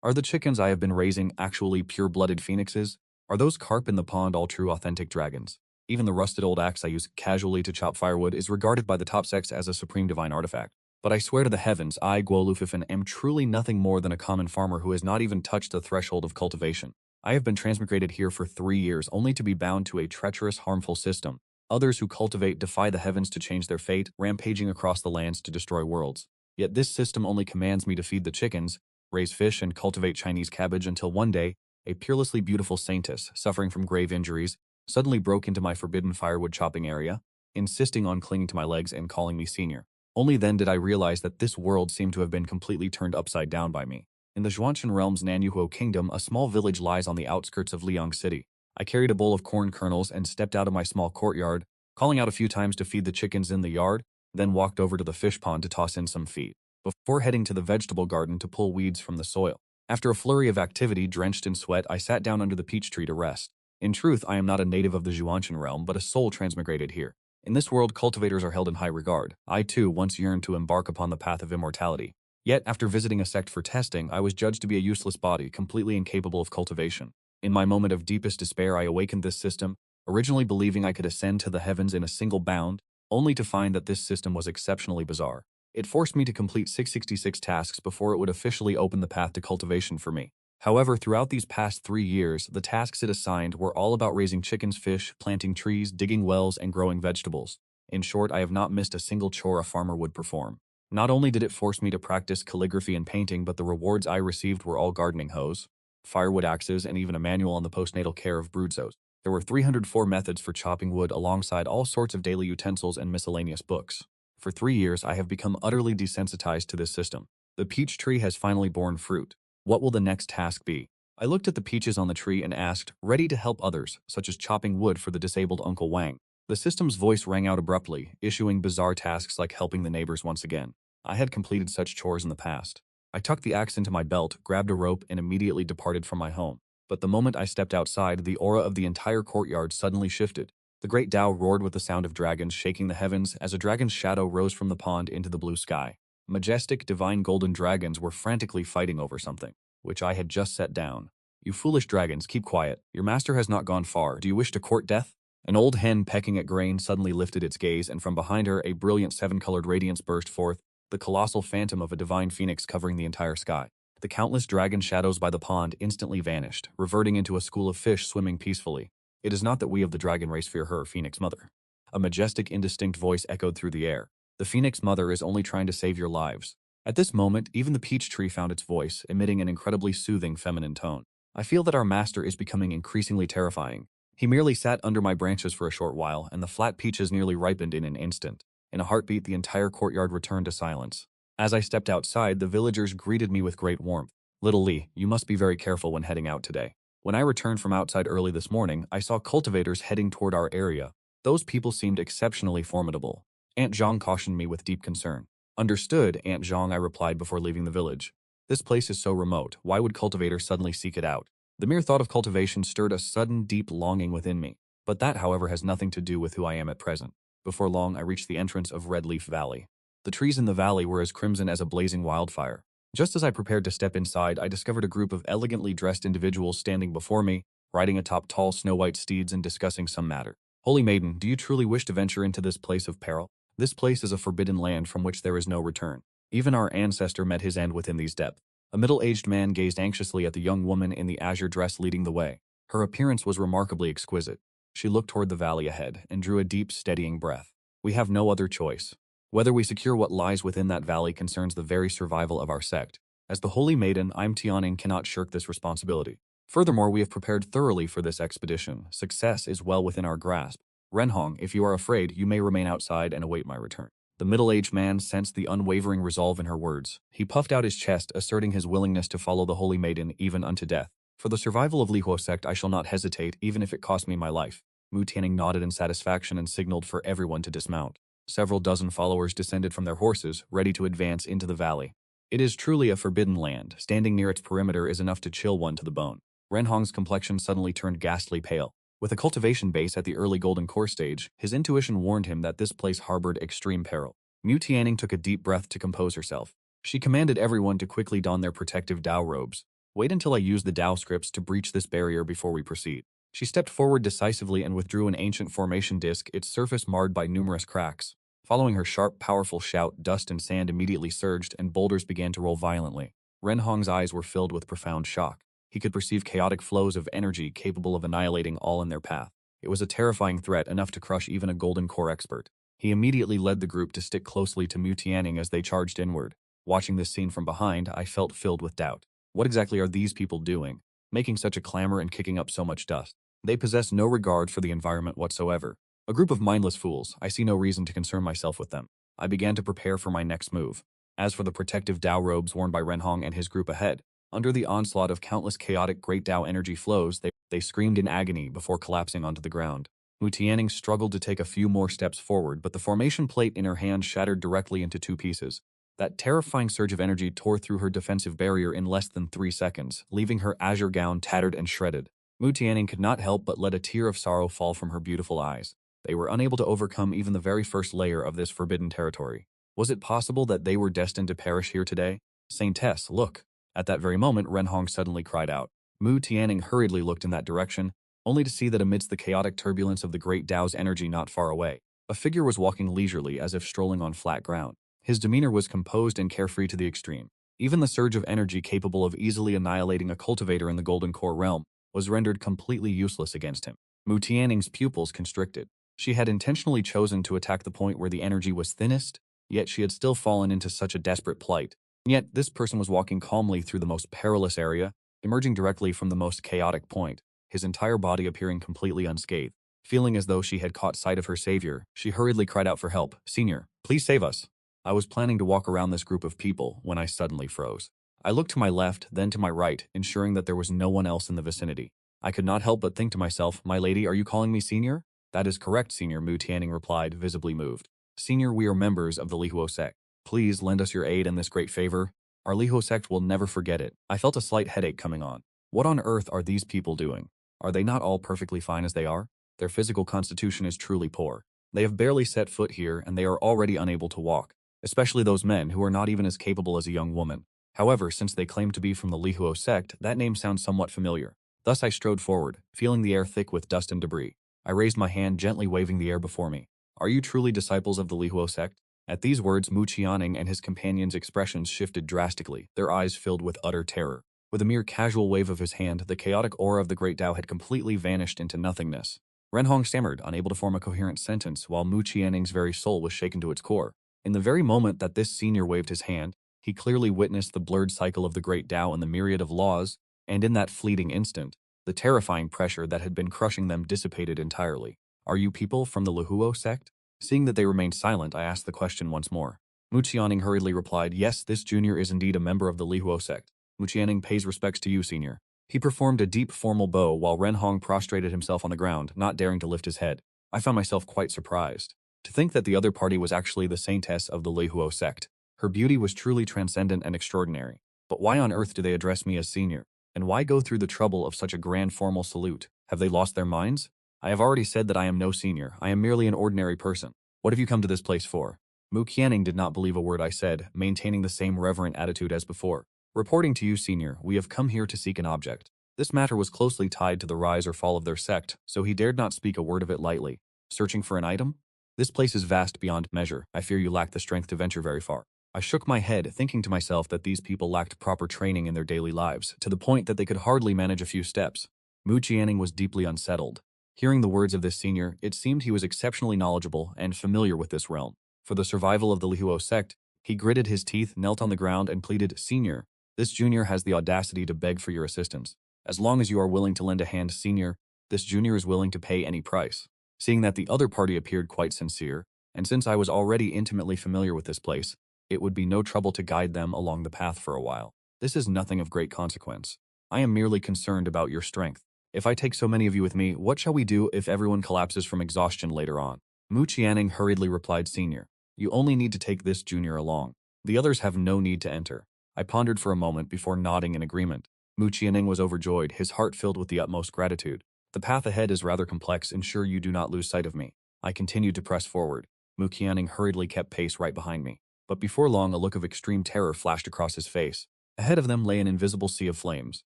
Are the chickens I have been raising actually pure-blooded phoenixes? Are those carp in the pond all true authentic dragons? Even the rusted old axe I use casually to chop firewood is regarded by the top sects as a supreme divine artifact. But I swear to the heavens, I, Guolufifin, am truly nothing more than a common farmer who has not even touched the threshold of cultivation. I have been transmigrated here for 3 years only to be bound to a treacherous, harmful system. Others who cultivate defy the heavens to change their fate, rampaging across the lands to destroy worlds. Yet this system only commands me to feed the chickens, raise fish, and cultivate Chinese cabbage until one day, a peerlessly beautiful saintess, suffering from grave injuries, suddenly broke into my forbidden firewood chopping area, insisting on clinging to my legs and calling me senior. Only then did I realize that this world seemed to have been completely turned upside down by me. In the Zhuanshan realm's Nanyuo kingdom, a small village lies on the outskirts of Liang City. I carried a bowl of corn kernels and stepped out of my small courtyard, calling out a few times to feed the chickens in the yard, then walked over to the fish pond to toss in some feed, before heading to the vegetable garden to pull weeds from the soil. After a flurry of activity drenched in sweat, I sat down under the peach tree to rest. In truth, I am not a native of the Zhuanshan realm, but a soul transmigrated here. In this world, cultivators are held in high regard. I too once yearned to embark upon the path of immortality. Yet, after visiting a sect for testing, I was judged to be a useless body, completely incapable of cultivation. In my moment of deepest despair, I awakened this system, originally believing I could ascend to the heavens in a single bound, only to find that this system was exceptionally bizarre. It forced me to complete 666 tasks before it would officially open the path to cultivation for me. However, throughout these past 3 years, the tasks it assigned were all about raising chickens, fish, planting trees, digging wells, and growing vegetables. In short, I have not missed a single chore a farmer would perform. Not only did it force me to practice calligraphy and painting, but the rewards I received were all gardening hoes, firewood axes, and even a manual on the postnatal care of broodzoos. There were 304 methods for chopping wood alongside all sorts of daily utensils and miscellaneous books. For 3 years, I have become utterly desensitized to this system. The peach tree has finally borne fruit. What will the next task be? I looked at the peaches on the tree and asked, ready to help others, such as chopping wood for the disabled Uncle Wang. The system's voice rang out abruptly, issuing bizarre tasks like helping the neighbors once again. I had completed such chores in the past. I tucked the axe into my belt, grabbed a rope, and immediately departed from my home. But the moment I stepped outside, the aura of the entire courtyard suddenly shifted. The great Tao roared with the sound of dragons shaking the heavens as a dragon's shadow rose from the pond into the blue sky. Majestic, divine golden dragons were frantically fighting over something, which I had just set down. You foolish dragons, keep quiet. Your master has not gone far. Do you wish to court death? An old hen pecking at grain suddenly lifted its gaze, and from behind her a brilliant 7-colored radiance burst forth, the colossal phantom of a divine phoenix covering the entire sky. The countless dragon shadows by the pond instantly vanished, reverting into a school of fish swimming peacefully. It is not that we of the dragon race fear her, Phoenix Mother. A majestic, indistinct voice echoed through the air. The Phoenix Mother is only trying to save your lives. At this moment, even the peach tree found its voice, emitting an incredibly soothing feminine tone. I feel that our master is becoming increasingly terrifying. He merely sat under my branches for a short while, and the flat peaches nearly ripened in an instant. In a heartbeat, the entire courtyard returned to silence. As I stepped outside, the villagers greeted me with great warmth. Little Lee, you must be very careful when heading out today. When I returned from outside early this morning, I saw cultivators heading toward our area. Those people seemed exceptionally formidable. Aunt Zhang cautioned me with deep concern. Understood, Aunt Zhang, I replied before leaving the village. This place is so remote, why would cultivators suddenly seek it out? The mere thought of cultivation stirred a sudden, deep longing within me. But that, however, has nothing to do with who I am at present. Before long, I reached the entrance of Red Leaf Valley. The trees in the valley were as crimson as a blazing wildfire. Just as I prepared to step inside, I discovered a group of elegantly dressed individuals standing before me, riding atop tall snow-white steeds and discussing some matter. Holy Maiden, do you truly wish to venture into this place of peril? This place is a forbidden land from which there is no return. Even our ancestor met his end within these depths. A middle-aged man gazed anxiously at the young woman in the azure dress leading the way. Her appearance was remarkably exquisite. She looked toward the valley ahead and drew a deep, steadying breath. We have no other choice. Whether we secure what lies within that valley concerns the very survival of our sect. As the Holy Maiden, I'm Tianing cannot shirk this responsibility. Furthermore, we have prepared thoroughly for this expedition. Success is well within our grasp. Renhong, if you are afraid, you may remain outside and await my return. The middle-aged man sensed the unwavering resolve in her words. He puffed out his chest, asserting his willingness to follow the Holy Maiden even unto death. For the survival of Lihuo sect, I shall not hesitate, even if it cost me my life. Mu Tianing nodded in satisfaction and signaled for everyone to dismount. Several dozen followers descended from their horses, ready to advance into the valley. It is truly a forbidden land. Standing near its perimeter is enough to chill one to the bone. Renhong's complexion suddenly turned ghastly pale. With a cultivation base at the early golden core stage, his intuition warned him that this place harbored extreme peril. Mu Tianing took a deep breath to compose herself. She commanded everyone to quickly don their protective Dao robes. Wait until I use the Dao scripts to breach this barrier before we proceed. She stepped forward decisively and withdrew an ancient formation disc, its surface marred by numerous cracks. Following her sharp, powerful shout, dust and sand immediately surged and boulders began to roll violently. Renhong's eyes were filled with profound shock. He could perceive chaotic flows of energy capable of annihilating all in their path. It was a terrifying threat, enough to crush even a golden core expert. He immediately led the group to stick closely to Mu Tianning as they charged inward. Watching this scene from behind, I felt filled with doubt. What exactly are these people doing, making such a clamor and kicking up so much dust? They possess no regard for the environment whatsoever. A group of mindless fools. I see no reason to concern myself with them. I began to prepare for my next move. As for the protective Dao robes worn by Renhong and his group ahead, under the onslaught of countless chaotic great Dao energy flows, they screamed in agony before collapsing onto the ground. Mu Tianning struggled to take a few more steps forward, but the formation plate in her hand shattered directly into two pieces. That terrifying surge of energy tore through her defensive barrier in less than 3 seconds, leaving her azure gown tattered and shredded. Mu Tianning could not help but let a tear of sorrow fall from her beautiful eyes. They were unable to overcome even the very first layer of this forbidden territory. Was it possible that they were destined to perish here today? Saintess, look! At that very moment, Renhong suddenly cried out. Mu Tianning hurriedly looked in that direction, only to see that amidst the chaotic turbulence of the great Dao's energy not far away, a figure was walking leisurely as if strolling on flat ground. His demeanor was composed and carefree to the extreme. Even the surge of energy capable of easily annihilating a cultivator in the Golden Core realm was rendered completely useless against him. Mu Tianning's pupils constricted. She had intentionally chosen to attack the point where the energy was thinnest, yet she had still fallen into such a desperate plight. Yet this person was walking calmly through the most perilous area, emerging directly from the most chaotic point, his entire body appearing completely unscathed. Feeling as though she had caught sight of her savior, she hurriedly cried out for help. "Senior, please save us." I was planning to walk around this group of people when I suddenly froze. I looked to my left, then to my right, ensuring that there was no one else in the vicinity. I could not help but think to myself, "My lady, are you calling me senior?" "That is correct, Senior," Mu Tianning replied, visibly moved. "Senior, we are members of the Lihuo sect. Please lend us your aid in this great favor. Our Lihuo sect will never forget it." I felt a slight headache coming on. What on earth are these people doing? Are they not all perfectly fine as they are? Their physical constitution is truly poor. They have barely set foot here and they are already unable to walk, especially those men who are not even as capable as a young woman. However, since they claim to be from the Lihuo sect, that name sounds somewhat familiar. Thus I strode forward, feeling the air thick with dust and debris. I raised my hand, gently waving the air before me. "Are you truly disciples of the Lihuo sect?" At these words, Mu Qianning and his companions' expressions shifted drastically, their eyes filled with utter terror. With a mere casual wave of his hand, the chaotic aura of the great Dao had completely vanished into nothingness. Renhong stammered, unable to form a coherent sentence, while Mu Qianning's very soul was shaken to its core. In the very moment that this senior waved his hand, he clearly witnessed the blurred cycle of the great Dao and the myriad of laws, and in that fleeting instant, the terrifying pressure that had been crushing them dissipated entirely. "Are you people from the Lihuo sect?" Seeing that they remained silent, I asked the question once more. Mu Qianning hurriedly replied, "Yes, this junior is indeed a member of the Lihuo sect. Mu Qianning pays respects to you, senior." He performed a deep formal bow while Renhong prostrated himself on the ground, not daring to lift his head. I found myself quite surprised. To think that the other party was actually the saintess of the Lihuo sect. Her beauty was truly transcendent and extraordinary. But why on earth do they address me as senior? And why go through the trouble of such a grand formal salute? Have they lost their minds? I have already said that I am no senior. I am merely an ordinary person. What have you come to this place for? Mu Qianning did not believe a word I said, maintaining the same reverent attitude as before. "Reporting to you, senior, we have come here to seek an object." This matter was closely tied to the rise or fall of their sect, so he dared not speak a word of it lightly. "Searching for an item? This place is vast beyond measure. I fear you lack the strength to venture very far." I shook my head, thinking to myself that these people lacked proper training in their daily lives, to the point that they could hardly manage a few steps. Mu Qianning was deeply unsettled. Hearing the words of this senior, it seemed he was exceptionally knowledgeable and familiar with this realm. For the survival of the Lihuo sect, he gritted his teeth, knelt on the ground, and pleaded, "Senior, this junior has the audacity to beg for your assistance. As long as you are willing to lend a hand, senior, this junior is willing to pay any price." Seeing that the other party appeared quite sincere, and since I was already intimately familiar with this place, it would be no trouble to guide them along the path for a while. "This is nothing of great consequence. I am merely concerned about your strength. If I take so many of you with me, what shall we do if everyone collapses from exhaustion later on?" Mu Qianning hurriedly replied, "Senior, you only need to take this junior along. The others have no need to enter." I pondered for a moment before nodding in agreement. Mu Qianning was overjoyed, his heart filled with the utmost gratitude. "The path ahead is rather complex. Ensure you do not lose sight of me." I continued to press forward. Mu Qianning hurriedly kept pace right behind me. But before long, a look of extreme terror flashed across his face. Ahead of them lay an invisible sea of flames.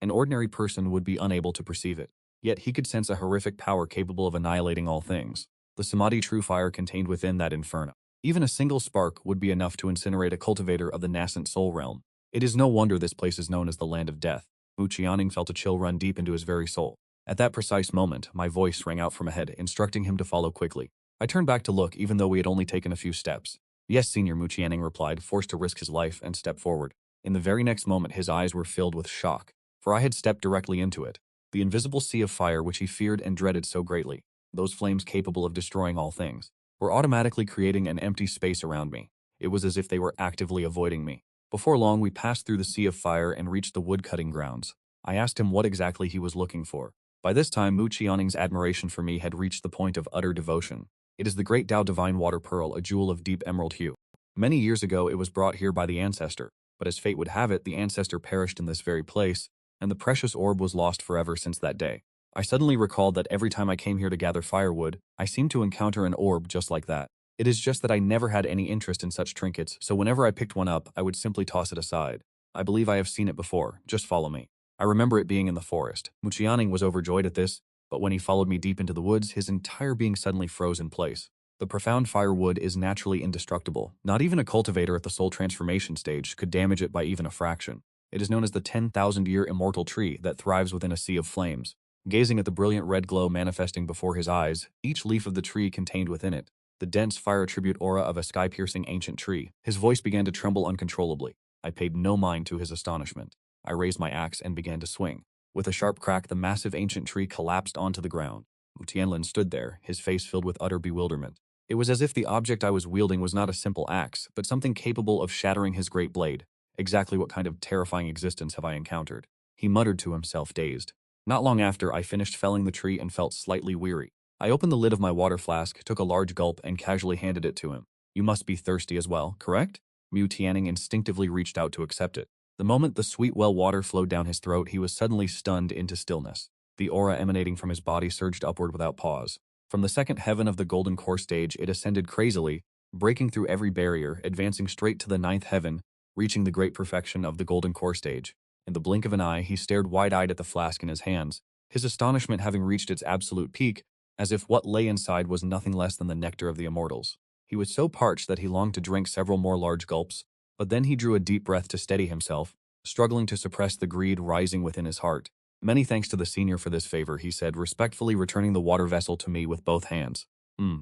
An ordinary person would be unable to perceive it. Yet he could sense a horrific power capable of annihilating all things. The Samadhi true fire contained within that inferno. Even a single spark would be enough to incinerate a cultivator of the nascent soul realm. It is no wonder this place is known as the Land of Death. Mu Qianning felt a chill run deep into his very soul. At that precise moment, my voice rang out from ahead, instructing him to follow quickly. I turned back to look, even though we had only taken a few steps. Yes, Senior, Mu Qianning replied, forced to risk his life and step forward. In the very next moment, his eyes were filled with shock, for I had stepped directly into it. The invisible sea of fire which he feared and dreaded so greatly, those flames capable of destroying all things, were automatically creating an empty space around me. It was as if they were actively avoiding me. Before long, we passed through the sea of fire and reached the wood-cutting grounds. I asked him what exactly he was looking for. By this time, Mu Qianning's admiration for me had reached the point of utter devotion. It is the great Tao Divine Water Pearl, a jewel of deep emerald hue. Many years ago, it was brought here by the ancestor, but as fate would have it, the ancestor perished in this very place, and the precious orb was lost forever since that day. I suddenly recalled that every time I came here to gather firewood, I seemed to encounter an orb just like that. It is just that I never had any interest in such trinkets, so whenever I picked one up, I would simply toss it aside. I believe I have seen it before, just follow me. I remember it being in the forest. Mu Qianning was overjoyed at this, but when he followed me deep into the woods, his entire being suddenly froze in place. The profound firewood is naturally indestructible. Not even a cultivator at the soul transformation stage could damage it by even a fraction. It is known as the 10,000-year immortal tree that thrives within a sea of flames. Gazing at the brilliant red glow manifesting before his eyes, each leaf of the tree contained within it the dense fire-attribute aura of a sky-piercing ancient tree. His voice began to tremble uncontrollably. I paid no mind to his astonishment. I raised my axe and began to swing. With a sharp crack, the massive ancient tree collapsed onto the ground. Mu Tianlin stood there, his face filled with utter bewilderment. It was as if the object I was wielding was not a simple axe, but something capable of shattering his great blade. Exactly what kind of terrifying existence have I encountered? He muttered to himself, dazed. Not long after, I finished felling the tree and felt slightly weary. I opened the lid of my water flask, took a large gulp, and casually handed it to him. You must be thirsty as well, correct? Mu Tianning instinctively reached out to accept it. The moment the sweet well water flowed down his throat, he was suddenly stunned into stillness. The aura emanating from his body surged upward without pause. From the second heaven of the golden core stage, it ascended crazily, breaking through every barrier, advancing straight to the ninth heaven, reaching the great perfection of the golden core stage. In the blink of an eye, he stared wide-eyed at the flask in his hands, his astonishment having reached its absolute peak, as if what lay inside was nothing less than the nectar of the immortals. He was so parched that he longed to drink several more large gulps, but then he drew a deep breath to steady himself, struggling to suppress the greed rising within his heart. Many thanks to the senior for this favor, he said, respectfully returning the water vessel to me with both hands.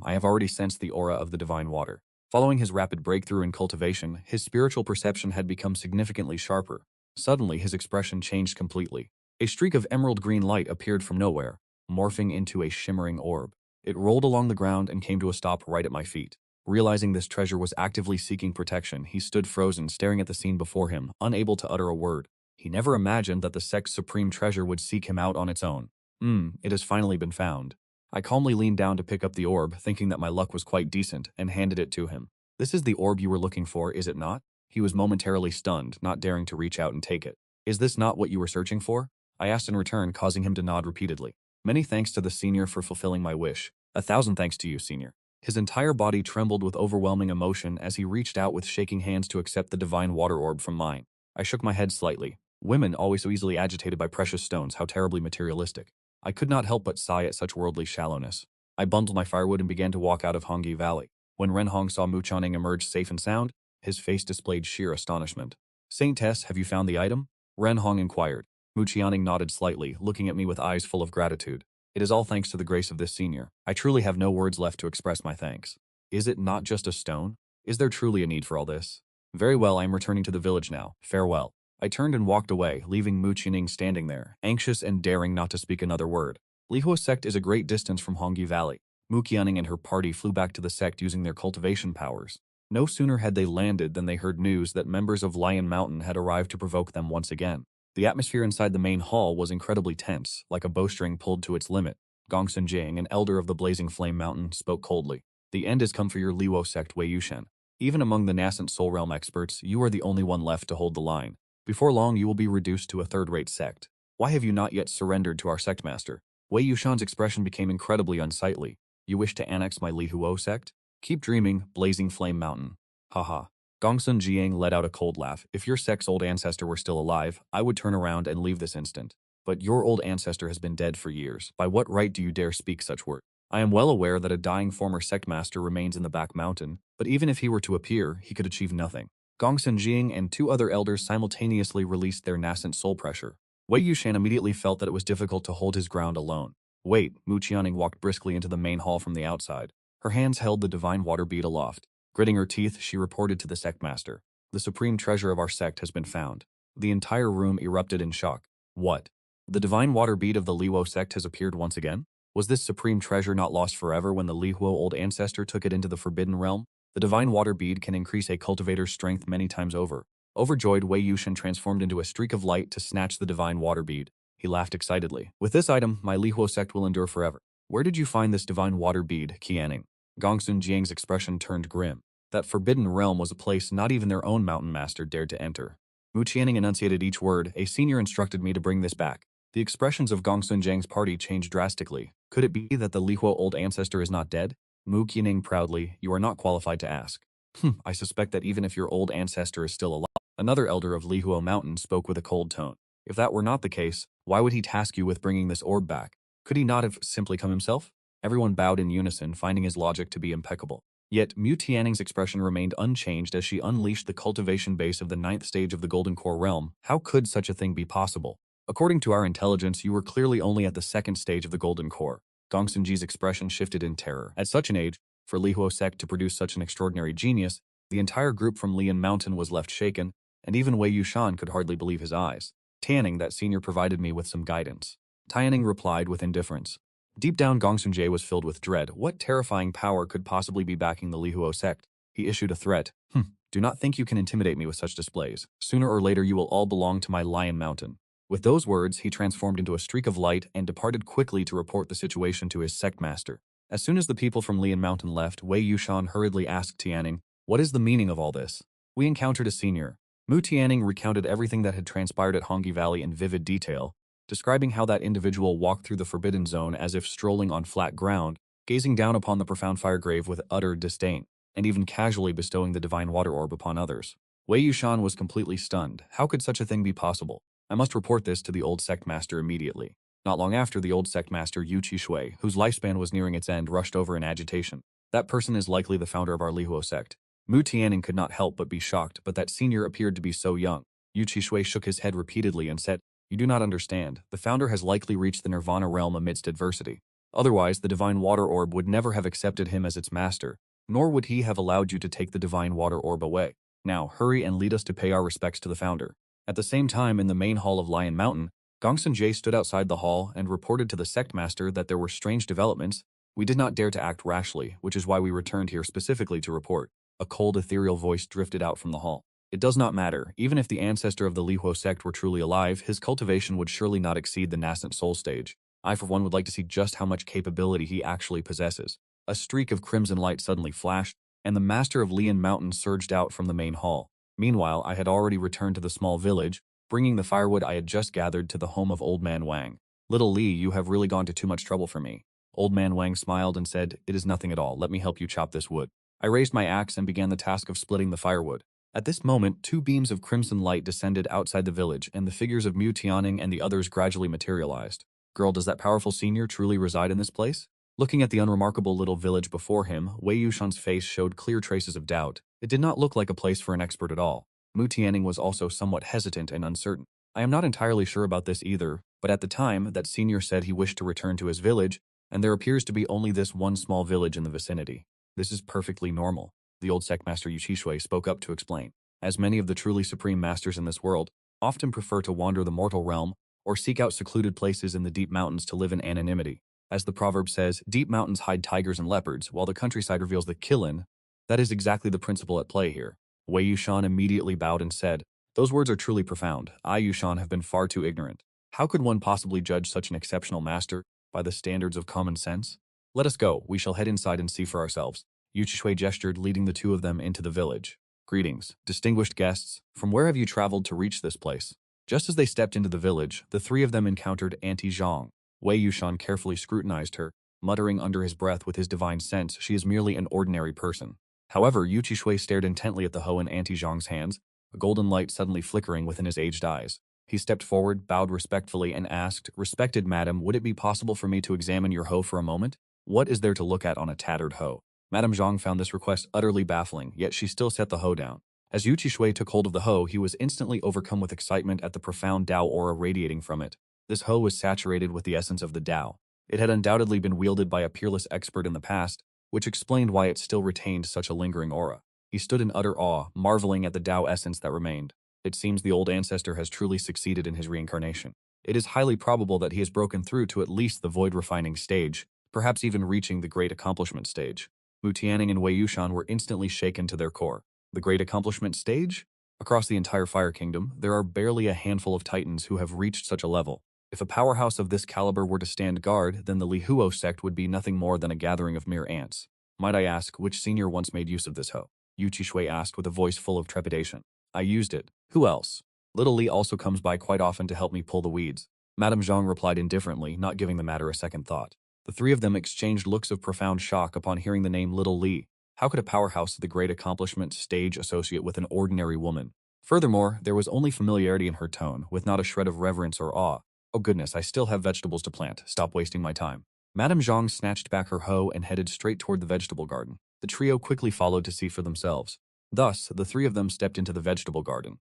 I have already sensed the aura of the divine water. Following his rapid breakthrough in cultivation, his spiritual perception had become significantly sharper. Suddenly, his expression changed completely. A streak of emerald green light appeared from nowhere, morphing into a shimmering orb. It rolled along the ground and came to a stop right at my feet. Realizing this treasure was actively seeking protection, he stood frozen, staring at the scene before him, unable to utter a word. He never imagined that the sect's supreme treasure would seek him out on its own. It has finally been found. I calmly leaned down to pick up the orb, thinking that my luck was quite decent, and handed it to him. This is the orb you were looking for, is it not? He was momentarily stunned, not daring to reach out and take it. Is this not what you were searching for? I asked in return, causing him to nod repeatedly. Many thanks to the senior for fulfilling my wish. 1,000 thanks to you, senior. His entire body trembled with overwhelming emotion as he reached out with shaking hands to accept the divine water orb from mine. I shook my head slightly. Women, always so easily agitated by precious stones, how terribly materialistic. I could not help but sigh at such worldly shallowness. I bundled my firewood and began to walk out of Hongyi Valley. When Ren Hong saw Mu Qianning emerge safe and sound, his face displayed sheer astonishment. Saintess, have you found the item? Ren Hong inquired. Mu Qianning nodded slightly, looking at me with eyes full of gratitude. It is all thanks to the grace of this senior. I truly have no words left to express my thanks. Is it not just a stone? Is there truly a need for all this? Very well, I am returning to the village now. Farewell. I turned and walked away, leaving Mu Qianning standing there, anxious and daring not to speak another word. Lihua sect is a great distance from Hongyi Valley. Mu Qianning and her party flew back to the sect using their cultivation powers. No sooner had they landed than they heard news that members of Lion Mountain had arrived to provoke them once again. The atmosphere inside the main hall was incredibly tense, like a bowstring pulled to its limit. Gong Jing, an elder of the Blazing Flame Mountain, spoke coldly. The end has come for your Liwo sect, Wei Yushen. Even among the nascent Soul Realm experts, you are the only one left to hold the line. Before long, you will be reduced to a third-rate sect. Why have you not yet surrendered to our sect master? Wei Yushan's expression became incredibly unsightly. You wish to annex my Li Huo sect? Keep dreaming, Blazing Flame Mountain. Haha. Gongsun Jiang let out a cold laugh. If your sect's old ancestor were still alive, I would turn around and leave this instant. But your old ancestor has been dead for years. By what right do you dare speak such words? I am well aware that a dying former sect master remains in the back mountain, but even if he were to appear, he could achieve nothing. Gongsun Jiang and two other elders simultaneously released their nascent soul pressure. Wei Yushan immediately felt that it was difficult to hold his ground alone. Wait, Mu Qianning walked briskly into the main hall from the outside. Her hands held the divine water bead aloft. Gritting her teeth, she reported to the sect master. The supreme treasure of our sect has been found. The entire room erupted in shock. What? The divine water bead of the Lihuo sect has appeared once again? Was this supreme treasure not lost forever when the Lihuo old ancestor took it into the forbidden realm? The divine water bead can increase a cultivator's strength many times over. Overjoyed, Wei Yushan transformed into a streak of light to snatch the divine water bead. He laughed excitedly. With this item, my Lihuo sect will endure forever. Where did you find this divine water bead, Qianning? Gongsun Jiang's expression turned grim. That forbidden realm was a place not even their own mountain master dared to enter. Mu Qianning enunciated each word. A senior instructed me to bring this back. The expressions of Gongsun Jiang's party changed drastically. Could it be that the Lihuo old ancestor is not dead? Mu Qianning proudly, you are not qualified to ask. I suspect that even if your old ancestor is still alive. Another elder of Lihuo Mountain spoke with a cold tone. If that were not the case, why would he task you with bringing this orb back? Could he not have simply come himself? Everyone bowed in unison, finding his logic to be impeccable. Yet, Mu Tianning's expression remained unchanged as she unleashed the cultivation base of the 9th stage of the Golden Core realm. How could such a thing be possible? According to our intelligence, you were clearly only at the 2nd stage of the Golden Core. Gongsun Ji's expression shifted in terror. At such an age, for Lihuo sect to produce such an extraordinary genius, the entire group from Lian Mountain was left shaken, and even Wei Yushan could hardly believe his eyes. Tianning, that senior, provided me with some guidance. Tianning replied with indifference. Deep down, Gongsun Jie was filled with dread. What terrifying power could possibly be backing the Lihuo sect? He issued a threat. Do not think you can intimidate me with such displays. Sooner or later you will all belong to my Lion Mountain. With those words, he transformed into a streak of light and departed quickly to report the situation to his sect master. As soon as the people from Lian Mountain left, Wei Yushan hurriedly asked Tianning, what is the meaning of all this? We encountered a senior. Mu Tianning recounted everything that had transpired at Hongyi Valley in vivid detail, describing how that individual walked through the forbidden zone as if strolling on flat ground, gazing down upon the profound fire grave with utter disdain, and even casually bestowing the divine water orb upon others. Wei Yushan was completely stunned. How could such a thing be possible? I must report this to the old sect master immediately. Not long after, the old sect master Yu Qishui, whose lifespan was nearing its end, rushed over in agitation. That person is likely the founder of our Lihuo sect. Mu Tianning could not help but be shocked, but that senior appeared to be so young. Yu Qishui shook his head repeatedly and said, you do not understand. The founder has likely reached the nirvana realm amidst adversity. Otherwise, the divine water orb would never have accepted him as its master, nor would he have allowed you to take the divine water orb away. Now, hurry and lead us to pay our respects to the founder. At the same time, in the main hall of Lion Mountain, Gongsun Jie stood outside the hall and reported to the sect master that there were strange developments. We did not dare to act rashly, which is why we returned here specifically to report. A cold, ethereal voice drifted out from the hall. It does not matter. Even if the ancestor of the Lihuo sect were truly alive, his cultivation would surely not exceed the nascent soul stage. I, for one, would like to see just how much capability he actually possesses. A streak of crimson light suddenly flashed, and the master of Lian Mountain surged out from the main hall. Meanwhile, I had already returned to the small village, bringing the firewood I had just gathered to the home of Old Man Wang. Little Li, you have really gone to too much trouble for me. Old Man Wang smiled and said, it is nothing at all. Let me help you chop this wood. I raised my axe and began the task of splitting the firewood. At this moment, 2 beams of crimson light descended outside the village, and the figures of Mu Tianning and the others gradually materialized. Girl, does that powerful senior truly reside in this place? Looking at the unremarkable little village before him, Wei Yushan's face showed clear traces of doubt. It did not look like a place for an expert at all. Mu Tianning was also somewhat hesitant and uncertain. I am not entirely sure about this either, but at the time, that senior said he wished to return to his village, and there appears to be only this one small village in the vicinity. This is perfectly normal. The old sect master Yu Qishui spoke up to explain. As many of the truly supreme masters in this world often prefer to wander the mortal realm or seek out secluded places in the deep mountains to live in anonymity. As the proverb says, deep mountains hide tigers and leopards, while the countryside reveals the killin. That is exactly the principle at play here. Wei Yushan immediately bowed and said, those words are truly profound. I, Yushan, have been far too ignorant. How could one possibly judge such an exceptional master by the standards of common sense? Let us go. We shall head inside and see for ourselves. Yu Qishui gestured, leading the 2 of them into the village. Greetings, distinguished guests. From where have you traveled to reach this place? Just as they stepped into the village, the 3 of them encountered Auntie Zhang. Wei Yushan carefully scrutinized her, muttering under his breath with his divine sense, she is merely an ordinary person. However, Yu Qishui stared intently at the hoe in Auntie Zhang's hands, a golden light suddenly flickering within his aged eyes. He stepped forward, bowed respectfully, and asked, "Respected madam, would it be possible for me to examine your hoe for a moment? What is there to look at on a tattered hoe?" Madame Zhang found this request utterly baffling, yet she still set the hoe down. As Yu Qishui took hold of the hoe, he was instantly overcome with excitement at the profound Dao aura radiating from it. This hoe was saturated with the essence of the Dao. It had undoubtedly been wielded by a peerless expert in the past, which explained why it still retained such a lingering aura. He stood in utter awe, marveling at the Dao essence that remained. It seems the old ancestor has truly succeeded in his reincarnation. It is highly probable that he has broken through to at least the void refining stage, perhaps even reaching the great accomplishment stage. Mu Tianning and Wei Yushan were instantly shaken to their core. The great accomplishment stage? Across the entire Fire Kingdom, there are barely a handful of titans who have reached such a level. If a powerhouse of this caliber were to stand guard, then the Li Huo sect would be nothing more than a gathering of mere ants. Might I ask, which senior once made use of this hoe? Yu Qishui asked with a voice full of trepidation. I used it. Who else? Little Li also comes by quite often to help me pull the weeds. Madame Zhang replied indifferently, not giving the matter a second thought. The three of them exchanged looks of profound shock upon hearing the name Little Li. How could a powerhouse of the great accomplishment stage associate with an ordinary woman? Furthermore, there was only familiarity in her tone, with not a shred of reverence or awe. Oh goodness, I still have vegetables to plant. Stop wasting my time. Madame Zhang snatched back her hoe and headed straight toward the vegetable garden. The trio quickly followed to see for themselves. Thus, the three of them stepped into the vegetable garden.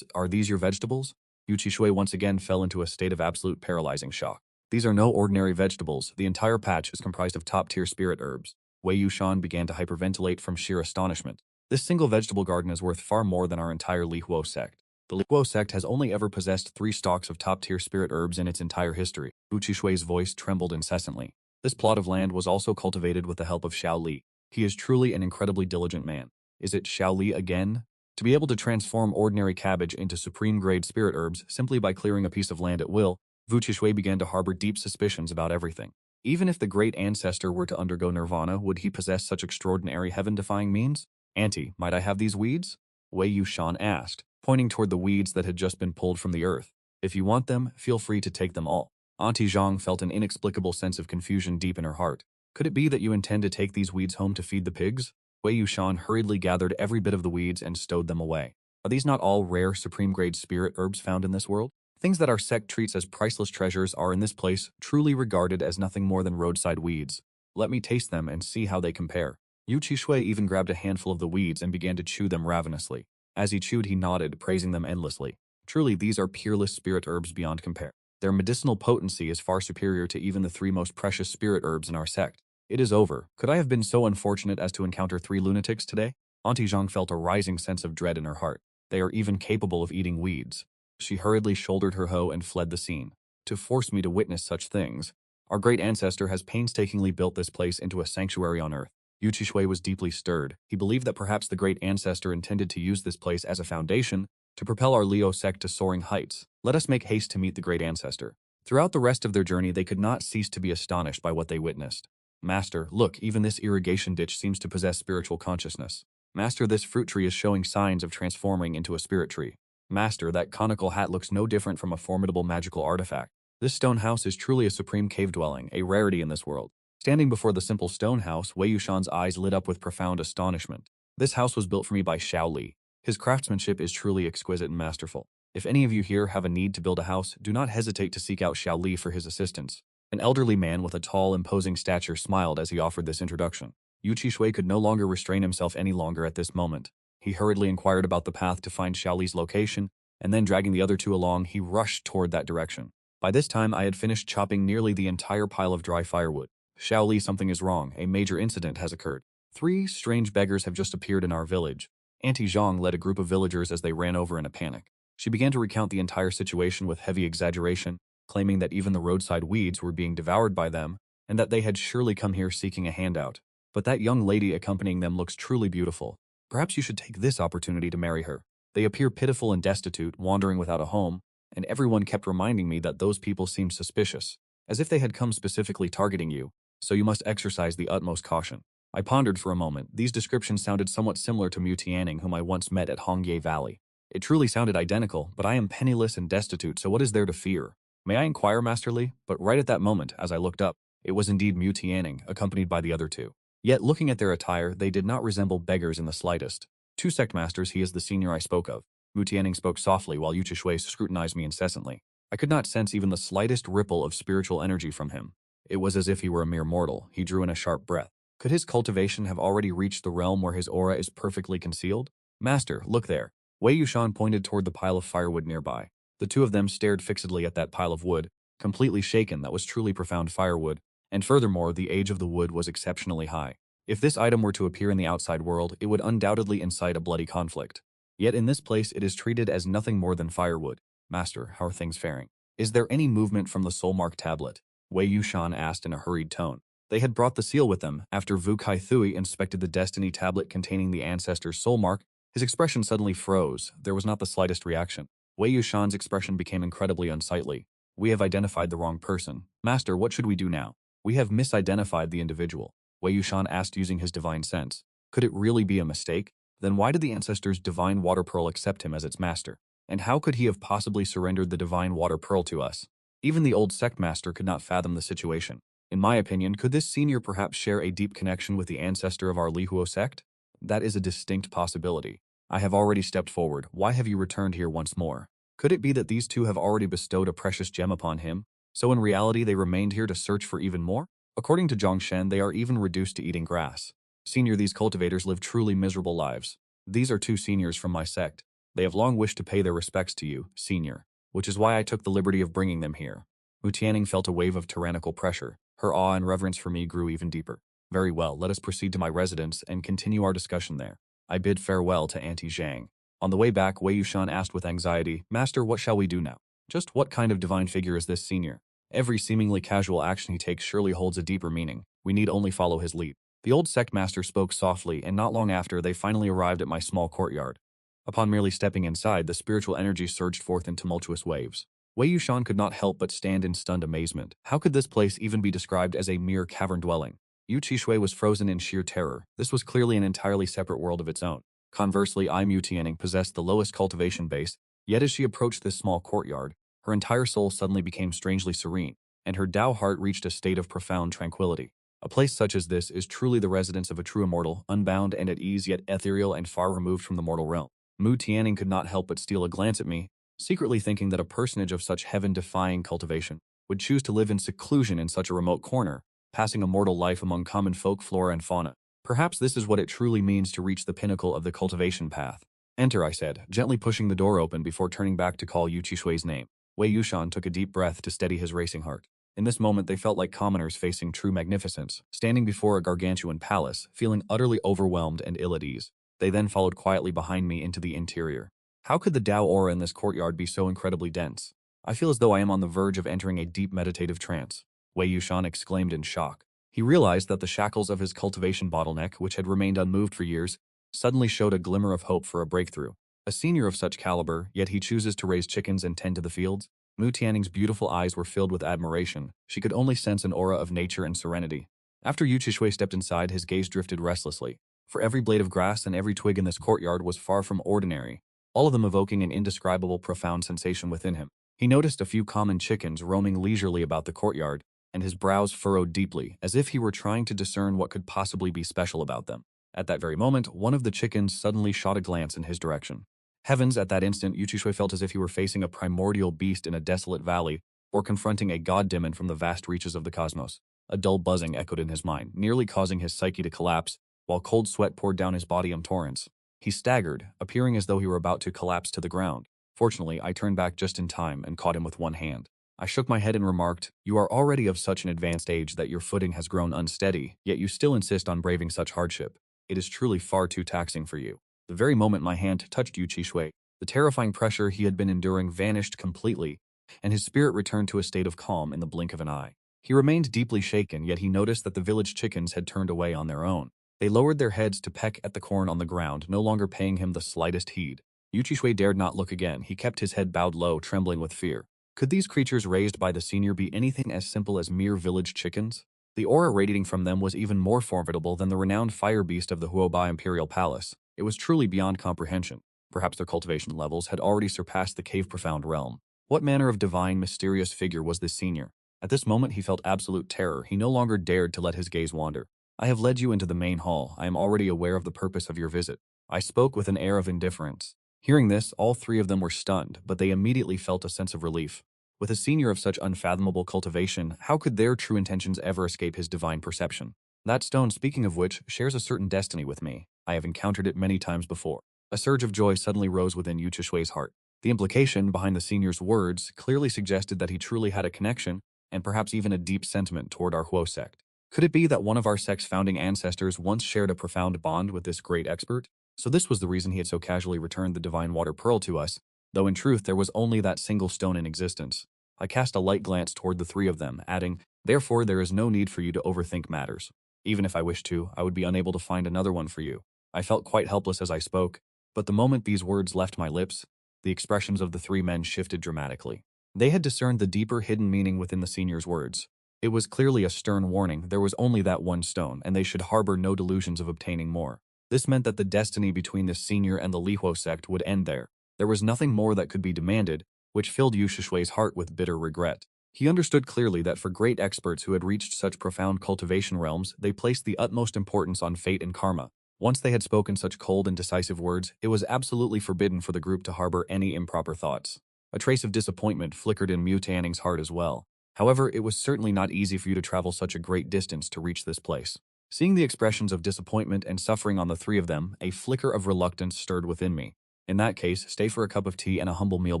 Are these your vegetables? Yu Qishui once again fell into a state of absolute paralyzing shock. These are no ordinary vegetables. The entire patch is comprised of top-tier spirit herbs. Wei Yushan began to hyperventilate from sheer astonishment. This single vegetable garden is worth far more than our entire Li Huo sect. The Li Huo sect has only ever possessed 3 stalks of top-tier spirit herbs in its entire history. Yu Qishui's voice trembled incessantly. This plot of land was also cultivated with the help of Xiao Li. He is truly an incredibly diligent man. Is it Xiao Li again? To be able to transform ordinary cabbage into supreme-grade spirit herbs simply by clearing a piece of land at will, Wu Qishui began to harbor deep suspicions about everything. Even if the great ancestor were to undergo nirvana, would he possess such extraordinary heaven-defying means? Auntie, might I have these weeds? Wei Yushan asked, pointing toward the weeds that had just been pulled from the earth. If you want them, feel free to take them all. Auntie Zhang felt an inexplicable sense of confusion deep in her heart. Could it be that you intend to take these weeds home to feed the pigs? Wei Yushan hurriedly gathered every bit of the weeds and stowed them away. Are these not all rare supreme-grade spirit herbs found in this world? Things that our sect treats as priceless treasures are in this place truly regarded as nothing more than roadside weeds. Let me taste them and see how they compare. Yu Qishui even grabbed a handful of the weeds and began to chew them ravenously. As he chewed, he nodded, praising them endlessly. Truly, these are peerless spirit herbs beyond compare. Their medicinal potency is far superior to even the 3 most precious spirit herbs in our sect. It is over. Could I have been so unfortunate as to encounter 3 lunatics today? Auntie Zhang felt a rising sense of dread in her heart. They are even capable of eating weeds. She hurriedly shouldered her hoe and fled the scene. To force me to witness such things. Our great ancestor has painstakingly built this place into a sanctuary on earth. Yu Qishui was deeply stirred. He believed that perhaps the great ancestor intended to use this place as a foundation to propel our Leo sect to soaring heights. Let us make haste to meet the great ancestor. Throughout the rest of their journey, they could not cease to be astonished by what they witnessed. Master, look, even this irrigation ditch seems to possess spiritual consciousness. Master, this fruit tree is showing signs of transforming into a spirit tree. Master, that conical hat looks no different from a formidable magical artifact. This stone house is truly a supreme cave dwelling, a rarity in this world. Standing before the simple stone house, Wei Yushan's eyes lit up with profound astonishment. This house was built for me by Xiao Li. His craftsmanship is truly exquisite and masterful. If any of you here have a need to build a house, do not hesitate to seek out Xiao Li for his assistance. An elderly man with a tall, imposing stature smiled as he offered this introduction. Yu Qishui could no longer restrain himself any longer at this moment. He hurriedly inquired about the path to find Xiao Li's location, and then dragging the other 2 along, he rushed toward that direction. By this time, I had finished chopping nearly the entire pile of dry firewood. Xiao Li, something is wrong. A major incident has occurred. 3 strange beggars have just appeared in our village. Auntie Zhang led a group of villagers as they ran over in a panic. She began to recount the entire situation with heavy exaggeration, claiming that even the roadside weeds were being devoured by them, and that they had surely come here seeking a handout. But that young lady accompanying them looks truly beautiful. Perhaps you should take this opportunity to marry her. They appear pitiful and destitute, wandering without a home, and everyone kept reminding me that those people seemed suspicious, as if they had come specifically targeting you, so you must exercise the utmost caution. I pondered for a moment. These descriptions sounded somewhat similar to Mu Tianning, whom I once met at Hongye Valley. It truly sounded identical, but I am penniless and destitute, so what is there to fear? May I inquire, Master Li? But right at that moment, as I looked up, it was indeed Mu Tianning, accompanied by the other 2. Yet looking at their attire, they did not resemble beggars in the slightest. Two sect masters, he is the senior I spoke of. Mu Tianning spoke softly while Yu Chishui scrutinized me incessantly. I could not sense even the slightest ripple of spiritual energy from him. It was as if he were a mere mortal. He drew in a sharp breath. Could his cultivation have already reached the realm where his aura is perfectly concealed? Master, look there. Wei Yushan pointed toward the pile of firewood nearby. The two of them stared fixedly at that pile of wood, completely shaken. That was truly profound firewood, and furthermore, the age of the wood was exceptionally high. If this item were to appear in the outside world, it would undoubtedly incite a bloody conflict. Yet in this place it is treated as nothing more than firewood. Master, how are things faring? Is there any movement from the soul mark tablet? Wei Yushan asked in a hurried tone. They had brought the seal with them. After Wu Kai Thui inspected the destiny tablet containing the ancestor's soul mark, his expression suddenly froze. There was not the slightest reaction. Wei Yushan's expression became incredibly unsightly. We have identified the wrong person. Master, what should we do now? We have misidentified the individual. Wei Yushan asked using his divine sense. Could it really be a mistake? Then why did the ancestor's divine water pearl accept him as its master? And how could he have possibly surrendered the divine water pearl to us? Even the old sect master could not fathom the situation. In my opinion, could this senior perhaps share a deep connection with the ancestor of our Lihuo sect? That is a distinct possibility. I have already stepped forward. Why have you returned here once more? Could it be that these two have already bestowed a precious gem upon him, so in reality they remained here to search for even more? According to Zhongshen, they are even reduced to eating grass. Senior, these cultivators live truly miserable lives. These are two seniors from my sect. They have long wished to pay their respects to you, senior, which is why I took the liberty of bringing them here. Mu Tianning felt a wave of tyrannical pressure. Her awe and reverence for me grew even deeper. Very well, let us proceed to my residence and continue our discussion there. I bid farewell to Auntie Zhang. On the way back, Wei Yushan asked with anxiety, Master, what shall we do now? Just what kind of divine figure is this senior? Every seemingly casual action he takes surely holds a deeper meaning. We need only follow his lead. The old sect master spoke softly, and not long after, they finally arrived at my small courtyard. Upon merely stepping inside, the spiritual energy surged forth in tumultuous waves. Wei Yushan could not help but stand in stunned amazement. How could this place even be described as a mere cavern dwelling? Yu Qishui was frozen in sheer terror. This was clearly an entirely separate world of its own. Conversely, Mu Tianning possessed the lowest cultivation base, yet as she approached this small courtyard, her entire soul suddenly became strangely serene, and her Tao heart reached a state of profound tranquility. A place such as this is truly the residence of a true immortal, unbound and at ease, yet ethereal and far removed from the mortal realm. Mu Tianning could not help but steal a glance at me, secretly thinking that a personage of such heaven-defying cultivation would choose to live in seclusion in such a remote corner, passing a mortal life among common folk, flora and fauna. Perhaps this is what it truly means to reach the pinnacle of the cultivation path. Enter, I said, gently pushing the door open before turning back to call Yu Qishui's name. Wei Yushan took a deep breath to steady his racing heart. In this moment, they felt like commoners facing true magnificence, standing before a gargantuan palace, feeling utterly overwhelmed and ill at ease. They then followed quietly behind me into the interior. How could the Tao aura in this courtyard be so incredibly dense? I feel as though I am on the verge of entering a deep meditative trance. Wei Yushan exclaimed in shock. He realized that the shackles of his cultivation bottleneck, which had remained unmoved for years, suddenly showed a glimmer of hope for a breakthrough. A senior of such caliber, yet he chooses to raise chickens and tend to the fields? Mu Tianning's beautiful eyes were filled with admiration. She could only sense an aura of nature and serenity. After Yu Qishui stepped inside, his gaze drifted restlessly. For every blade of grass and every twig in this courtyard was far from ordinary, all of them evoking an indescribable profound sensation within him. He noticed a few common chickens roaming leisurely about the courtyard, and his brows furrowed deeply, as if he were trying to discern what could possibly be special about them. At that very moment, one of the chickens suddenly shot a glance in his direction. Heavens, at that instant, Yu Qishui felt as if he were facing a primordial beast in a desolate valley, or confronting a god demon from the vast reaches of the cosmos. A dull buzzing echoed in his mind, nearly causing his psyche to collapse, while cold sweat poured down his body in torrents. He staggered, appearing as though he were about to collapse to the ground. Fortunately, I turned back just in time and caught him with one hand. I shook my head and remarked, "You are already of such an advanced age that your footing has grown unsteady, yet you still insist on braving such hardship. It is truly far too taxing for you." The very moment my hand touched Yu Qishui, the terrifying pressure he had been enduring vanished completely, and his spirit returned to a state of calm in the blink of an eye. He remained deeply shaken, yet he noticed that the village chickens had turned away on their own. They lowered their heads to peck at the corn on the ground, no longer paying him the slightest heed. Yu Qishui dared not look again. He kept his head bowed low, trembling with fear. Could these creatures raised by the senior be anything as simple as mere village chickens? The aura radiating from them was even more formidable than the renowned fire beast of the Huoba Imperial Palace. It was truly beyond comprehension. Perhaps their cultivation levels had already surpassed the cave-profound realm. What manner of divine, mysterious figure was this senior? At this moment he felt absolute terror. He no longer dared to let his gaze wander. I have led you into the main hall. I am already aware of the purpose of your visit. I spoke with an air of indifference. Hearing this, all three of them were stunned, but they immediately felt a sense of relief. With a senior of such unfathomable cultivation, how could their true intentions ever escape his divine perception? That stone, speaking of which, shares a certain destiny with me. I have encountered it many times before. A surge of joy suddenly rose within Yu Chishui's heart. The implication behind the senior's words clearly suggested that he truly had a connection, and perhaps even a deep sentiment toward our Huo sect. Could it be that one of our sect's founding ancestors once shared a profound bond with this great expert? So this was the reason he had so casually returned the divine water pearl to us, though in truth there was only that single stone in existence. I cast a light glance toward the three of them, adding, "Therefore there is no need for you to overthink matters. Even if I wished to, I would be unable to find another one for you." I felt quite helpless as I spoke, but the moment these words left my lips, the expressions of the three men shifted dramatically. They had discerned the deeper hidden meaning within the senior's words. It was clearly a stern warning. There was only that one stone, and they should harbor no delusions of obtaining more. This meant that the destiny between the senior and the Lihuo sect would end there. There was nothing more that could be demanded, which filled Yu Shishui's heart with bitter regret. He understood clearly that for great experts who had reached such profound cultivation realms, they placed the utmost importance on fate and karma. Once they had spoken such cold and decisive words, it was absolutely forbidden for the group to harbor any improper thoughts. A trace of disappointment flickered in Mu Tianing's heart as well. However, it was certainly not easy for you to travel such a great distance to reach this place. Seeing the expressions of disappointment and suffering on the three of them, a flicker of reluctance stirred within me. In that case, stay for a cup of tea and a humble meal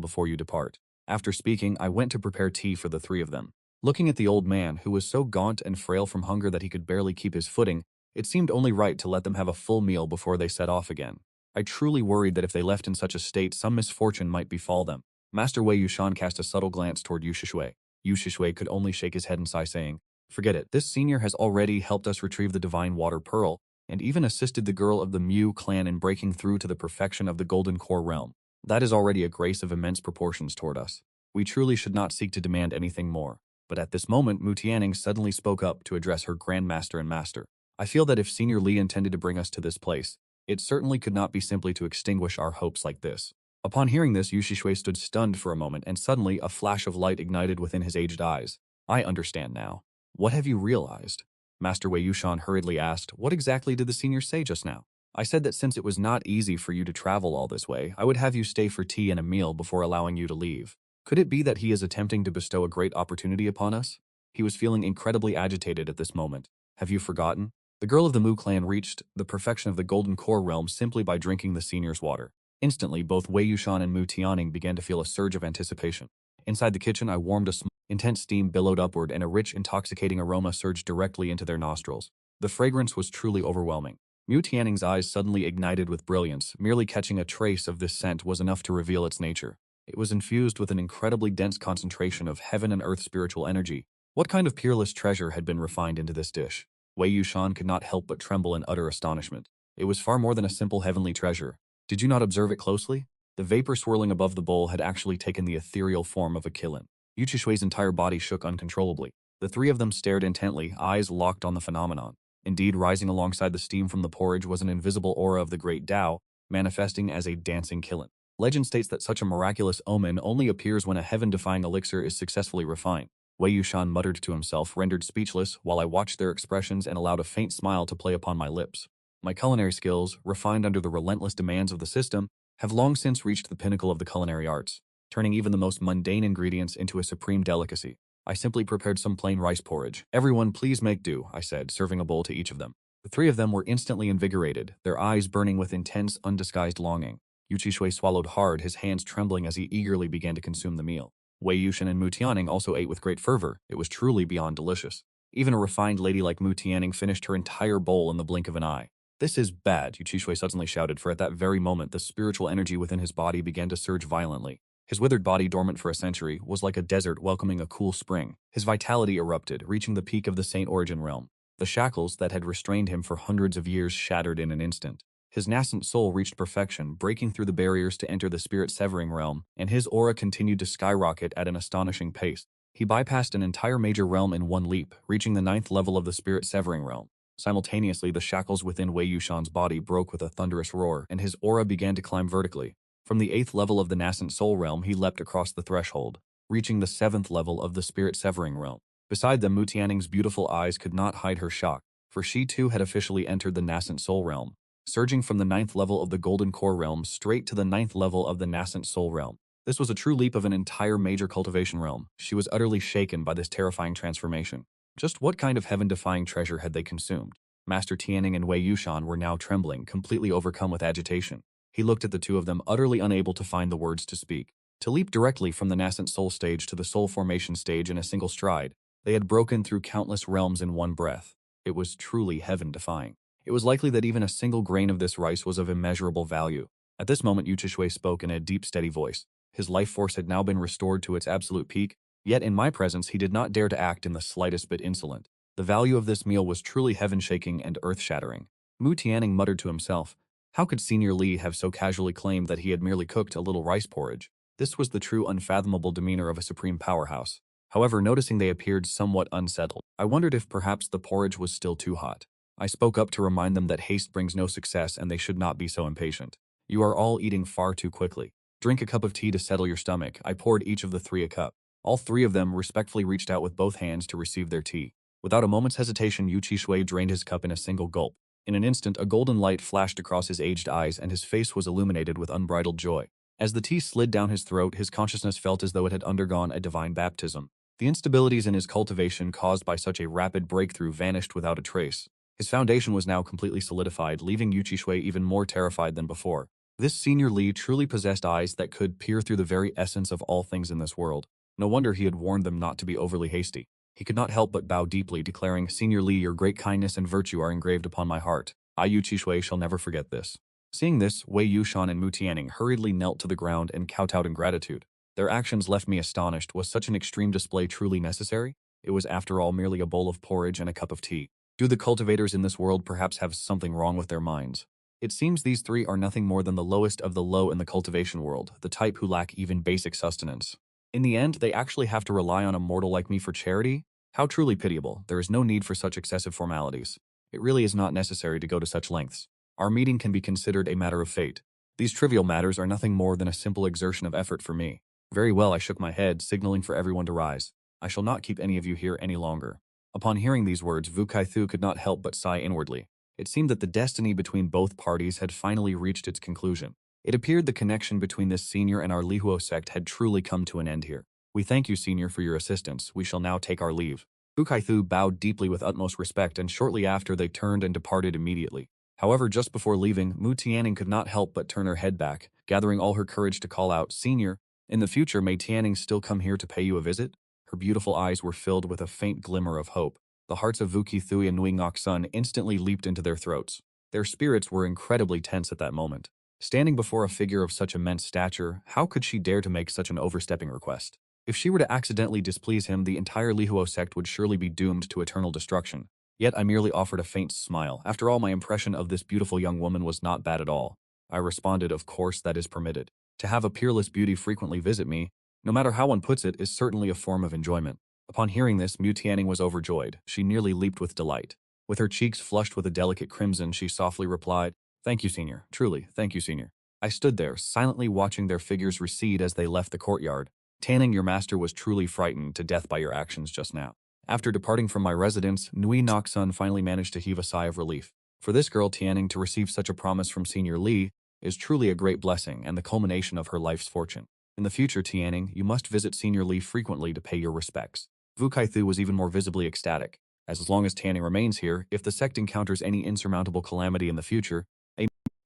before you depart. After speaking, I went to prepare tea for the three of them. Looking at the old man, who was so gaunt and frail from hunger that he could barely keep his footing, it seemed only right to let them have a full meal before they set off again. I truly worried that if they left in such a state, some misfortune might befall them. Master Wei Yushan cast a subtle glance toward Yu Shishui. Yu Shishui could only shake his head and sigh, saying, "Forget it. This senior has already helped us retrieve the divine water pearl, and even assisted the girl of the Mu clan in breaking through to the perfection of the golden core realm. That is already a grace of immense proportions toward us. We truly should not seek to demand anything more." But at this moment, Mu Tianing suddenly spoke up to address her grandmaster and master. "I feel that if Senior Li intended to bring us to this place, it certainly could not be simply to extinguish our hopes like this." Upon hearing this, Yu Shishui stood stunned for a moment, and suddenly a flash of light ignited within his aged eyes. "I understand now. What have you realized?" Master Wei Yushan hurriedly asked, "What exactly did the senior say just now?" "I said that since it was not easy for you to travel all this way, I would have you stay for tea and a meal before allowing you to leave. Could it be that he is attempting to bestow a great opportunity upon us?" He was feeling incredibly agitated at this moment. "Have you forgotten? The girl of the Mu clan reached the perfection of the golden core realm simply by drinking the senior's water." Instantly, both Wei Yushan and Mu Tianing began to feel a surge of anticipation. Inside the kitchen, I warmed a small, intense steam billowed upward, and a rich, intoxicating aroma surged directly into their nostrils. The fragrance was truly overwhelming. Mu Tianing's eyes suddenly ignited with brilliance. Merely catching a trace of this scent was enough to reveal its nature. It was infused with an incredibly dense concentration of heaven and earth spiritual energy. What kind of peerless treasure had been refined into this dish? Wei Yushan could not help but tremble in utter astonishment. It was far more than a simple heavenly treasure. Did you not observe it closely? The vapor swirling above the bowl had actually taken the ethereal form of a kiln. Yu Chishui's entire body shook uncontrollably. The three of them stared intently, eyes locked on the phenomenon. Indeed, rising alongside the steam from the porridge was an invisible aura of the great Tao, manifesting as a dancing kiln. Legend states that such a miraculous omen only appears when a heaven-defying elixir is successfully refined. Wei Yushan muttered to himself, rendered speechless, while I watched their expressions and allowed a faint smile to play upon my lips. My culinary skills, refined under the relentless demands of the system, have long since reached the pinnacle of the culinary arts, turning even the most mundane ingredients into a supreme delicacy. I simply prepared some plain rice porridge. "Everyone, please make do," I said, serving a bowl to each of them. The three of them were instantly invigorated, their eyes burning with intense, undisguised longing. Yu Chishui swallowed hard, his hands trembling as he eagerly began to consume the meal. Wei Yushan and Mu Tianing also ate with great fervor. It was truly beyond delicious. Even a refined lady like Mu Tianing finished her entire bowl in the blink of an eye. "This is bad," Yu Chishui suddenly shouted, for at that very moment the spiritual energy within his body began to surge violently. His withered body, dormant for a century, was like a desert welcoming a cool spring. His vitality erupted, reaching the peak of the Saint Origin realm. The shackles that had restrained him for hundreds of years shattered in an instant. His nascent soul reached perfection, breaking through the barriers to enter the spirit-severing realm, and his aura continued to skyrocket at an astonishing pace. He bypassed an entire major realm in one leap, reaching the 9th level of the spirit-severing realm. Simultaneously, the shackles within Wei Yushan's body broke with a thunderous roar, and his aura began to climb vertically. From the 8th level of the nascent soul realm, he leapt across the threshold, reaching the 7th level of the spirit-severing realm. Beside them, Mu Tianing's beautiful eyes could not hide her shock. for she too had officially entered the nascent soul realm, surging from the 9th level of the Golden Core realm straight to the 9th level of the nascent soul realm. This was a true leap of an entire major cultivation realm. She was utterly shaken by this terrifying transformation. Just what kind of heaven-defying treasure had they consumed? Master Tianning and Wei Yushan were now trembling, completely overcome with agitation. He looked at the two of them, utterly unable to find the words to speak. To leap directly from the nascent soul stage to the soul formation stage in a single stride, they had broken through countless realms in one breath. It was truly heaven-defying. It was likely that even a single grain of this rice was of immeasurable value. At this moment, Yu Chishui spoke in a deep, steady voice. His life force had now been restored to its absolute peak, yet in my presence he did not dare to act in the slightest bit insolent. The value of this meal was truly heaven-shaking and earth-shattering. Mu Tianning muttered to himself, how could Senior Li have so casually claimed that he had merely cooked a little rice porridge? This was the true unfathomable demeanor of a supreme powerhouse. However, noticing they appeared somewhat unsettled, I wondered if perhaps the porridge was still too hot. I spoke up to remind them that haste brings no success and they should not be so impatient. You are all eating far too quickly. Drink a cup of tea to settle your stomach. I poured each of the three a cup. All three of them respectfully reached out with both hands to receive their tea. Without a moment's hesitation, Yu Chishui drained his cup in a single gulp. In an instant, a golden light flashed across his aged eyes and his face was illuminated with unbridled joy. As the tea slid down his throat, his consciousness felt as though it had undergone a divine baptism. The instabilities in his cultivation caused by such a rapid breakthrough vanished without a trace. His foundation was now completely solidified, leaving Yu Chishui even more terrified than before. This Senior Li truly possessed eyes that could peer through the very essence of all things in this world. No wonder he had warned them not to be overly hasty. He could not help but bow deeply, declaring, Senior Li, your great kindness and virtue are engraved upon my heart. I, Yu Chishui, shall never forget this. Seeing this, Wei Yushan and Mu Tianning hurriedly knelt to the ground and kowtowed in gratitude. Their actions left me astonished. Was such an extreme display truly necessary? It was after all merely a bowl of porridge and a cup of tea. Do the cultivators in this world perhaps have something wrong with their minds? It seems these three are nothing more than the lowest of the low in the cultivation world, the type who lack even basic sustenance. In the end, they actually have to rely on a mortal like me for charity? How truly pitiable. There is no need for such excessive formalities. It really is not necessary to go to such lengths. Our meeting can be considered a matter of fate. These trivial matters are nothing more than a simple exertion of effort for me. Very well, I shook my head, signaling for everyone to rise. I shall not keep any of you here any longer. Upon hearing these words, Wu Kaithu could not help but sigh inwardly. It seemed that the destiny between both parties had finally reached its conclusion. It appeared the connection between this senior and our Lihuo sect had truly come to an end here. We thank you, senior, for your assistance. We shall now take our leave. Wu Kaithu bowed deeply with utmost respect, and shortly after they turned and departed immediately. However, just before leaving, Mu Tianning could not help but turn her head back, gathering all her courage to call out, Senior, in the future may Tianning still come here to pay you a visit? Her beautiful eyes were filled with a faint glimmer of hope. The hearts of Wu Kithui and Nui Ngok Sun instantly leaped into their throats. Their spirits were incredibly tense at that moment. Standing before a figure of such immense stature, how could she dare to make such an overstepping request? If she were to accidentally displease him, the entire Lihuo sect would surely be doomed to eternal destruction. Yet I merely offered a faint smile. After all, my impression of this beautiful young woman was not bad at all. I responded, of course that is permitted. To have a peerless beauty frequently visit me, no matter how one puts it, is certainly a form of enjoyment. Upon hearing this, Mu Tianning was overjoyed. She nearly leaped with delight. With her cheeks flushed with a delicate crimson, she softly replied, Thank you, senior. Truly, thank you, senior. I stood there, silently watching their figures recede as they left the courtyard. Tianning, your master was truly frightened to death by your actions just now. After departing from my residence, Nui Ngok Sun finally managed to heave a sigh of relief. For this girl, Tianning, to receive such a promise from Senior Li is truly a great blessing and the culmination of her life's fortune. In the future, Tianning, you must visit Senior Li frequently to pay your respects. Wu Kaithu was even more visibly ecstatic. As long as Tianning remains here, if the sect encounters any insurmountable calamity in the future,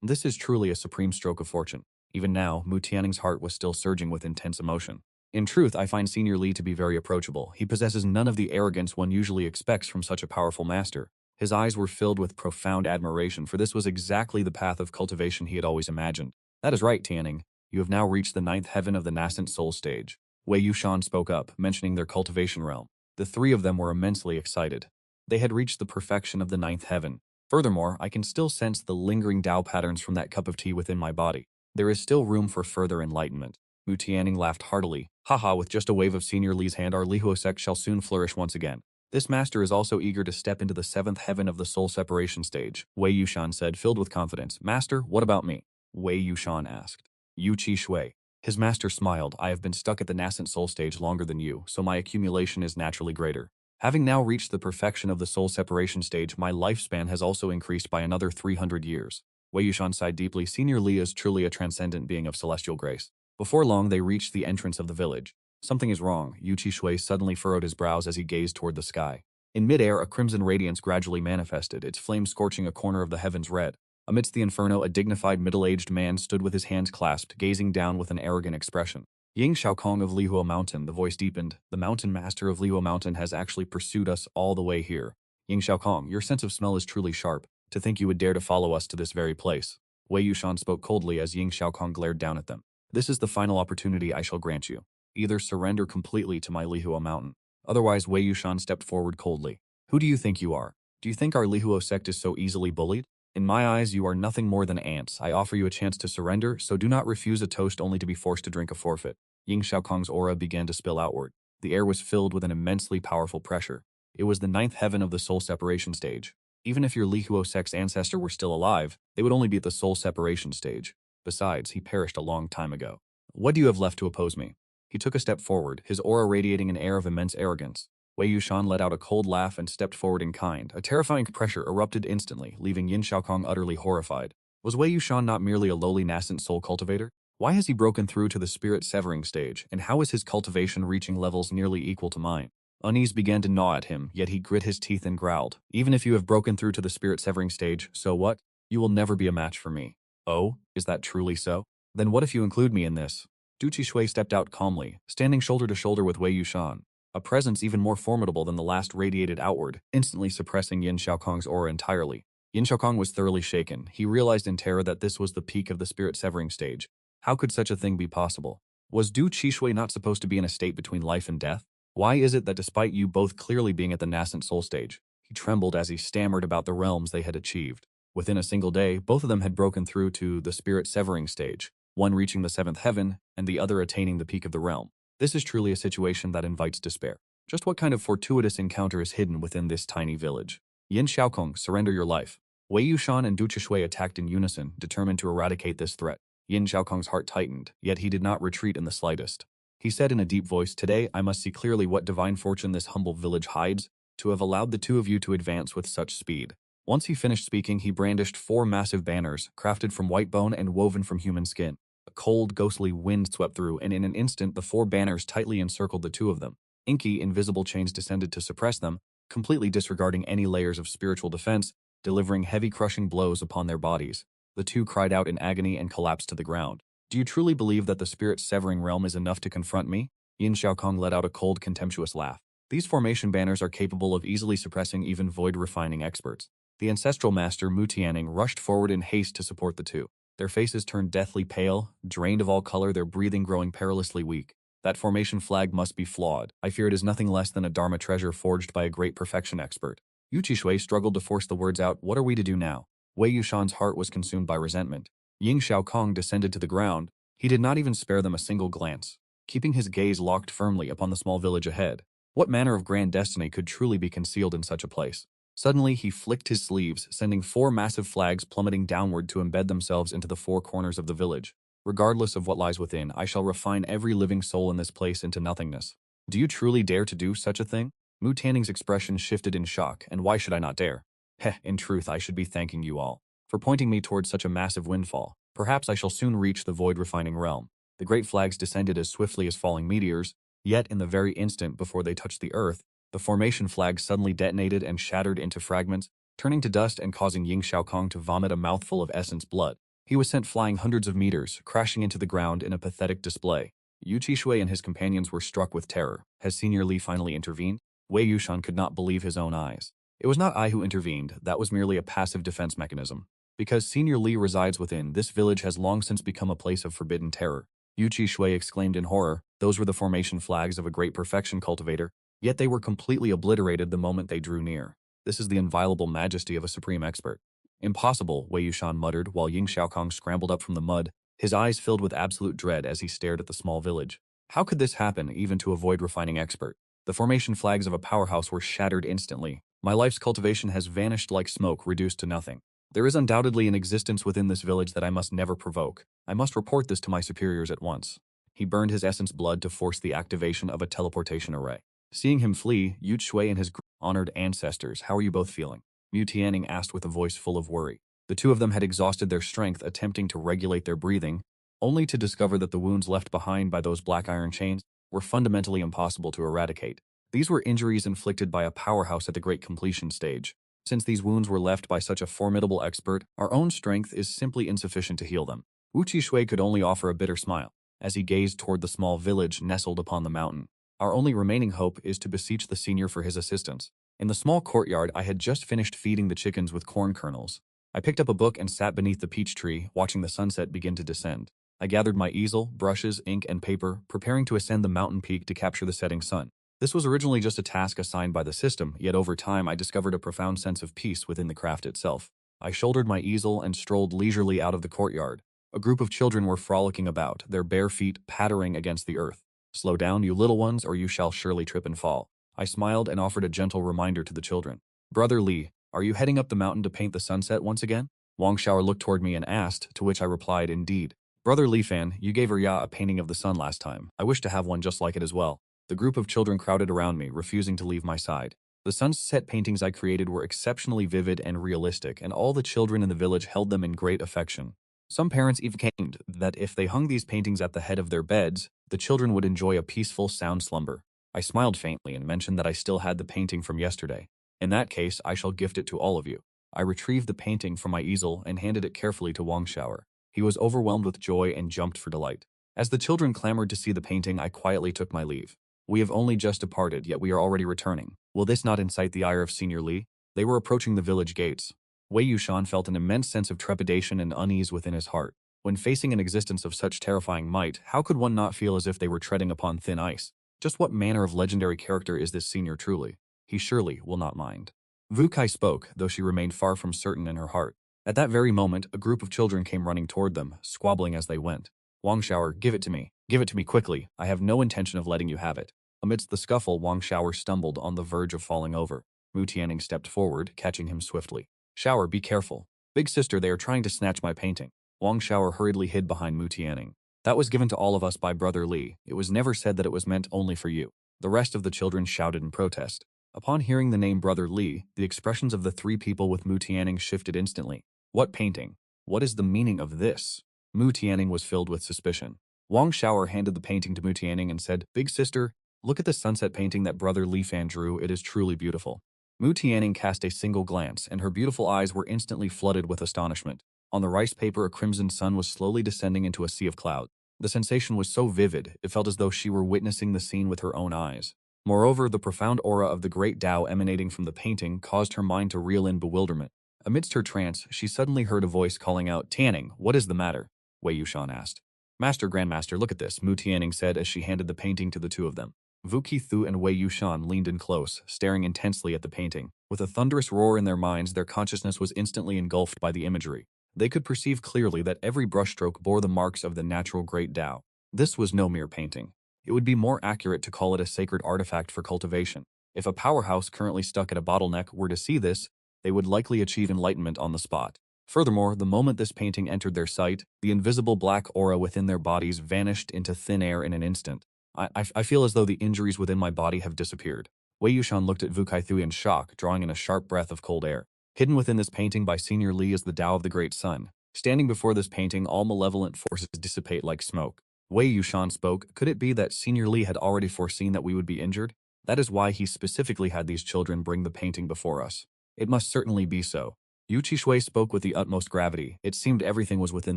this is truly a supreme stroke of fortune. Even now, Mu Tianning's heart was still surging with intense emotion. In truth, I find Senior Li to be very approachable. He possesses none of the arrogance one usually expects from such a powerful master. His eyes were filled with profound admiration, for this was exactly the path of cultivation he had always imagined. That is right, Tianning. You have now reached the 9th heaven of the nascent soul stage. Wei Yushan spoke up, mentioning their cultivation realm. The three of them were immensely excited. They had reached the perfection of the 9th heaven. Furthermore, I can still sense the lingering Tao patterns from that cup of tea within my body. There is still room for further enlightenment. Mu Tianning laughed heartily. Haha, with just a wave of Senior Li's hand, our Lihuo sect shall soon flourish once again. This master is also eager to step into the 7th heaven of the soul separation stage, Wei Yushan said, filled with confidence. Master, what about me? Wei Yushan asked. Yu Chishui. His master smiled. I have been stuck at the nascent soul stage longer than you, so my accumulation is naturally greater. Having now reached the perfection of the soul separation stage, my lifespan has also increased by another 300 years. Wei Yushan sighed deeply. Senior Li is truly a transcendent being of celestial grace. Before long, they reached the entrance of the village. Something is wrong. Yu Qishui suddenly furrowed his brows as he gazed toward the sky. In midair, a crimson radiance gradually manifested, its flame scorching a corner of the heavens red. Amidst the inferno, a dignified middle-aged man stood with his hands clasped, gazing down with an arrogant expression. Ying Xiaokong of Lihua Mountain, the voice deepened. The mountain master of Lihua Mountain has actually pursued us all the way here. Ying Xiaokong, your sense of smell is truly sharp. To think you would dare to follow us to this very place. Wei Yushan spoke coldly as Ying Xiaokong glared down at them. This is the final opportunity I shall grant you. Either surrender completely to my Lihua Mountain. Otherwise, Wei Yushan stepped forward coldly. Who do you think you are? Do you think our Lihua sect is so easily bullied? In my eyes, you are nothing more than ants. I offer you a chance to surrender, so do not refuse a toast only to be forced to drink a forfeit. Ying Xiaokong's aura began to spill outward. The air was filled with an immensely powerful pressure. It was the ninth heaven of the soul separation stage. Even if your Lihua sect's ancestor were still alive, they would only be at the soul separation stage. Besides, he perished a long time ago. What do you have left to oppose me? He took a step forward, his aura radiating an air of immense arrogance. Wei Yushan let out a cold laugh and stepped forward in kind. A terrifying pressure erupted instantly, leaving Yin Xiaokong utterly horrified. Was Wei Yushan not merely a lowly nascent soul cultivator? Why has he broken through to the spirit severing stage, and how is his cultivation reaching levels nearly equal to mine? Unease began to gnaw at him, yet he grit his teeth and growled. Even if you have broken through to the spirit severing stage, so what? You will never be a match for me. Oh, is that truly so? Then what if you include me in this? Du Qishui stepped out calmly, standing shoulder to shoulder with Wei Yushan. A presence even more formidable than the last radiated outward, instantly suppressing Yin Xiaokong's aura entirely. Yin Xiaokong was thoroughly shaken. He realized in terror that this was the peak of the spirit severing stage. How could such a thing be possible? Was Du Qishui not supposed to be in a state between life and death? Why is it that despite you both clearly being at the nascent soul stage, he trembled as he stammered about the realms they had achieved? Within a single day, both of them had broken through to the spirit severing stage, one reaching the seventh heaven and the other attaining the peak of the realm. This is truly a situation that invites despair. Just what kind of fortuitous encounter is hidden within this tiny village? Yin Xiaokong, surrender your life. Wei Yushan and Du Qishui attacked in unison, determined to eradicate this threat. Yin Xiaokong's heart tightened, yet he did not retreat in the slightest. He said in a deep voice, "Today I must see clearly what divine fortune this humble village hides, to have allowed the two of you to advance with such speed." Once he finished speaking, he brandished 4 massive banners, crafted from white bone and woven from human skin. A cold, ghostly wind swept through, and in an instant the 4 banners tightly encircled the two of them. Inky, invisible chains descended to suppress them, completely disregarding any layers of spiritual defense, delivering heavy crushing blows upon their bodies. The two cried out in agony and collapsed to the ground. Do you truly believe that the spirit-severing realm is enough to confront me? Yin Xiaokong let out a cold, contemptuous laugh. These formation banners are capable of easily suppressing even void-refining experts. The ancestral master Mu Tianning rushed forward in haste to support the two. Their faces turned deathly pale, drained of all color, their breathing growing perilously weak. That formation flag must be flawed. I fear it is nothing less than a Dharma treasure forged by a great perfection expert. Yu Qishui struggled to force the words out. What are we to do now? Wei Yushan's heart was consumed by resentment. Ying Xiaokong descended to the ground. He did not even spare them a single glance, keeping his gaze locked firmly upon the small village ahead. What manner of grand destiny could truly be concealed in such a place? Suddenly, he flicked his sleeves, sending 4 massive flags plummeting downward to embed themselves into the 4 corners of the village. Regardless of what lies within, I shall refine every living soul in this place into nothingness. Do you truly dare to do such a thing? Mu Tanning's expression shifted in shock, and why should I not dare? Heh, in truth, I should be thanking you all for pointing me towards such a massive windfall. Perhaps I shall soon reach the void-refining realm. The great flags descended as swiftly as falling meteors, yet in the very instant before they touched the earth, the formation flag suddenly detonated and shattered into fragments, turning to dust and causing Ying Xiaokong to vomit a mouthful of essence blood. He was sent flying hundreds of meters, crashing into the ground in a pathetic display. Yu Qishui and his companions were struck with terror. Has Senior Li finally intervened? Wei Yushan could not believe his own eyes. It was not I who intervened, that was merely a passive defense mechanism. Because Senior Li resides within, this village has long since become a place of forbidden terror. Yu Qishui exclaimed in horror. Those were the formation flags of a great perfection cultivator, yet they were completely obliterated the moment they drew near. This is the inviolable majesty of a supreme expert. Impossible, Wei Yushan muttered while Ying Xiaokong scrambled up from the mud, his eyes filled with absolute dread as he stared at the small village. How could this happen, even to a void-refining expert? The formation flags of a powerhouse were shattered instantly. My life's cultivation has vanished like smoke, reduced to nothing. There is undoubtedly an existence within this village that I must never provoke. I must report this to my superiors at once. He burned his essence blood to force the activation of a teleportation array. Seeing him flee, Yu Shui and his honored ancestors, how are you both feeling? Mu Tianning asked with a voice full of worry. The two of them had exhausted their strength attempting to regulate their breathing, only to discover that the wounds left behind by those black iron chains were fundamentally impossible to eradicate. These were injuries inflicted by a powerhouse at the great completion stage. Since these wounds were left by such a formidable expert, our own strength is simply insufficient to heal them. Wu Qishui could only offer a bitter smile as he gazed toward the small village nestled upon the mountain. Our only remaining hope is to beseech the senior for his assistance. In the small courtyard, I had just finished feeding the chickens with corn kernels. I picked up a book and sat beneath the peach tree, watching the sunset begin to descend. I gathered my easel, brushes, ink, and paper, preparing to ascend the mountain peak to capture the setting sun. This was originally just a task assigned by the system, yet over time I discovered a profound sense of peace within the craft itself. I shouldered my easel and strolled leisurely out of the courtyard. A group of children were frolicking about, their bare feet pattering against the earth. Slow down, you little ones, or you shall surely trip and fall. I smiled and offered a gentle reminder to the children. Brother Li, are you heading up the mountain to paint the sunset once again? Wang Xiaoer looked toward me and asked, to which I replied, indeed. Brother Li Fan, you gave Erya a painting of the sun last time. I wish to have one just like it as well. The group of children crowded around me, refusing to leave my side. The sunset paintings I created were exceptionally vivid and realistic, and all the children in the village held them in great affection. Some parents even claimed that if they hung these paintings at the head of their beds, the children would enjoy a peaceful, sound slumber. I smiled faintly and mentioned that I still had the painting from yesterday. In that case, I shall gift it to all of you. I retrieved the painting from my easel and handed it carefully to Wang Xiaoer. He was overwhelmed with joy and jumped for delight. As the children clamored to see the painting, I quietly took my leave. We have only just departed, yet we are already returning. Will this not incite the ire of Senior Li? They were approaching the village gates. Wei Yushan felt an immense sense of trepidation and unease within his heart. When facing an existence of such terrifying might, how could one not feel as if they were treading upon thin ice? Just what manner of legendary character is this senior truly? He surely will not mind. Wu Kai spoke, though she remained far from certain in her heart. At that very moment, a group of children came running toward them, squabbling as they went. Wang Xiaoer, give it to me. Give it to me quickly. I have no intention of letting you have it. Amidst the scuffle, Wang Xiaoer stumbled on the verge of falling over. Mu Tianning stepped forward, catching him swiftly. Xiaoer, be careful. Big sister, they are trying to snatch my painting. Wang Xiaoer hurriedly hid behind Mu Tianning. That was given to all of us by Brother Li. It was never said that it was meant only for you. The rest of the children shouted in protest. Upon hearing the name Brother Li, the expressions of the three people with Mu Tianning shifted instantly. What painting? What is the meaning of this? Mu Tianning was filled with suspicion. Wang Xiaoer handed the painting to Mu Tianning and said, Big sister, look at the sunset painting that Brother Li Fan drew. It is truly beautiful. Mu Tianning cast a single glance, and her beautiful eyes were instantly flooded with astonishment. On the rice paper, a crimson sun was slowly descending into a sea of clouds. The sensation was so vivid, it felt as though she were witnessing the scene with her own eyes. Moreover, the profound aura of the great Tao emanating from the painting caused her mind to reel in bewilderment. Amidst her trance, she suddenly heard a voice calling out, Tianning, what is the matter? Wei Yushan asked. Master, Grandmaster, look at this, Mu Tianning said as she handed the painting to the two of them. Wu Qithu and Wei Yushan leaned in close, staring intensely at the painting. With a thunderous roar in their minds, their consciousness was instantly engulfed by the imagery. They could perceive clearly that every brushstroke bore the marks of the natural great Tao. This was no mere painting. It would be more accurate to call it a sacred artifact for cultivation. If a powerhouse currently stuck at a bottleneck were to see this, they would likely achieve enlightenment on the spot. Furthermore, the moment this painting entered their sight, the invisible black aura within their bodies vanished into thin air in an instant. I feel as though the injuries within my body have disappeared. Wei Yushan looked at Wu Kaithui in shock, drawing in a sharp breath of cold air. Hidden within this painting by Senior Li is the Tao of the Great Sun. Standing before this painting, all malevolent forces dissipate like smoke. Wei Yushan spoke. Could it be that Senior Li had already foreseen that we would be injured? That is why he specifically had these children bring the painting before us. It must certainly be so. Yu Qishui spoke with the utmost gravity. It seemed everything was within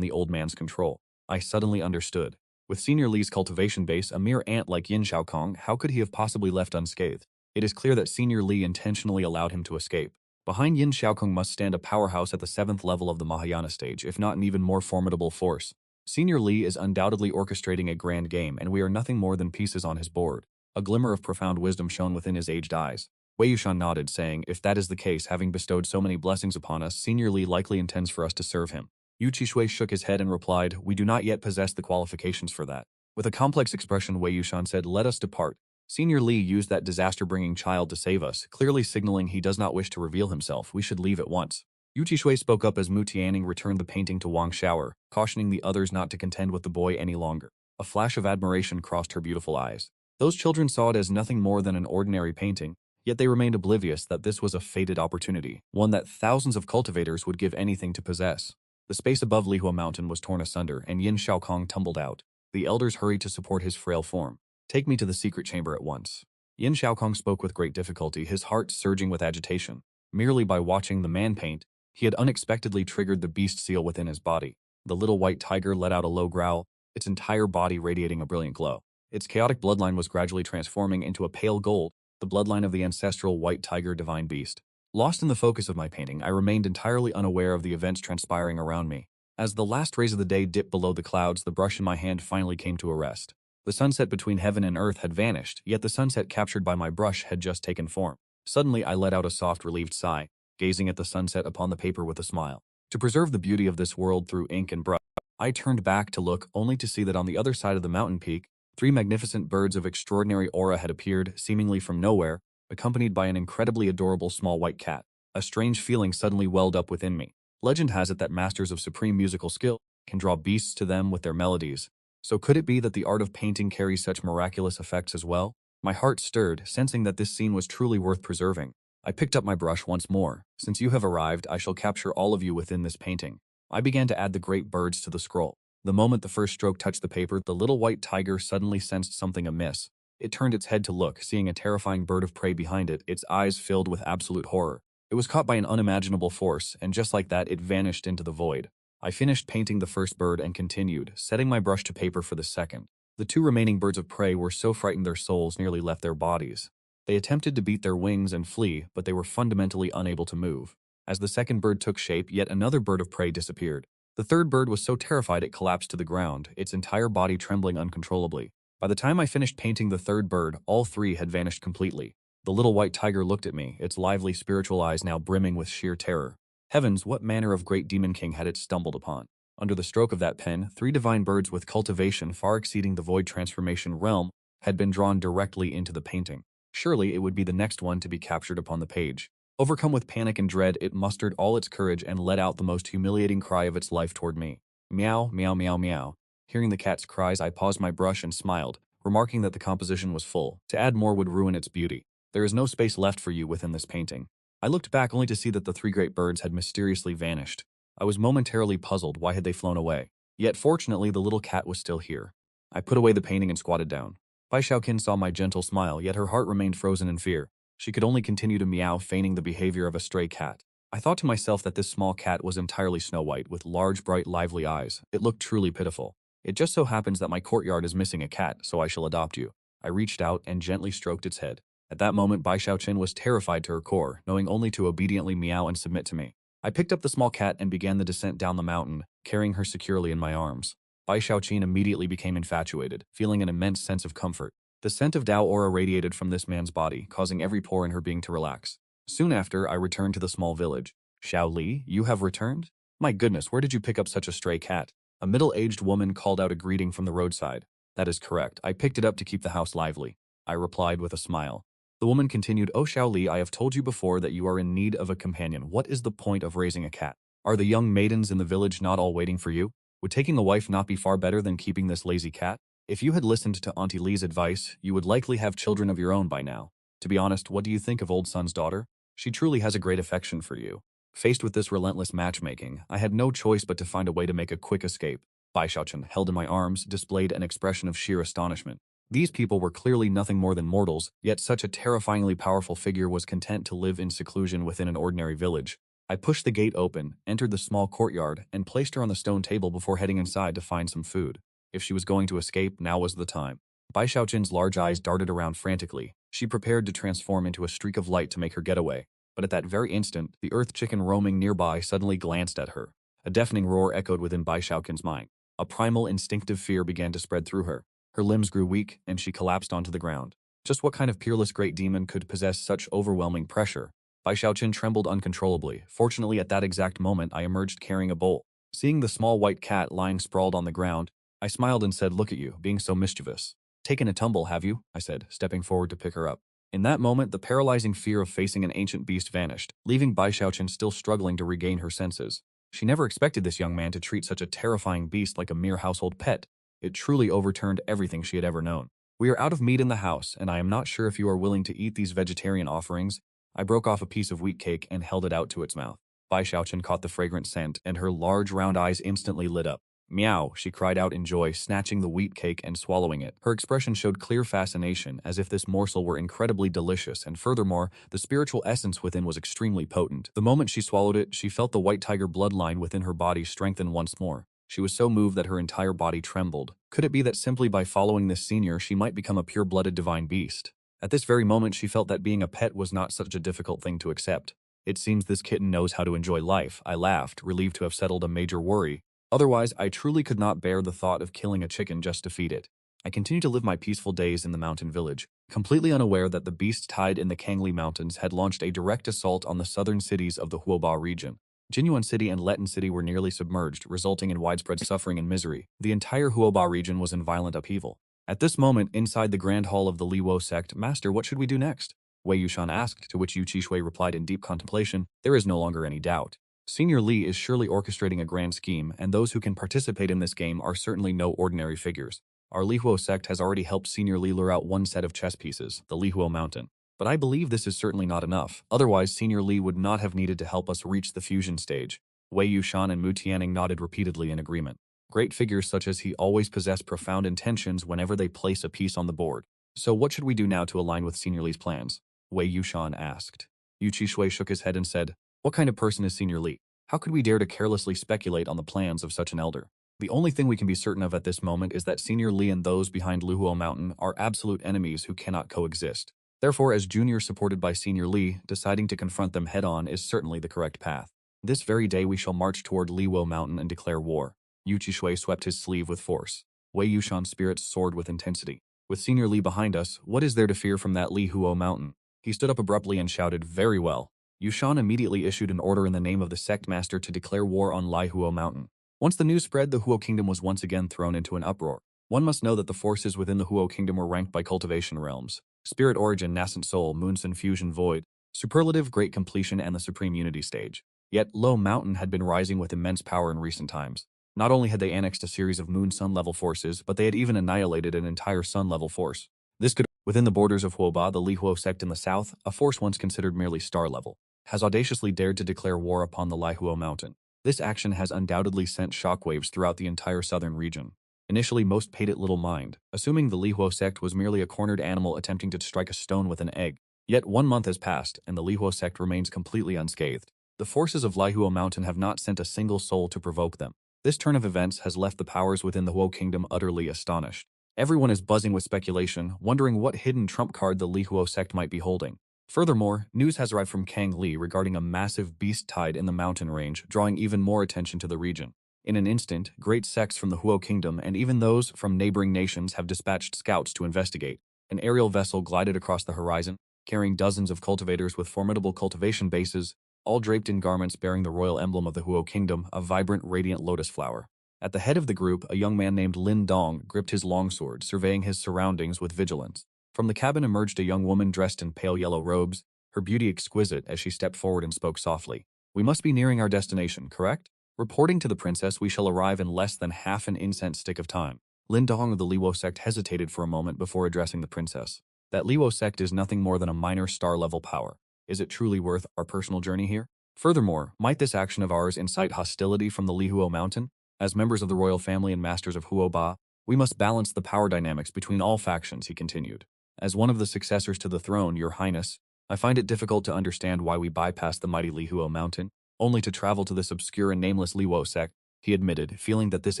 the old man's control. I suddenly understood. With Senior Li's cultivation base, a mere ant like Yin Xiaokong, how could he have possibly left unscathed? It is clear that Senior Li intentionally allowed him to escape. Behind Yin Xiaokong must stand a powerhouse at the 7th level of the Mahayana stage, if not an even more formidable force. Senior Li is undoubtedly orchestrating a grand game, and we are nothing more than pieces on his board. A glimmer of profound wisdom shone within his aged eyes. Wei Yushan nodded, saying, if that is the case, having bestowed so many blessings upon us, Senior Li likely intends for us to serve him. Yu Qishui shook his head and replied, we do not yet possess the qualifications for that. With a complex expression, Wei Yushan said, let us depart. Senior Li used that disaster-bringing child to save us, clearly signaling he does not wish to reveal himself. We should leave at once. Yu Qishui spoke up as Mu Tianning returned the painting to Wang Xiaoer, cautioning the others not to contend with the boy any longer. A flash of admiration crossed her beautiful eyes. Those children saw it as nothing more than an ordinary painting, yet they remained oblivious that this was a fated opportunity, one that thousands of cultivators would give anything to possess. The space above Lihua Mountain was torn asunder, and Yin Shaokong tumbled out. The elders hurried to support his frail form. "Take me to the secret chamber at once." Yin Shaokong spoke with great difficulty, his heart surging with agitation. Merely by watching the man paint, he had unexpectedly triggered the beast seal within his body. The little white tiger let out a low growl, its entire body radiating a brilliant glow. Its chaotic bloodline was gradually transforming into a pale gold, the bloodline of the ancestral white tiger divine beast. Lost in the focus of my painting, I remained entirely unaware of the events transpiring around me. As the last rays of the day dipped below the clouds, the brush in my hand finally came to a rest. The sunset between heaven and earth had vanished, yet the sunset captured by my brush had just taken form. Suddenly, I let out a soft, relieved sigh, gazing at the sunset upon the paper with a smile. To preserve the beauty of this world through ink and brush, I turned back to look, only to see that on the other side of the mountain peak, 3 magnificent birds of extraordinary aura had appeared, seemingly from nowhere, accompanied by an incredibly adorable small white cat. A strange feeling suddenly welled up within me. Legend has it that masters of supreme musical skill can draw beasts to them with their melodies. So could it be that the art of painting carries such miraculous effects as well? My heart stirred, sensing that this scene was truly worth preserving. I picked up my brush once more. "Since you have arrived, I shall capture all of you within this painting." I began to add the great birds to the scroll. The moment the first stroke touched the paper, the little white tiger suddenly sensed something amiss. It turned its head to look, seeing a terrifying bird of prey behind it, its eyes filled with absolute horror. It was caught by an unimaginable force, and just like that, it vanished into the void. I finished painting the first bird and continued, setting my brush to paper for the second. The 2 remaining birds of prey were so frightened their souls nearly left their bodies. They attempted to beat their wings and flee, but they were fundamentally unable to move. As the second bird took shape, yet another bird of prey disappeared. The third bird was so terrified it collapsed to the ground, its entire body trembling uncontrollably. By the time I finished painting the third bird, all 3 had vanished completely. The little white tiger looked at me, its lively spiritual eyes now brimming with sheer terror. Heavens, what manner of great demon king had it stumbled upon? Under the stroke of that pen, 3 divine birds with cultivation far exceeding the void transformation realm had been drawn directly into the painting. Surely it would be the next one to be captured upon the page. Overcome with panic and dread, it mustered all its courage and let out the most humiliating cry of its life toward me. Meow, meow, meow, meow. Hearing the cat's cries, I paused my brush and smiled, remarking that the composition was full. To add more would ruin its beauty. There is no space left for you within this painting. I looked back only to see that the 3 great birds had mysteriously vanished. I was momentarily puzzled. Why had they flown away? Yet fortunately, the little cat was still here. I put away the painting and squatted down. Bai Shaoqin saw my gentle smile, yet her heart remained frozen in fear. She could only continue to meow, feigning the behavior of a stray cat. I thought to myself that this small cat was entirely snow-white, with large, bright, lively eyes. It looked truly pitiful. It just so happens that my courtyard is missing a cat, so I shall adopt you. I reached out and gently stroked its head. At that moment, Bai Shaoqin was terrified to her core, knowing only to obediently meow and submit to me. I picked up the small cat and began the descent down the mountain, carrying her securely in my arms. Bai Shaoqin immediately became infatuated, feeling an immense sense of comfort. The scent of Dao aura radiated from this man's body, causing every pore in her being to relax. Soon after, I returned to the small village. "Xiao Li, you have returned? My goodness, where did you pick up such a stray cat?" A middle-aged woman called out a greeting from the roadside. "That is correct. I picked it up to keep the house lively," I replied with a smile. The woman continued, "Oh Xiao Li, I have told you before that you are in need of a companion. What is the point of raising a cat? Are the young maidens in the village not all waiting for you? Would taking a wife not be far better than keeping this lazy cat? If you had listened to Auntie Lee's advice, you would likely have children of your own by now. To be honest, what do you think of old son's daughter? She truly has a great affection for you." Faced with this relentless matchmaking, I had no choice but to find a way to make a quick escape. Bai Shaochen, held in my arms, displayed an expression of sheer astonishment. These people were clearly nothing more than mortals, yet such a terrifyingly powerful figure was content to live in seclusion within an ordinary village. I pushed the gate open, entered the small courtyard, and placed her on the stone table before heading inside to find some food. If she was going to escape, now was the time. Bai Shaoqin's large eyes darted around frantically. She prepared to transform into a streak of light to make her getaway. But at that very instant, the earth chicken roaming nearby suddenly glanced at her. A deafening roar echoed within Bai Shaoqin's mind. A primal, instinctive fear began to spread through her. Her limbs grew weak, and she collapsed onto the ground. Just what kind of peerless great demon could possess such overwhelming pressure? Bai Shaoqin trembled uncontrollably. Fortunately, at that exact moment, I emerged carrying a bowl. Seeing the small white cat lying sprawled on the ground, I smiled and said, "Look at you, being so mischievous. Taken a tumble, have you?" I said, stepping forward to pick her up. In that moment, the paralyzing fear of facing an ancient beast vanished, leaving Bai Shaoqin still struggling to regain her senses. She never expected this young man to treat such a terrifying beast like a mere household pet. It truly overturned everything she had ever known. We are out of meat in the house, and I am not sure if you are willing to eat these vegetarian offerings. I broke off a piece of wheat cake and held it out to its mouth. Bai Xiaochen caught the fragrant scent, and her large round eyes instantly lit up. Meow, she cried out in joy, snatching the wheat cake and swallowing it. Her expression showed clear fascination, as if this morsel were incredibly delicious, and furthermore, the spiritual essence within was extremely potent. The moment she swallowed it, she felt the white tiger bloodline within her body strengthen once more. She was so moved that her entire body trembled. Could it be that simply by following this senior she might become a pure-blooded divine beast? At this very moment she felt that being a pet was not such a difficult thing to accept. It seems this kitten knows how to enjoy life, I laughed, relieved to have settled a major worry. Otherwise, I truly could not bear the thought of killing a chicken just to feed it. I continued to live my peaceful days in the mountain village, completely unaware that the beast tied in the Kangli Mountains had launched a direct assault on the southern cities of the Huoba region. Jinyuan City and Letin City were nearly submerged, resulting in widespread suffering and misery. The entire Huoba region was in violent upheaval. At this moment, inside the grand hall of the Liwo sect, Master, what should we do next? Wei Yushan asked, to which Yu Qishui replied in deep contemplation, there is no longer any doubt. Senior Li is surely orchestrating a grand scheme, and those who can participate in this game are certainly no ordinary figures. Our Lihuo sect has already helped Senior Li lure out one set of chess pieces, the Lihuo Mountain. But I believe this is certainly not enough, otherwise Senior Li would not have needed to help us reach the fusion stage. Wei Yushan and Mu Tianning nodded repeatedly in agreement. Great figures such as he always possess profound intentions whenever they place a piece on the board. So what should we do now to align with Senior Li's plans? Wei Yushan asked. Yu Qishui shook his head and said, what kind of person is Senior Li? How could we dare to carelessly speculate on the plans of such an elder? The only thing we can be certain of at this moment is that Senior Li and those behind Lihuo Mountain are absolute enemies who cannot coexist. Therefore, as junior supported by Senior Li, deciding to confront them head-on is certainly the correct path. This very day we shall march toward Liwo Mountain and declare war. Yu Qishui swept his sleeve with force. Wei Yushan's spirits soared with intensity. With Senior Li behind us, what is there to fear from that Lihuo Mountain? He stood up abruptly and shouted, very well. Yushan immediately issued an order in the name of the sect master to declare war on Lihuo Mountain. Once the news spread, the Huo kingdom was once again thrown into an uproar. One must know that the forces within the Huo kingdom were ranked by cultivation realms. Spirit origin, nascent soul, moonsun fusion void, superlative, great completion, and the supreme unity stage. Yet, Lo Mountain had been rising with immense power in recent times. Not only had they annexed a series of moon-sun level forces, but they had even annihilated an entire sun level force. This could, within the borders of Huoba, the Lihuo sect in the south, a force once considered merely star level, has audaciously dared to declare war upon the Lihuo Mountain. This action has undoubtedly sent shockwaves throughout the entire southern region. Initially, most paid it little mind, assuming the Lihuo sect was merely a cornered animal attempting to strike a stone with an egg. Yet 1 month has passed, and the Lihuo sect remains completely unscathed. The forces of Lihuo Mountain have not sent a single soul to provoke them. This turn of events has left the powers within the Huo kingdom utterly astonished. Everyone is buzzing with speculation, wondering what hidden trump card the Lihuo sect might be holding. Furthermore, news has arrived from Kang Li regarding a massive beast tide in the mountain range, drawing even more attention to the region. In an instant, great sects from the Huo kingdom and even those from neighboring nations have dispatched scouts to investigate. An aerial vessel glided across the horizon, carrying dozens of cultivators with formidable cultivation bases, all draped in garments bearing the royal emblem of the Huo kingdom, a vibrant, radiant lotus flower. At the head of the group, a young man named Lin Dong gripped his longsword, surveying his surroundings with vigilance. From the cabin emerged a young woman dressed in pale yellow robes, her beauty exquisite as she stepped forward and spoke softly. We must be nearing our destination, correct? Reporting to the princess, we shall arrive in less than half an incense stick of time. Lin Dong of the Liwo sect hesitated for a moment before addressing the princess. That Liwo sect is nothing more than a minor star-level power. Is it truly worth our personal journey here? Furthermore, might this action of ours incite hostility from the Lihuo Mountain? As members of the royal family and masters of Huoba, we must balance the power dynamics between all factions, he continued. As one of the successors to the throne, Your Highness, I find it difficult to understand why we bypassed the mighty Lihuo Mountain, only to travel to this obscure and nameless Liwo sect, he admitted, feeling that this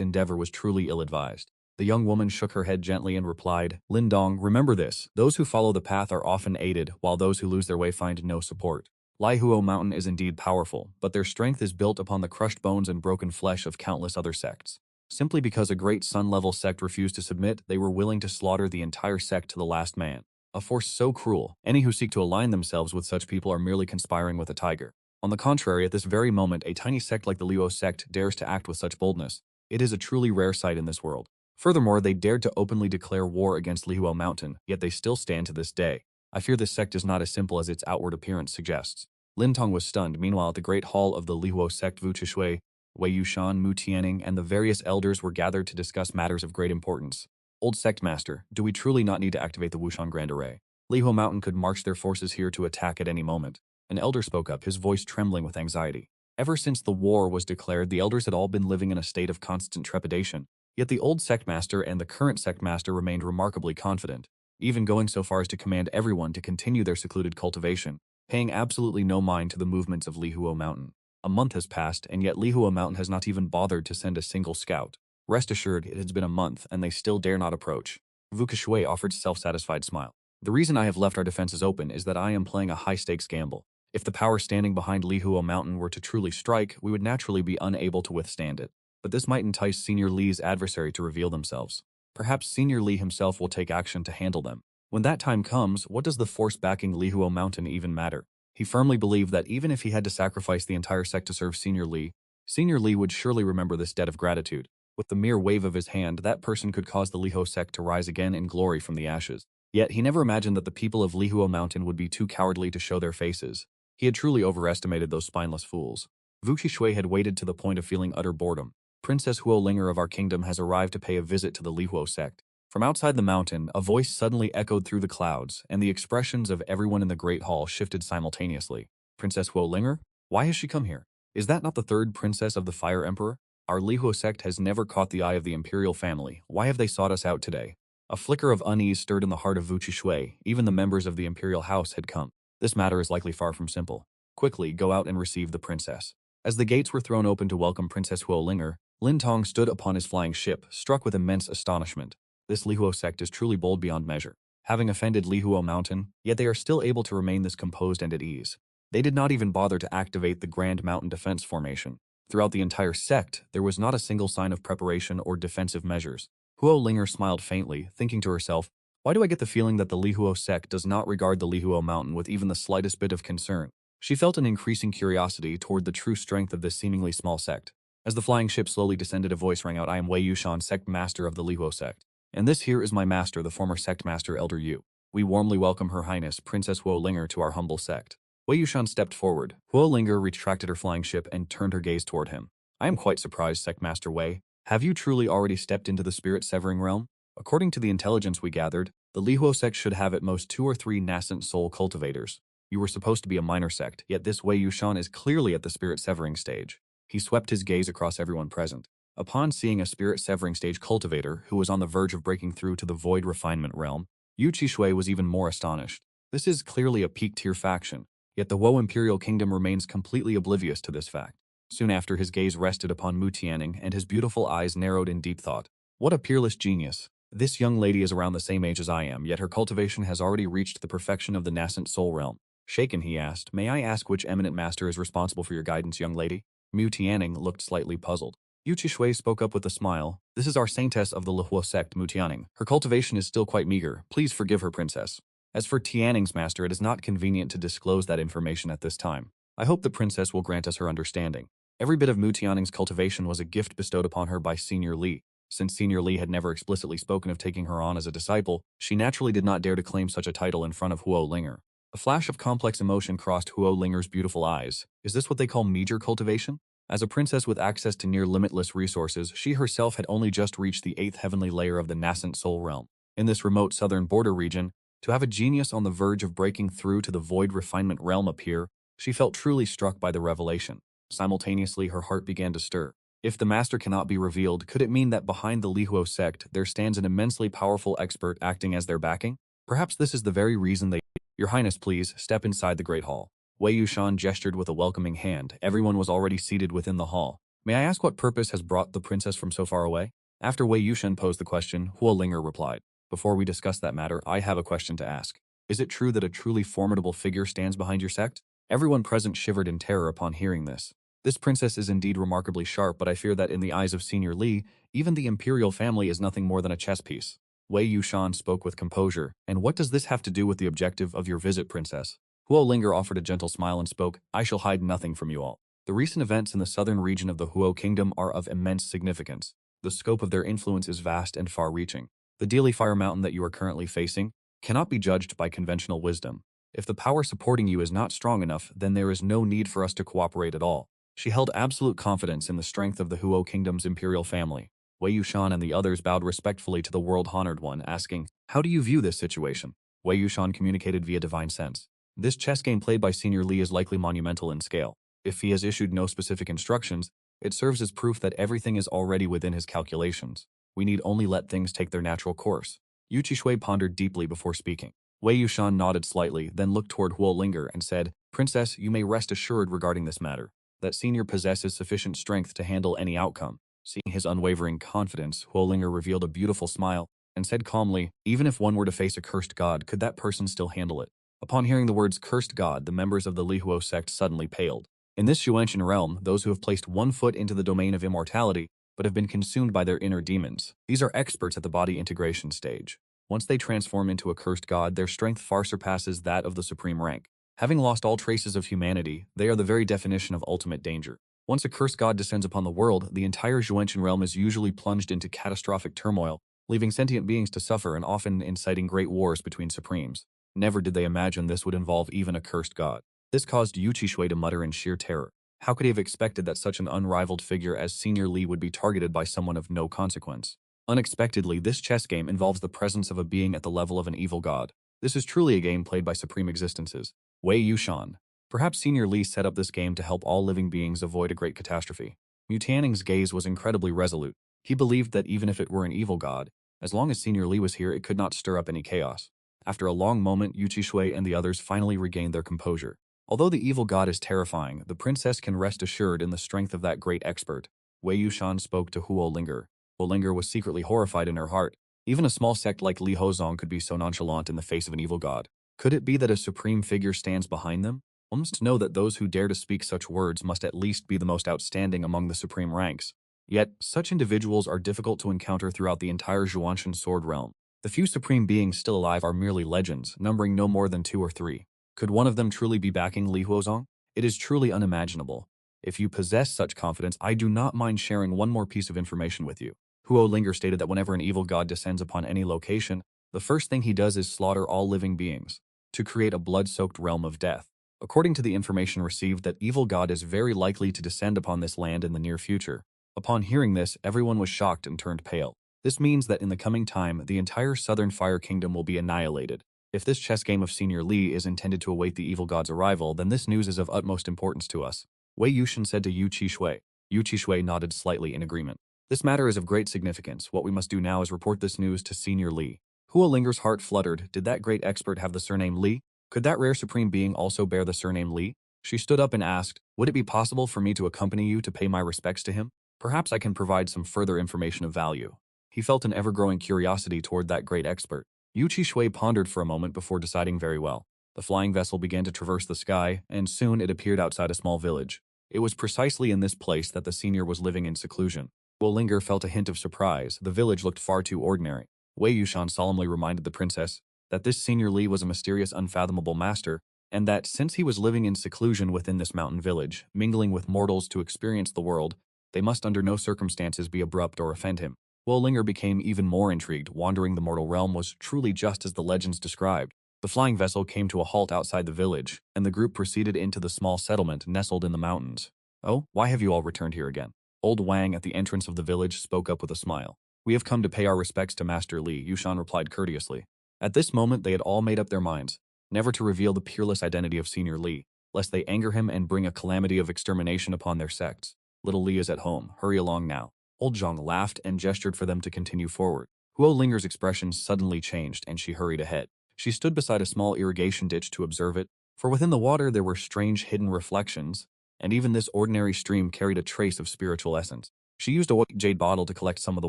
endeavor was truly ill-advised. The young woman shook her head gently and replied, Lin Dong, remember this, those who follow the path are often aided, while those who lose their way find no support. Lihuo Mountain is indeed powerful, but their strength is built upon the crushed bones and broken flesh of countless other sects. Simply because a great sun-level sect refused to submit, they were willing to slaughter the entire sect to the last man. A force so cruel, any who seek to align themselves with such people are merely conspiring with a tiger. On the contrary, at this very moment, a tiny sect like the Lihuo sect dares to act with such boldness. It is a truly rare sight in this world. Furthermore, they dared to openly declare war against Lihuo Mountain, yet they still stand to this day. I fear this sect is not as simple as its outward appearance suggests. Lin Tong was stunned. Meanwhile, at the great hall of the Lihuo sect, Wu Chishui, Wei Yushan, Mu Tianning, and the various elders were gathered to discuss matters of great importance. Old sect master, do we truly not need to activate the Wushan Grand Array? Lihuo Mountain could march their forces here to attack at any moment. An elder spoke up, his voice trembling with anxiety. Ever since the war was declared, the elders had all been living in a state of constant trepidation. Yet the old sect master and the current sect master remained remarkably confident, even going so far as to command everyone to continue their secluded cultivation, paying absolutely no mind to the movements of Lihuo Mountain. A month has passed, and yet Lihuo Mountain has not even bothered to send a single scout. Rest assured, it has been a month, and they still dare not approach. Vukashui offered a self-satisfied smile. The reason I have left our defenses open is that I am playing a high-stakes gamble. If the power standing behind Lihuo Mountain were to truly strike, we would naturally be unable to withstand it. But this might entice Senior Li's adversary to reveal themselves. Perhaps Senior Li himself will take action to handle them. When that time comes, what does the force backing Lihuo Mountain even matter? He firmly believed that even if he had to sacrifice the entire sect to serve Senior Li would surely remember this debt of gratitude. With the mere wave of his hand, that person could cause the Lihuo sect to rise again in glory from the ashes. Yet he never imagined that the people of Lihuo Mountain would be too cowardly to show their faces. He had truly overestimated those spineless fools. Vuxi Shui had waited to the point of feeling utter boredom. Princess Huo Linger of our kingdom has arrived to pay a visit to the Lihuo sect. From outside the mountain, a voice suddenly echoed through the clouds, and the expressions of everyone in the Great Hall shifted simultaneously. Princess Huo Linger? Why has she come here? Is that not the third princess of the Fire Emperor? Our Lihuo sect has never caught the eye of the imperial family. Why have they sought us out today? A flicker of unease stirred in the heart of Vuxi Shui. Even the members of the imperial house had come. This matter is likely far from simple. Quickly, go out and receive the princess. As the gates were thrown open to welcome Princess Huo Linger, Lin Tong stood upon his flying ship, struck with immense astonishment. This Lihuo sect is truly bold beyond measure. Having offended Lihuo Mountain, yet they are still able to remain this composed and at ease. They did not even bother to activate the Grand Mountain Defense Formation. Throughout the entire sect, there was not a single sign of preparation or defensive measures. Huo Linger smiled faintly, thinking to herself, why do I get the feeling that the Lihuo sect does not regard the Lihuo Mountain with even the slightest bit of concern? She felt an increasing curiosity toward the true strength of this seemingly small sect. As the flying ship slowly descended, a voice rang out, I am Wei Yushan, sect master of the Lihuo sect. And this here is my master, the former sect master, Elder Yu. We warmly welcome Her Highness, Princess Huo Linger, to our humble sect. Wei Yushan stepped forward. Huo Linger retracted her flying ship and turned her gaze toward him. I am quite surprised, Sect Master Wei. Have you truly already stepped into the spirit-severing realm? According to the intelligence we gathered, the Lihuo sect should have at most 2 or 3 nascent soul cultivators. You were supposed to be a minor sect, yet this Wei Yushan is clearly at the spirit-severing stage. He swept his gaze across everyone present. Upon seeing a spirit-severing stage cultivator who was on the verge of breaking through to the void refinement realm, Yu Qishui was even more astonished. This is clearly a peak-tier faction, yet the Wo Imperial Kingdom remains completely oblivious to this fact. Soon after, his gaze rested upon Mu Tianning, and his beautiful eyes narrowed in deep thought. What a peerless genius. This young lady is around the same age as I am, yet her cultivation has already reached the perfection of the nascent soul realm. Shaken, he asked, may I ask which eminent master is responsible for your guidance, young lady? Mu Tianning looked slightly puzzled. Yu Qishui spoke up with a smile. This is our saintess of the Lihuo sect, Mu Tianning. Her cultivation is still quite meager. Please forgive her, princess. As for Tianning's master, it is not convenient to disclose that information at this time. I hope the princess will grant us her understanding. Every bit of Mu Tianning's cultivation was a gift bestowed upon her by Senior Li. Since Senior Li had never explicitly spoken of taking her on as a disciple, she naturally did not dare to claim such a title in front of Huo Linger. A flash of complex emotion crossed Huo Linger's beautiful eyes. Is this what they call meager cultivation? As a princess with access to near limitless resources, she herself had only just reached the 8th heavenly layer of the nascent soul realm. In this remote southern border region, to have a genius on the verge of breaking through to the void refinement realm appear, she felt truly struck by the revelation. Simultaneously, her heart began to stir. If the master cannot be revealed, could it mean that behind the Lihuo sect there stands an immensely powerful expert acting as their backing? Perhaps this is the very reason they— Your Highness, please, step inside the Great Hall. Wei Yushan gestured with a welcoming hand. Everyone was already seated within the hall. May I ask what purpose has brought the princess from so far away? After Wei Yushan posed the question, Huo Linger replied. Before we discuss that matter, I have a question to ask. Is it true that a truly formidable figure stands behind your sect? Everyone present shivered in terror upon hearing this. This princess is indeed remarkably sharp, but I fear that in the eyes of Senior Li, even the imperial family is nothing more than a chess piece. Wei Yushan spoke with composure. And what does this have to do with the objective of your visit, princess? Huo Linger offered a gentle smile and spoke, I shall hide nothing from you all. The recent events in the southern region of the Huo Kingdom are of immense significance. The scope of their influence is vast and far-reaching. The Dealey Fire Mountain that you are currently facing cannot be judged by conventional wisdom. If the power supporting you is not strong enough, then there is no need for us to cooperate at all. She held absolute confidence in the strength of the Huo Kingdom's imperial family. Wei Yushan and the others bowed respectfully to the world-honored one, asking, "How do you view this situation?" Wei Yushan communicated via divine sense. This chess game played by Senior Li is likely monumental in scale. If he has issued no specific instructions, it serves as proof that everything is already within his calculations. We need only let things take their natural course. Yu Qishui pondered deeply before speaking. Wei Yushan nodded slightly, then looked toward Huo Linger and said, "Princess, you may rest assured regarding this matter, that Senior possesses sufficient strength to handle any outcome." Seeing his unwavering confidence, Huo Linger revealed a beautiful smile and said calmly, "Even if one were to face a cursed god, could that person still handle it?" Upon hearing the words cursed god, the members of the Lihuo sect suddenly paled. In this Xuantian realm, those who have placed one foot into the domain of immortality but have been consumed by their inner demons. These are experts at the body integration stage. Once they transform into a cursed god, their strength far surpasses that of the supreme rank. Having lost all traces of humanity, they are the very definition of ultimate danger. Once a cursed god descends upon the world, the entire Xuantian realm is usually plunged into catastrophic turmoil, leaving sentient beings to suffer and often inciting great wars between supremes. Never did they imagine this would involve even a cursed god. This caused Yu Qishui to mutter in sheer terror. How could he have expected that such an unrivaled figure as Senior Li would be targeted by someone of no consequence? Unexpectedly, this chess game involves the presence of a being at the level of an evil god. This is truly a game played by supreme existences. Wei Yushan. Perhaps Senior Li set up this game to help all living beings avoid a great catastrophe. Mutianning's gaze was incredibly resolute. He believed that even if it were an evil god, as long as Senior Li was here, it could not stir up any chaos. After a long moment, Yu Qishui and the others finally regained their composure. Although the evil god is terrifying, the princess can rest assured in the strength of that great expert. Wei Yushan spoke to Huo Linger. Huo Linger was secretly horrified in her heart. Even a small sect like Li Hozong could be so nonchalant in the face of an evil god. Could it be that a supreme figure stands behind them? One must know that those who dare to speak such words must at least be the most outstanding among the supreme ranks. Yet, such individuals are difficult to encounter throughout the entire Zhuanshan sword realm. The few supreme beings still alive are merely legends, numbering no more than 2 or 3. Could one of them truly be backing Li Huozong? It is truly unimaginable. If you possess such confidence, I do not mind sharing one more piece of information with you. Huo Linger stated that whenever an evil god descends upon any location, the first thing he does is slaughter all living beings, to create a blood-soaked realm of death. According to the information received, that evil god is very likely to descend upon this land in the near future. Upon hearing this, everyone was shocked and turned pale. This means that in the coming time, the entire Southern Fire Kingdom will be annihilated. If this chess game of Senior Li is intended to await the evil god's arrival, then this news is of utmost importance to us. Wei Yushan said to Yu Qishui. Yu Qishui nodded slightly in agreement. This matter is of great significance. What we must do now is report this news to Senior Li. Huo Linger's heart fluttered. Did that great expert have the surname Li? Could that rare supreme being also bear the surname Li? She stood up and asked, "Would it be possible for me to accompany you to pay my respects to him? Perhaps I can provide some further information of value." He felt an ever-growing curiosity toward that great expert. Yu Qishui pondered for a moment before deciding very well. The flying vessel began to traverse the sky, and soon it appeared outside a small village. It was precisely in this place that the senior was living in seclusion. Huo Linger felt a hint of surprise. The village looked far too ordinary. Wei Yushan solemnly reminded the princess that this Senior Li was a mysterious, unfathomable master, and that since he was living in seclusion within this mountain village, mingling with mortals to experience the world, they must under no circumstances be abrupt or offend him. Huo Linger became even more intrigued. Wandering the mortal realm was truly just as the legends described. The flying vessel came to a halt outside the village, and the group proceeded into the small settlement nestled in the mountains. "Oh, why have you all returned here again?" Old Wang at the entrance of the village spoke up with a smile. "We have come to pay our respects to Master Li," Yushan replied courteously. At this moment, they had all made up their minds, never to reveal the peerless identity of Senior Li, lest they anger him and bring a calamity of extermination upon their sects. "Little Li is at home. Hurry along now." Old Zhang laughed and gestured for them to continue forward. Huo Linger's expression suddenly changed, and she hurried ahead. She stood beside a small irrigation ditch to observe it, for within the water there were strange hidden reflections, and even this ordinary stream carried a trace of spiritual essence. She used a white jade bottle to collect some of the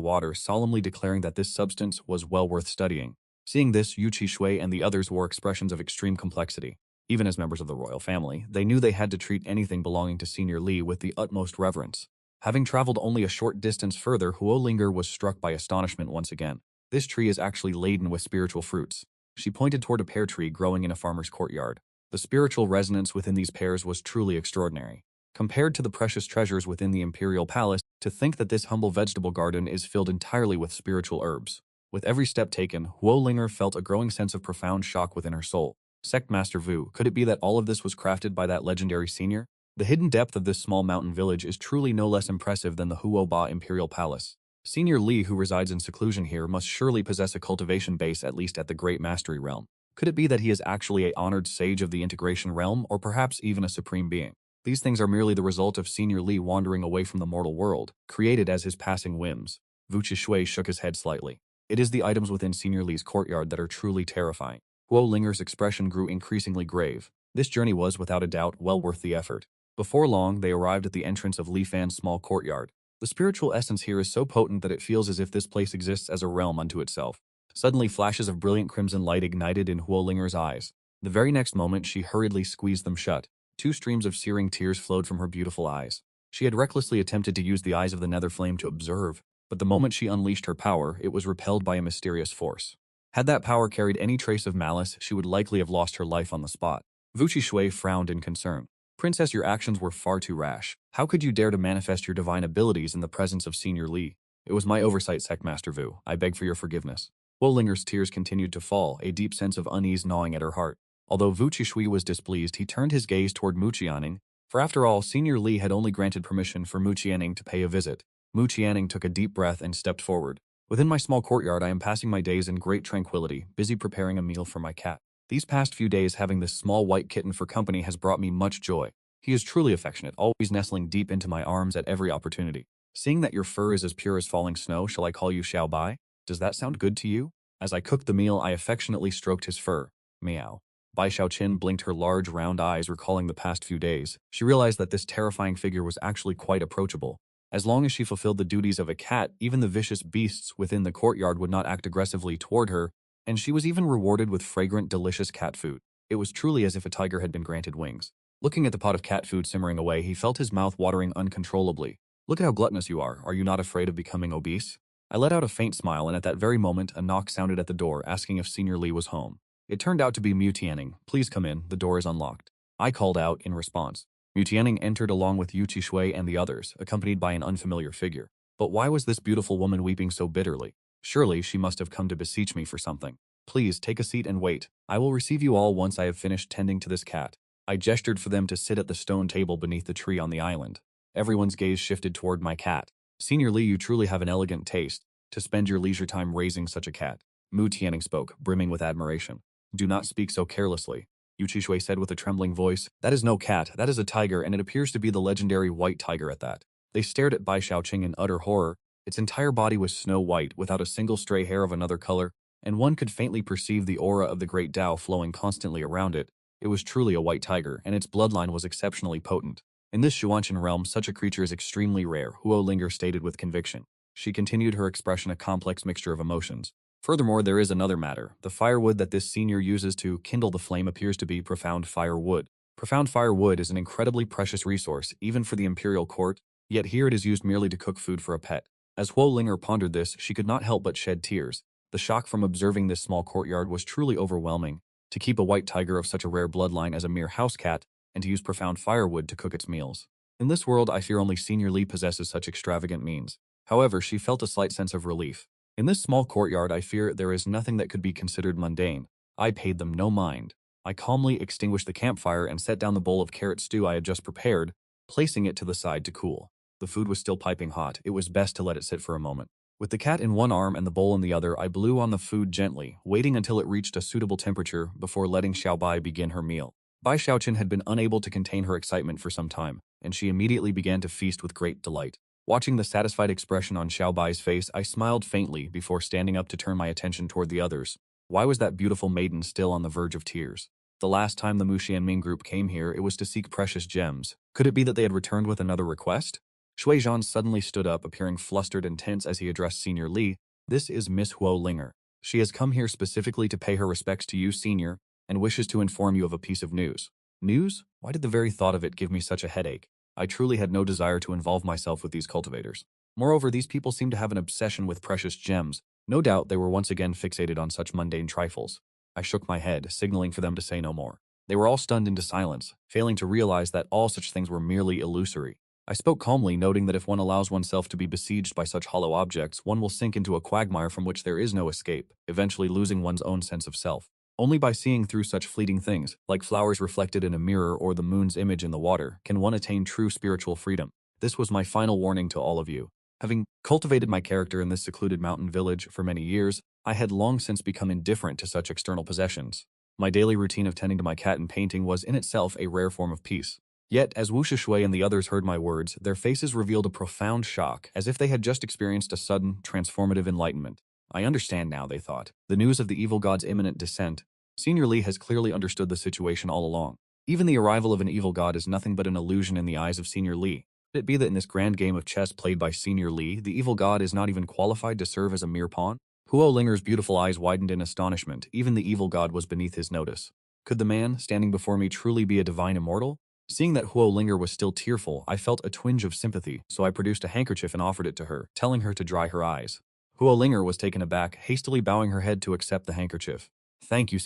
water, solemnly declaring that this substance was well worth studying. Seeing this, Yu Qishui and the others wore expressions of extreme complexity. Even as members of the royal family, they knew they had to treat anything belonging to Senior Li with the utmost reverence. Having traveled only a short distance further, Huo Linger was struck by astonishment once again. This tree is actually laden with spiritual fruits. She pointed toward a pear tree growing in a farmer's courtyard. The spiritual resonance within these pears was truly extraordinary. Compared to the precious treasures within the imperial palace, to think that this humble vegetable garden is filled entirely with spiritual herbs. With every step taken, Huo Linger felt a growing sense of profound shock within her soul. Sect Master Vu, could it be that all of this was crafted by that legendary senior? The hidden depth of this small mountain village is truly no less impressive than the Huo Ba Imperial Palace. Senior Li, who resides in seclusion here, must surely possess a cultivation base at least at the Great Mastery Realm. Could it be that he is actually a honored sage of the integration realm, or perhaps even a supreme being? These things are merely the result of Senior Li wandering away from the mortal world, created as his passing whims. Wu Shui shook his head slightly. It is the items within Senior Li's courtyard that are truly terrifying. Huo Linger's expression grew increasingly grave. This journey was, without a doubt, well worth the effort. Before long, they arrived at the entrance of Li Fan's small courtyard. The spiritual essence here is so potent that it feels as if this place exists as a realm unto itself. Suddenly, flashes of brilliant crimson light ignited in Huo Linger's eyes. The very next moment, she hurriedly squeezed them shut. Two streams of searing tears flowed from her beautiful eyes. She had recklessly attempted to use the eyes of the nether flame to observe, but the moment she unleashed her power, it was repelled by a mysterious force. Had that power carried any trace of malice, she would likely have lost her life on the spot. Wu Shui frowned in concern. Princess, your actions were far too rash. How could you dare to manifest your divine abilities in the presence of Senior Li? It was my oversight, Sectmaster Wu. I beg for your forgiveness. Wolinger's tears continued to fall, a deep sense of unease gnawing at her heart. Although Wu Shui was displeased, he turned his gaze toward Mu Qianning, for after all, Senior Li had only granted permission for Mu Qianning to pay a visit. Mu Qianning took a deep breath and stepped forward. Within my small courtyard, I am passing my days in great tranquility, busy preparing a meal for my cat. These past few days, having this small white kitten for company has brought me much joy. He is truly affectionate, always nestling deep into my arms at every opportunity. Seeing that your fur is as pure as falling snow, shall I call you Xiao Bai? Does that sound good to you? As I cooked the meal, I affectionately stroked his fur. Meow. Bai Xiaoqin blinked her large, round eyes, recalling the past few days. She realized that this terrifying figure was actually quite approachable. As long as she fulfilled the duties of a cat, even the vicious beasts within the courtyard would not act aggressively toward her, and she was even rewarded with fragrant, delicious cat food. It was truly as if a tiger had been granted wings. Looking at the pot of cat food simmering away, he felt his mouth watering uncontrollably. Look at how gluttonous you are. Are you not afraid of becoming obese? I let out a faint smile, and at that very moment, a knock sounded at the door, asking if Senior Li was home. It turned out to be Mu Tianning. Please come in. The door is unlocked. I called out in response. Mu Tianning entered along with Yu Shui and the others, accompanied by an unfamiliar figure. But why was this beautiful woman weeping so bitterly? Surely she must have come to beseech me for something. Please, take a seat and wait. I will receive you all once I have finished tending to this cat. I gestured for them to sit at the stone table beneath the tree on the island. Everyone's gaze shifted toward my cat. Senior Li, you truly have an elegant taste to spend your leisure time raising such a cat. Mu Tianning spoke, brimming with admiration. Do not speak so carelessly. Yu Shui said with a trembling voice. That is no cat, that is a tiger, and it appears to be the legendary white tiger at that. They stared at Bai Xiaoqing in utter horror. Its entire body was snow white, without a single stray hair of another color, and one could faintly perceive the aura of the great Tao flowing constantly around it. It was truly a white tiger, and its bloodline was exceptionally potent. In this Xuanqian realm, such a creature is extremely rare, Huo Linger stated with conviction. She continued, her expression a complex mixture of emotions. Furthermore, there is another matter. The firewood that this senior uses to kindle the flame appears to be profound firewood. Profound firewood is an incredibly precious resource, even for the imperial court, yet here it is used merely to cook food for a pet. As Huo Linger pondered this, she could not help but shed tears. The shock from observing this small courtyard was truly overwhelming. To keep a white tiger of such a rare bloodline as a mere house cat, and to use profound firewood to cook its meals. In this world, I fear only Senior Li possesses such extravagant means. However, she felt a slight sense of relief. In this small courtyard, I fear there is nothing that could be considered mundane. I paid them no mind. I calmly extinguished the campfire and set down the bowl of carrot stew I had just prepared, placing it to the side to cool. The food was still piping hot. It was best to let it sit for a moment. With the cat in one arm and the bowl in the other, I blew on the food gently, waiting until it reached a suitable temperature before letting Xiao Bai begin her meal. Bai Xiaoqin had been unable to contain her excitement for some time, and she immediately began to feast with great delight. Watching the satisfied expression on Xiao Bai's face, I smiled faintly before standing up to turn my attention toward the others. Why was that beautiful maiden still on the verge of tears? The last time the Mu Xianming group came here, it was to seek precious gems. Could it be that they had returned with another request? Shui Zhan suddenly stood up, appearing flustered and tense as he addressed Senior Li. This is Miss Huo Linger. She has come here specifically to pay her respects to you, Senior, and wishes to inform you of a piece of news. News? Why did the very thought of it give me such a headache? I truly had no desire to involve myself with these cultivators. Moreover, these people seem to have an obsession with precious gems. No doubt they were once again fixated on such mundane trifles. I shook my head, signaling for them to say no more. They were all stunned into silence, failing to realize that all such things were merely illusory. I spoke calmly, noting that if one allows oneself to be besieged by such hollow objects, one will sink into a quagmire from which there is no escape, eventually losing one's own sense of self. Only by seeing through such fleeting things, like flowers reflected in a mirror or the moon's image in the water, can one attain true spiritual freedom. This was my final warning to all of you. Having cultivated my character in this secluded mountain village for many years, I had long since become indifferent to such external possessions. My daily routine of tending to my cat and painting was in itself a rare form of peace. Yet, as Wu Shishui and the others heard my words, their faces revealed a profound shock, as if they had just experienced a sudden, transformative enlightenment. I understand now, they thought. The news of the evil god's imminent descent. Senior Li has clearly understood the situation all along. Even the arrival of an evil god is nothing but an illusion in the eyes of Senior Li. Could it be that in this grand game of chess played by Senior Li, the evil god is not even qualified to serve as a mere pawn? Huo Linger's beautiful eyes widened in astonishment. Even the evil god was beneath his notice. Could the man standing before me truly be a divine immortal? Seeing that Huo Linger was still tearful, I felt a twinge of sympathy, so I produced a handkerchief and offered it to her, telling her to dry her eyes. Huo Linger was taken aback, hastily bowing her head to accept the handkerchief. Thank you,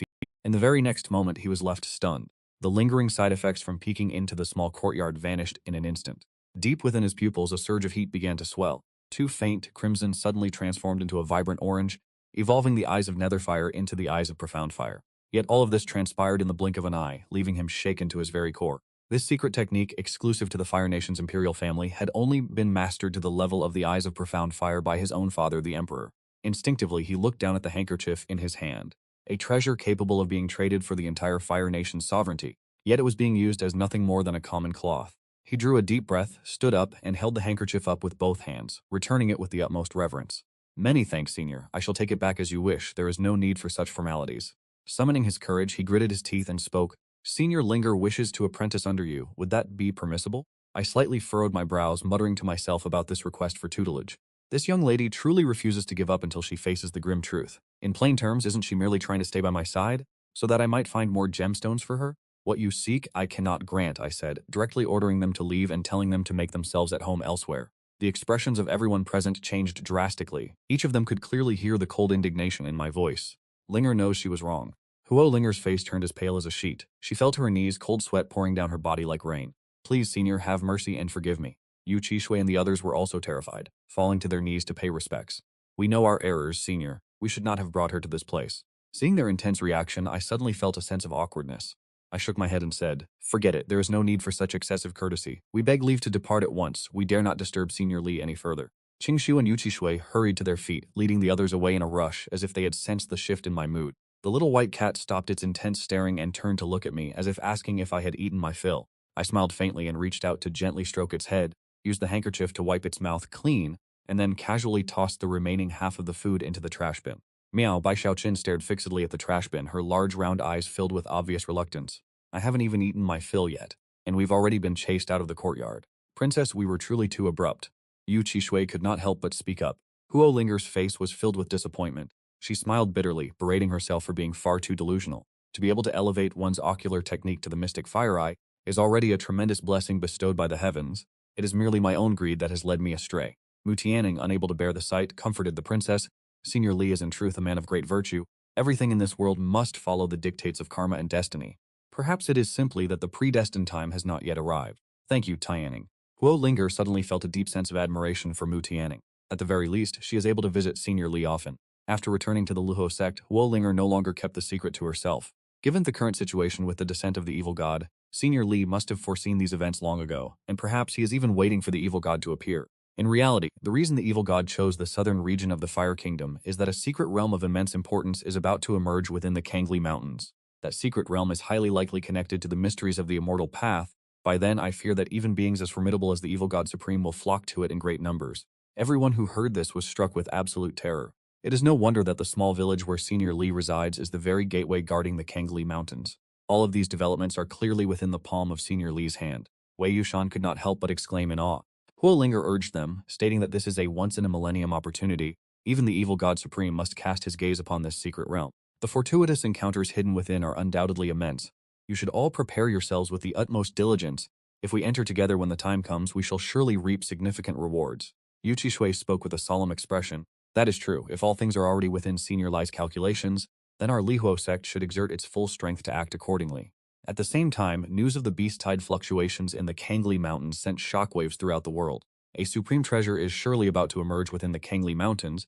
In the very next moment, he was left stunned. The lingering side effects from peeking into the small courtyard vanished in an instant. Deep within his pupils, a surge of heat began to swell. Two faint crimson suddenly transformed into a vibrant orange, evolving the eyes of Netherfire into the eyes of Profound Fire. Yet all of this transpired in the blink of an eye, leaving him shaken to his very core. This secret technique, exclusive to the Fire Nation's imperial family, had only been mastered to the level of the eyes of Profound Fire by his own father, the Emperor. Instinctively, he looked down at the handkerchief in his hand. A treasure capable of being traded for the entire Fire Nation's sovereignty. Yet it was being used as nothing more than a common cloth. He drew a deep breath, stood up, and held the handkerchief up with both hands, returning it with the utmost reverence. Many thanks, Senior. I shall take it back as you wish. There is no need for such formalities. Summoning his courage, he gritted his teeth and spoke. Senior Linger wishes to apprentice under you. Would that be permissible? I slightly furrowed my brows, muttering to myself about this request for tutelage. This young lady truly refuses to give up until she faces the grim truth. In plain terms, isn't she merely trying to stay by my side, so that I might find more gemstones for her? What you seek, I cannot grant, I said, directly ordering them to leave and telling them to make themselves at home elsewhere. The expressions of everyone present changed drastically. Each of them could clearly hear the cold indignation in my voice. Linger knows she was wrong. Huo Linger's face turned as pale as a sheet. She fell to her knees, cold sweat pouring down her body like rain. Please, Senior, have mercy and forgive me. Yu Qishui and the others were also terrified, falling to their knees to pay respects. We know our errors, Senior. We should not have brought her to this place. Seeing their intense reaction, I suddenly felt a sense of awkwardness. I shook my head and said, Forget it, there is no need for such excessive courtesy. We beg leave to depart at once. We dare not disturb Senior Li any further. Qingshu and Yu Qishui hurried to their feet, leading the others away in a rush, as if they had sensed the shift in my mood. The little white cat stopped its intense staring and turned to look at me, as if asking if I had eaten my fill. I smiled faintly and reached out to gently stroke its head, used the handkerchief to wipe its mouth clean, and then casually tossed the remaining half of the food into the trash bin. Meow, Bai Xiaoqin stared fixedly at the trash bin, her large round eyes filled with obvious reluctance. I haven't even eaten my fill yet, and we've already been chased out of the courtyard. Princess, we were truly too abrupt. Yu Qishui could not help but speak up. Huo Linger's face was filled with disappointment. She smiled bitterly, berating herself for being far too delusional. To be able to elevate one's ocular technique to the mystic fire eye is already a tremendous blessing bestowed by the heavens. It is merely my own greed that has led me astray. Mu Tianning, unable to bear the sight, comforted the princess. Senior Li is in truth a man of great virtue. Everything in this world must follow the dictates of karma and destiny. Perhaps it is simply that the predestined time has not yet arrived. Thank you, Tianning. Huo Linger suddenly felt a deep sense of admiration for Mu Tianning. At the very least, she is able to visit Senior Li often. After returning to the Luo sect, Huo Linger no longer kept the secret to herself. Given the current situation with the descent of the evil god, Senior Li must have foreseen these events long ago, and perhaps he is even waiting for the evil god to appear. In reality, the reason the evil god chose the southern region of the Fire Kingdom is that a secret realm of immense importance is about to emerge within the Kangli Mountains. That secret realm is highly likely connected to the mysteries of the immortal path. By then, I fear that even beings as formidable as the evil god supreme will flock to it in great numbers. Everyone who heard this was struck with absolute terror. It is no wonder that the small village where Senior Li resides is the very gateway guarding the Kangli Mountains. All of these developments are clearly within the palm of Senior Li's hand. Wei Yushan could not help but exclaim in awe. Huo Linger urged them, stating that this is a once-in-a-millennium opportunity. Even the evil god supreme must cast his gaze upon this secret realm. The fortuitous encounters hidden within are undoubtedly immense. You should all prepare yourselves with the utmost diligence. If we enter together when the time comes, we shall surely reap significant rewards. Yu Qishui spoke with a solemn expression. That is true. If all things are already within Senior Li's calculations, then our Lihuo sect should exert its full strength to act accordingly. At the same time, news of the beast tide fluctuations in the Kangli Mountains sent shockwaves throughout the world. A supreme treasure is surely about to emerge within the Kangli Mountains.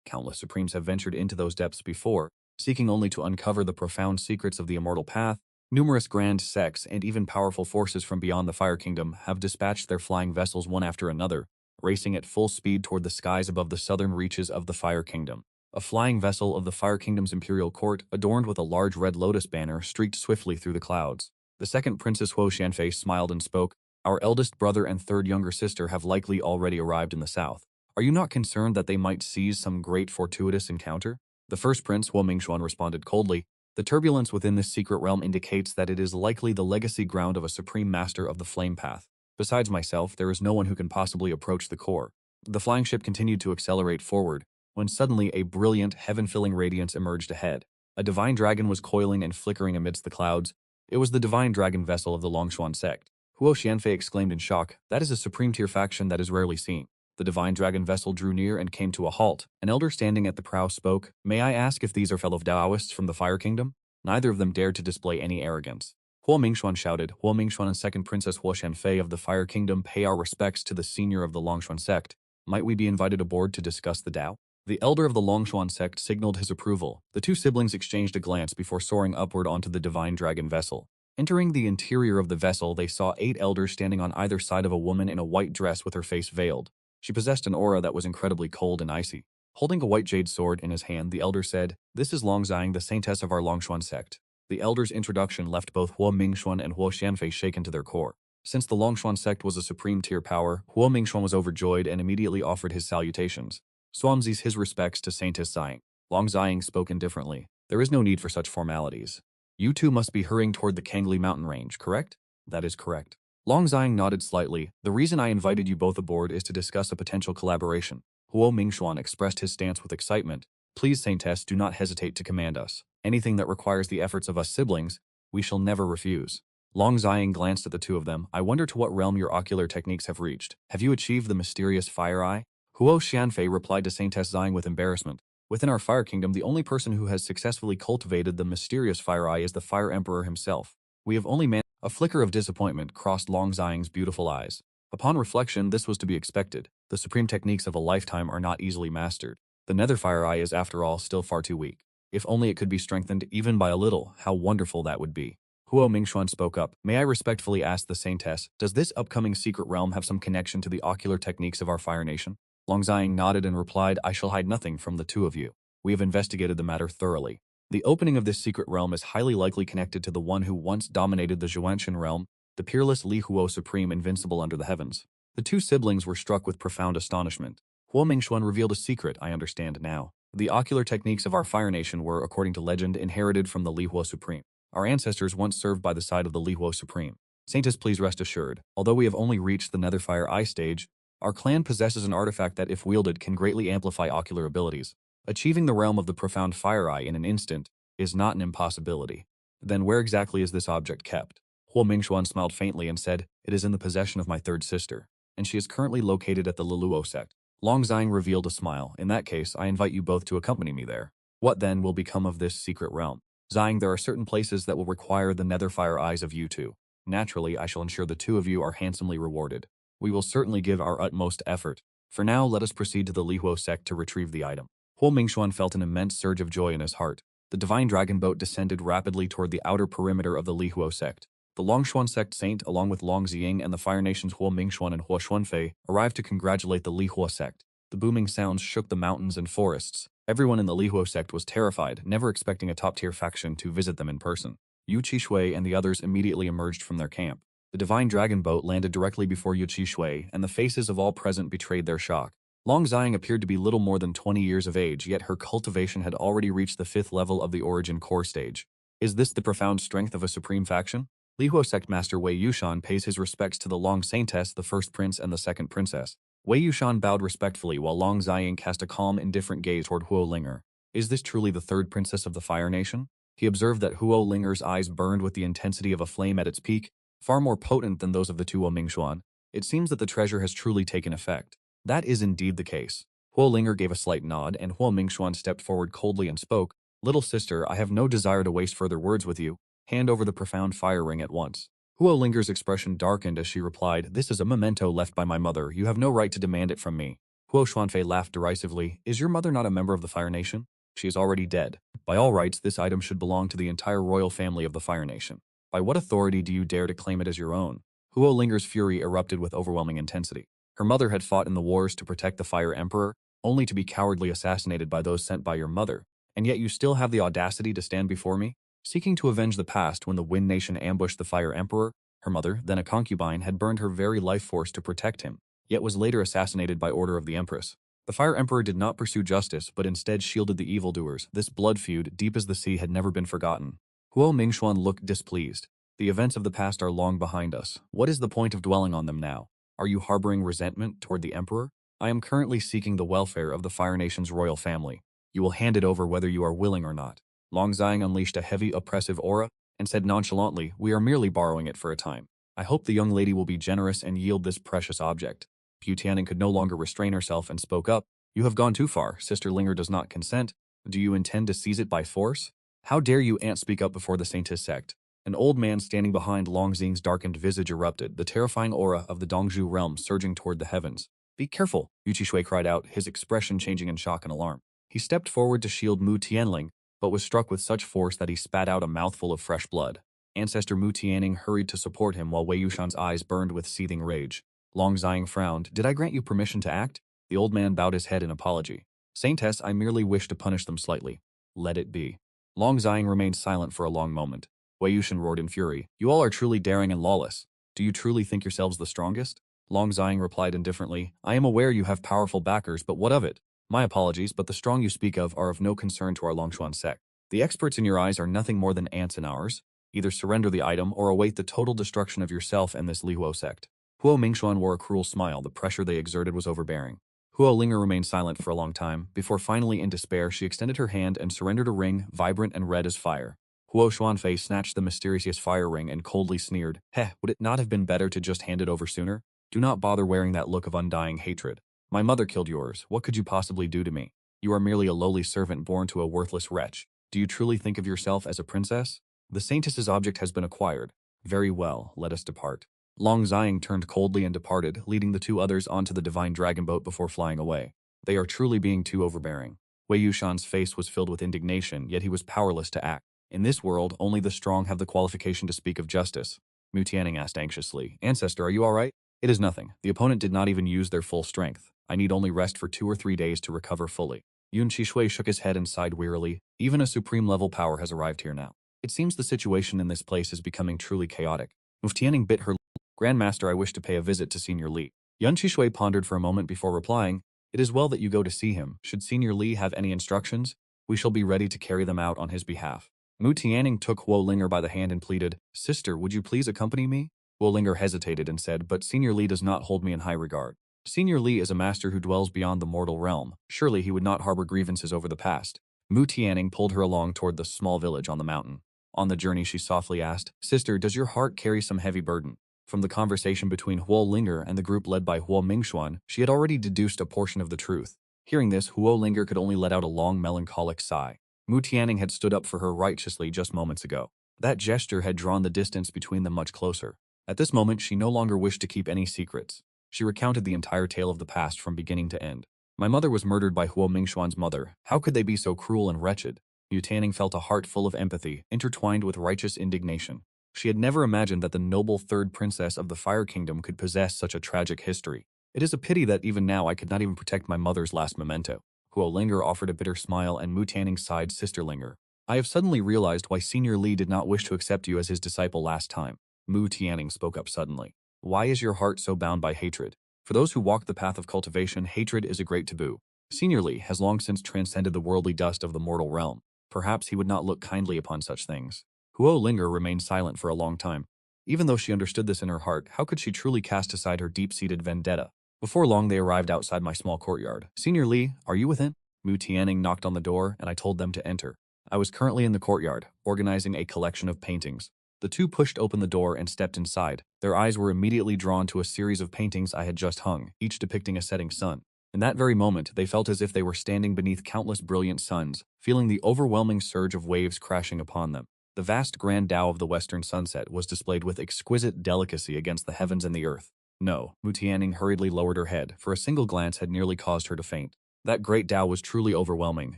Countless supremes have ventured into those depths before, seeking only to uncover the profound secrets of the immortal path. Numerous grand sects and even powerful forces from beyond the Fire Kingdom have dispatched their flying vessels one after another, racing at full speed toward the skies above the southern reaches of the Fire Kingdom. A flying vessel of the Fire Kingdom's imperial court, adorned with a large red lotus banner, streaked swiftly through the clouds. The second Princess Huo Xianfei smiled and spoke. Our eldest brother and third younger sister have likely already arrived in the south. Are you not concerned that they might seize some great fortuitous encounter? The first prince, Huo Mingxuan, responded coldly. The turbulence within this secret realm indicates that it is likely the legacy ground of a supreme master of the flame path. Besides myself, there is no one who can possibly approach the core. The flying ship continued to accelerate forward, when suddenly a brilliant, heaven-filling radiance emerged ahead. A divine dragon was coiling and flickering amidst the clouds. It was the divine dragon vessel of the Longshuan sect. Huo Xianfei exclaimed in shock, "That is a supreme-tier faction that is rarely seen." The divine dragon vessel drew near and came to a halt. An elder standing at the prow spoke, "May I ask if these are fellow Taoists from the Fire Kingdom?" Neither of them dared to display any arrogance. Huo Mingxuan shouted, "Huo Mingxuan and second Princess Huo Xianfei of the Fire Kingdom pay our respects to the senior of the Longshuan sect. Might we be invited aboard to discuss the Tao?" The elder of the Longshuan sect signaled his approval. The two siblings exchanged a glance before soaring upward onto the divine dragon vessel. Entering the interior of the vessel, they saw 8 elders standing on either side of a woman in a white dress with her face veiled. She possessed an aura that was incredibly cold and icy. Holding a white jade sword in his hand, the elder said, "This is Long Xiang, the saintess of our Longshuan sect." The elder's introduction left both Huo Mingxuan and Huo Xianfei shaken to their core. Since the Longshuan sect was a supreme tier power, Huo Mingxuan was overjoyed and immediately offered his salutations. Swamsies his respects to Saintess Xiang. Long Xiang spoke indifferently. "There is no need for such formalities. You two must be hurrying toward the Kangli mountain range, correct?" "That is correct." Long Xiang nodded slightly. "The reason I invited you both aboard is to discuss a potential collaboration." Huo Mingxuan expressed his stance with excitement. "Please, Saintess, do not hesitate to command us. Anything that requires the efforts of us siblings, we shall never refuse." Long Xiang glanced at the two of them. "I wonder to what realm your ocular techniques have reached. Have you achieved the mysterious fire eye?" Huo Xianfei replied to Saintess Xiang with embarrassment. "Within our Fire Kingdom, the only person who has successfully cultivated the mysterious fire eye is the Fire Emperor himself. We have only managed—" A flicker of disappointment crossed Long Xiang's beautiful eyes. Upon reflection, this was to be expected. The supreme techniques of a lifetime are not easily mastered. The Nether Fire Eye is, after all, still far too weak. If only it could be strengthened even by a little, how wonderful that would be. Huo Mingxuan spoke up. "May I respectfully ask the Saintess, does this upcoming secret realm have some connection to the ocular techniques of our Fire Nation?" Long Xiang nodded and replied, "I shall hide nothing from the two of you. We have investigated the matter thoroughly. The opening of this secret realm is highly likely connected to the one who once dominated the Zhuanshan realm, the peerless Li Huo Supreme, invincible under the heavens." The two siblings were struck with profound astonishment. Huo Mingxuan revealed a secret, "I understand now. The ocular techniques of our Fire Nation were, according to legend, inherited from the Li Huo Supreme. Our ancestors once served by the side of the Li Huo Supreme. Saintess, please rest assured, although we have only reached the Nether Fire Eye stage, our clan possesses an artifact that, if wielded, can greatly amplify ocular abilities. Achieving the realm of the profound Fire Eye in an instant is not an impossibility." "Then where exactly is this object kept?" Huo Mingxuan smiled faintly and said, "It is in the possession of my third sister, and she is currently located at the Liluo sect." Long Xiang revealed a smile. "In that case, I invite you both to accompany me there." "What then will become of this secret realm?" "Xiang, there are certain places that will require the Nether Fire Eyes of you two. Naturally, I shall ensure the two of you are handsomely rewarded. We will certainly give our utmost effort. For now, let us proceed to the Lihuo sect to retrieve the item." Huo Mingxuan felt an immense surge of joy in his heart. The divine dragon boat descended rapidly toward the outer perimeter of the Lihuo sect. The Longshuan sect saint, along with Long Ziying and the Fire Nation's Huo Mingxuan and Huo Xuanfei, arrived to congratulate the Lihuo sect. The booming sounds shook the mountains and forests. Everyone in the Lihuo sect was terrified, never expecting a top-tier faction to visit them in person. Yu Qishui and the others immediately emerged from their camp. The divine dragon boat landed directly before Yu Qishui, and the faces of all present betrayed their shock. Long Xiang appeared to be little more than 20 years of age, yet her cultivation had already reached the 5th level of the origin core stage. Is this the profound strength of a supreme faction? Lihuo sect master Wei Yushan pays his respects to the Long Saintess, the first prince and the second princess. Wei Yushan bowed respectfully while Long Xiang cast a calm, indifferent gaze toward Huo Linger. Is this truly the third princess of the Fire Nation? He observed that Huo Linger's eyes burned with the intensity of a flame at its peak, far more potent than those of the two Huo Mingxuan. It seems that the treasure has truly taken effect. That is indeed the case. Huo Linger gave a slight nod, and Huo Mingxuan stepped forward coldly and spoke, "Little sister, I have no desire to waste further words with you. Hand over the profound fire ring at once." Huo Linger's expression darkened as she replied, "This is a memento left by my mother. You have no right to demand it from me." Huo Xuanfei laughed derisively. "Is your mother not a member of the Fire Nation? She is already dead. By all rights, this item should belong to the entire royal family of the Fire Nation. By what authority do you dare to claim it as your own?" Huo Linger's fury erupted with overwhelming intensity. Her mother had fought in the wars to protect the Fire Emperor, only to be cowardly assassinated by those sent by your mother, and yet you still have the audacity to stand before me, seeking to avenge the past when the Wind Nation ambushed the Fire Emperor. Her mother, then a concubine, had burned her very life force to protect him, yet was later assassinated by order of the Empress. The Fire Emperor did not pursue justice, but instead shielded the evildoers. This blood feud, deep as the sea, had never been forgotten. Huo Mingxuan looked displeased. The events of the past are long behind us. What is the point of dwelling on them now? Are you harboring resentment toward the Emperor? I am currently seeking the welfare of the Fire Nation's royal family. You will hand it over whether you are willing or not. Long Xiang unleashed a heavy, oppressive aura and said nonchalantly, we are merely borrowing it for a time. I hope the young lady will be generous and yield this precious object. Pu Tianning could no longer restrain herself and spoke up. You have gone too far. Sister Linger does not consent. Do you intend to seize it by force? How dare you, Aunt, speak up before the Saintess sect? An old man standing behind Long Xing's darkened visage erupted, the terrifying aura of the Dongzhu realm surging toward the heavens. Be careful, Yu Qishui cried out, his expression changing in shock and alarm. He stepped forward to shield Mu Tianling, but was struck with such force that he spat out a mouthful of fresh blood. Ancestor Mu Tianning hurried to support him while Wei Yushan's eyes burned with seething rage. Long Xiang frowned. Did I grant you permission to act? The old man bowed his head in apology. Saintess, I merely wish to punish them slightly. Let it be. Long Xiang remained silent for a long moment. Wei Yushan roared in fury. You all are truly daring and lawless. Do you truly think yourselves the strongest? Long Xiang replied indifferently. I am aware you have powerful backers, but what of it? My apologies, but the strong you speak of are of no concern to our Longshuan sect. The experts in your eyes are nothing more than ants in ours. Either surrender the item or await the total destruction of yourself and this Lihuo sect. Huo Mingxuan wore a cruel smile. The pressure they exerted was overbearing. Huo Linger remained silent for a long time, before finally in despair she extended her hand and surrendered a ring, vibrant and red as fire. Huo Xuanfei snatched the mysterious fire ring and coldly sneered. Heh, would it not have been better to just hand it over sooner? Do not bother wearing that look of undying hatred. My mother killed yours. What could you possibly do to me? You are merely a lowly servant born to a worthless wretch. Do you truly think of yourself as a princess? The Saintess's object has been acquired. Very well, let us depart. Long Xiang turned coldly and departed, leading the two others onto the divine dragon boat before flying away. They are truly being too overbearing. Wei Yushan's face was filled with indignation, yet he was powerless to act. In this world, only the strong have the qualification to speak of justice. Mu Tianning asked anxiously, Ancestor, are you all right? It is nothing. The opponent did not even use their full strength. I need only rest for 2 or 3 days to recover fully. Yun Qishui shook his head and sighed wearily. Even a supreme-level power has arrived here now. It seems the situation in this place is becoming truly chaotic. Mu Tianning bit her lip. Grandmaster, I wish to pay a visit to Senior Li. Yun Qishui pondered for a moment before replying, It is well that you go to see him. Should Senior Li have any instructions, we shall be ready to carry them out on his behalf. Mu Tianning took Huo Linger by the hand and pleaded, Sister, would you please accompany me? Huo Linger hesitated and said, But Senior Li does not hold me in high regard. Senior Li is a master who dwells beyond the mortal realm. Surely he would not harbor grievances over the past. Mu Tianning pulled her along toward the small village on the mountain. On the journey she softly asked, Sister, does your heart carry some heavy burden? From the conversation between Huo Linger and the group led by Huo Mingxuan, she had already deduced a portion of the truth. Hearing this, Huo Linger could only let out a long melancholic sigh. Mu Tianning had stood up for her righteously just moments ago. That gesture had drawn the distance between them much closer. At this moment, she no longer wished to keep any secrets. She recounted the entire tale of the past from beginning to end. My mother was murdered by Huo Mingxuan's mother. How could they be so cruel and wretched? Mu Tianning felt a heart full of empathy, intertwined with righteous indignation. She had never imagined that the noble third princess of the Fire Kingdom could possess such a tragic history. It is a pity that even now I could not even protect my mother's last memento. Huo Linger offered a bitter smile and Mu Tianning sighed, Sister Linger. I have suddenly realized why Senior Li did not wish to accept you as his disciple last time. Mu Tianning spoke up suddenly. Why is your heart so bound by hatred? For those who walk the path of cultivation, hatred is a great taboo. Senior Li has long since transcended the worldly dust of the mortal realm. Perhaps he would not look kindly upon such things. Huo Linger remained silent for a long time. Even though she understood this in her heart, how could she truly cast aside her deep-seated vendetta? Before long, they arrived outside my small courtyard. Senior Li, are you within? Mu Tianning knocked on the door, and I told them to enter. I was currently in the courtyard, organizing a collection of paintings. The two pushed open the door and stepped inside. Their eyes were immediately drawn to a series of paintings I had just hung, each depicting a setting sun. In that very moment, they felt as if they were standing beneath countless brilliant suns, feeling the overwhelming surge of waves crashing upon them. The vast grand Tao of the western sunset was displayed with exquisite delicacy against the heavens and the earth. No, Mu Tianning hurriedly lowered her head, for a single glance had nearly caused her to faint. That great Tao was truly overwhelming.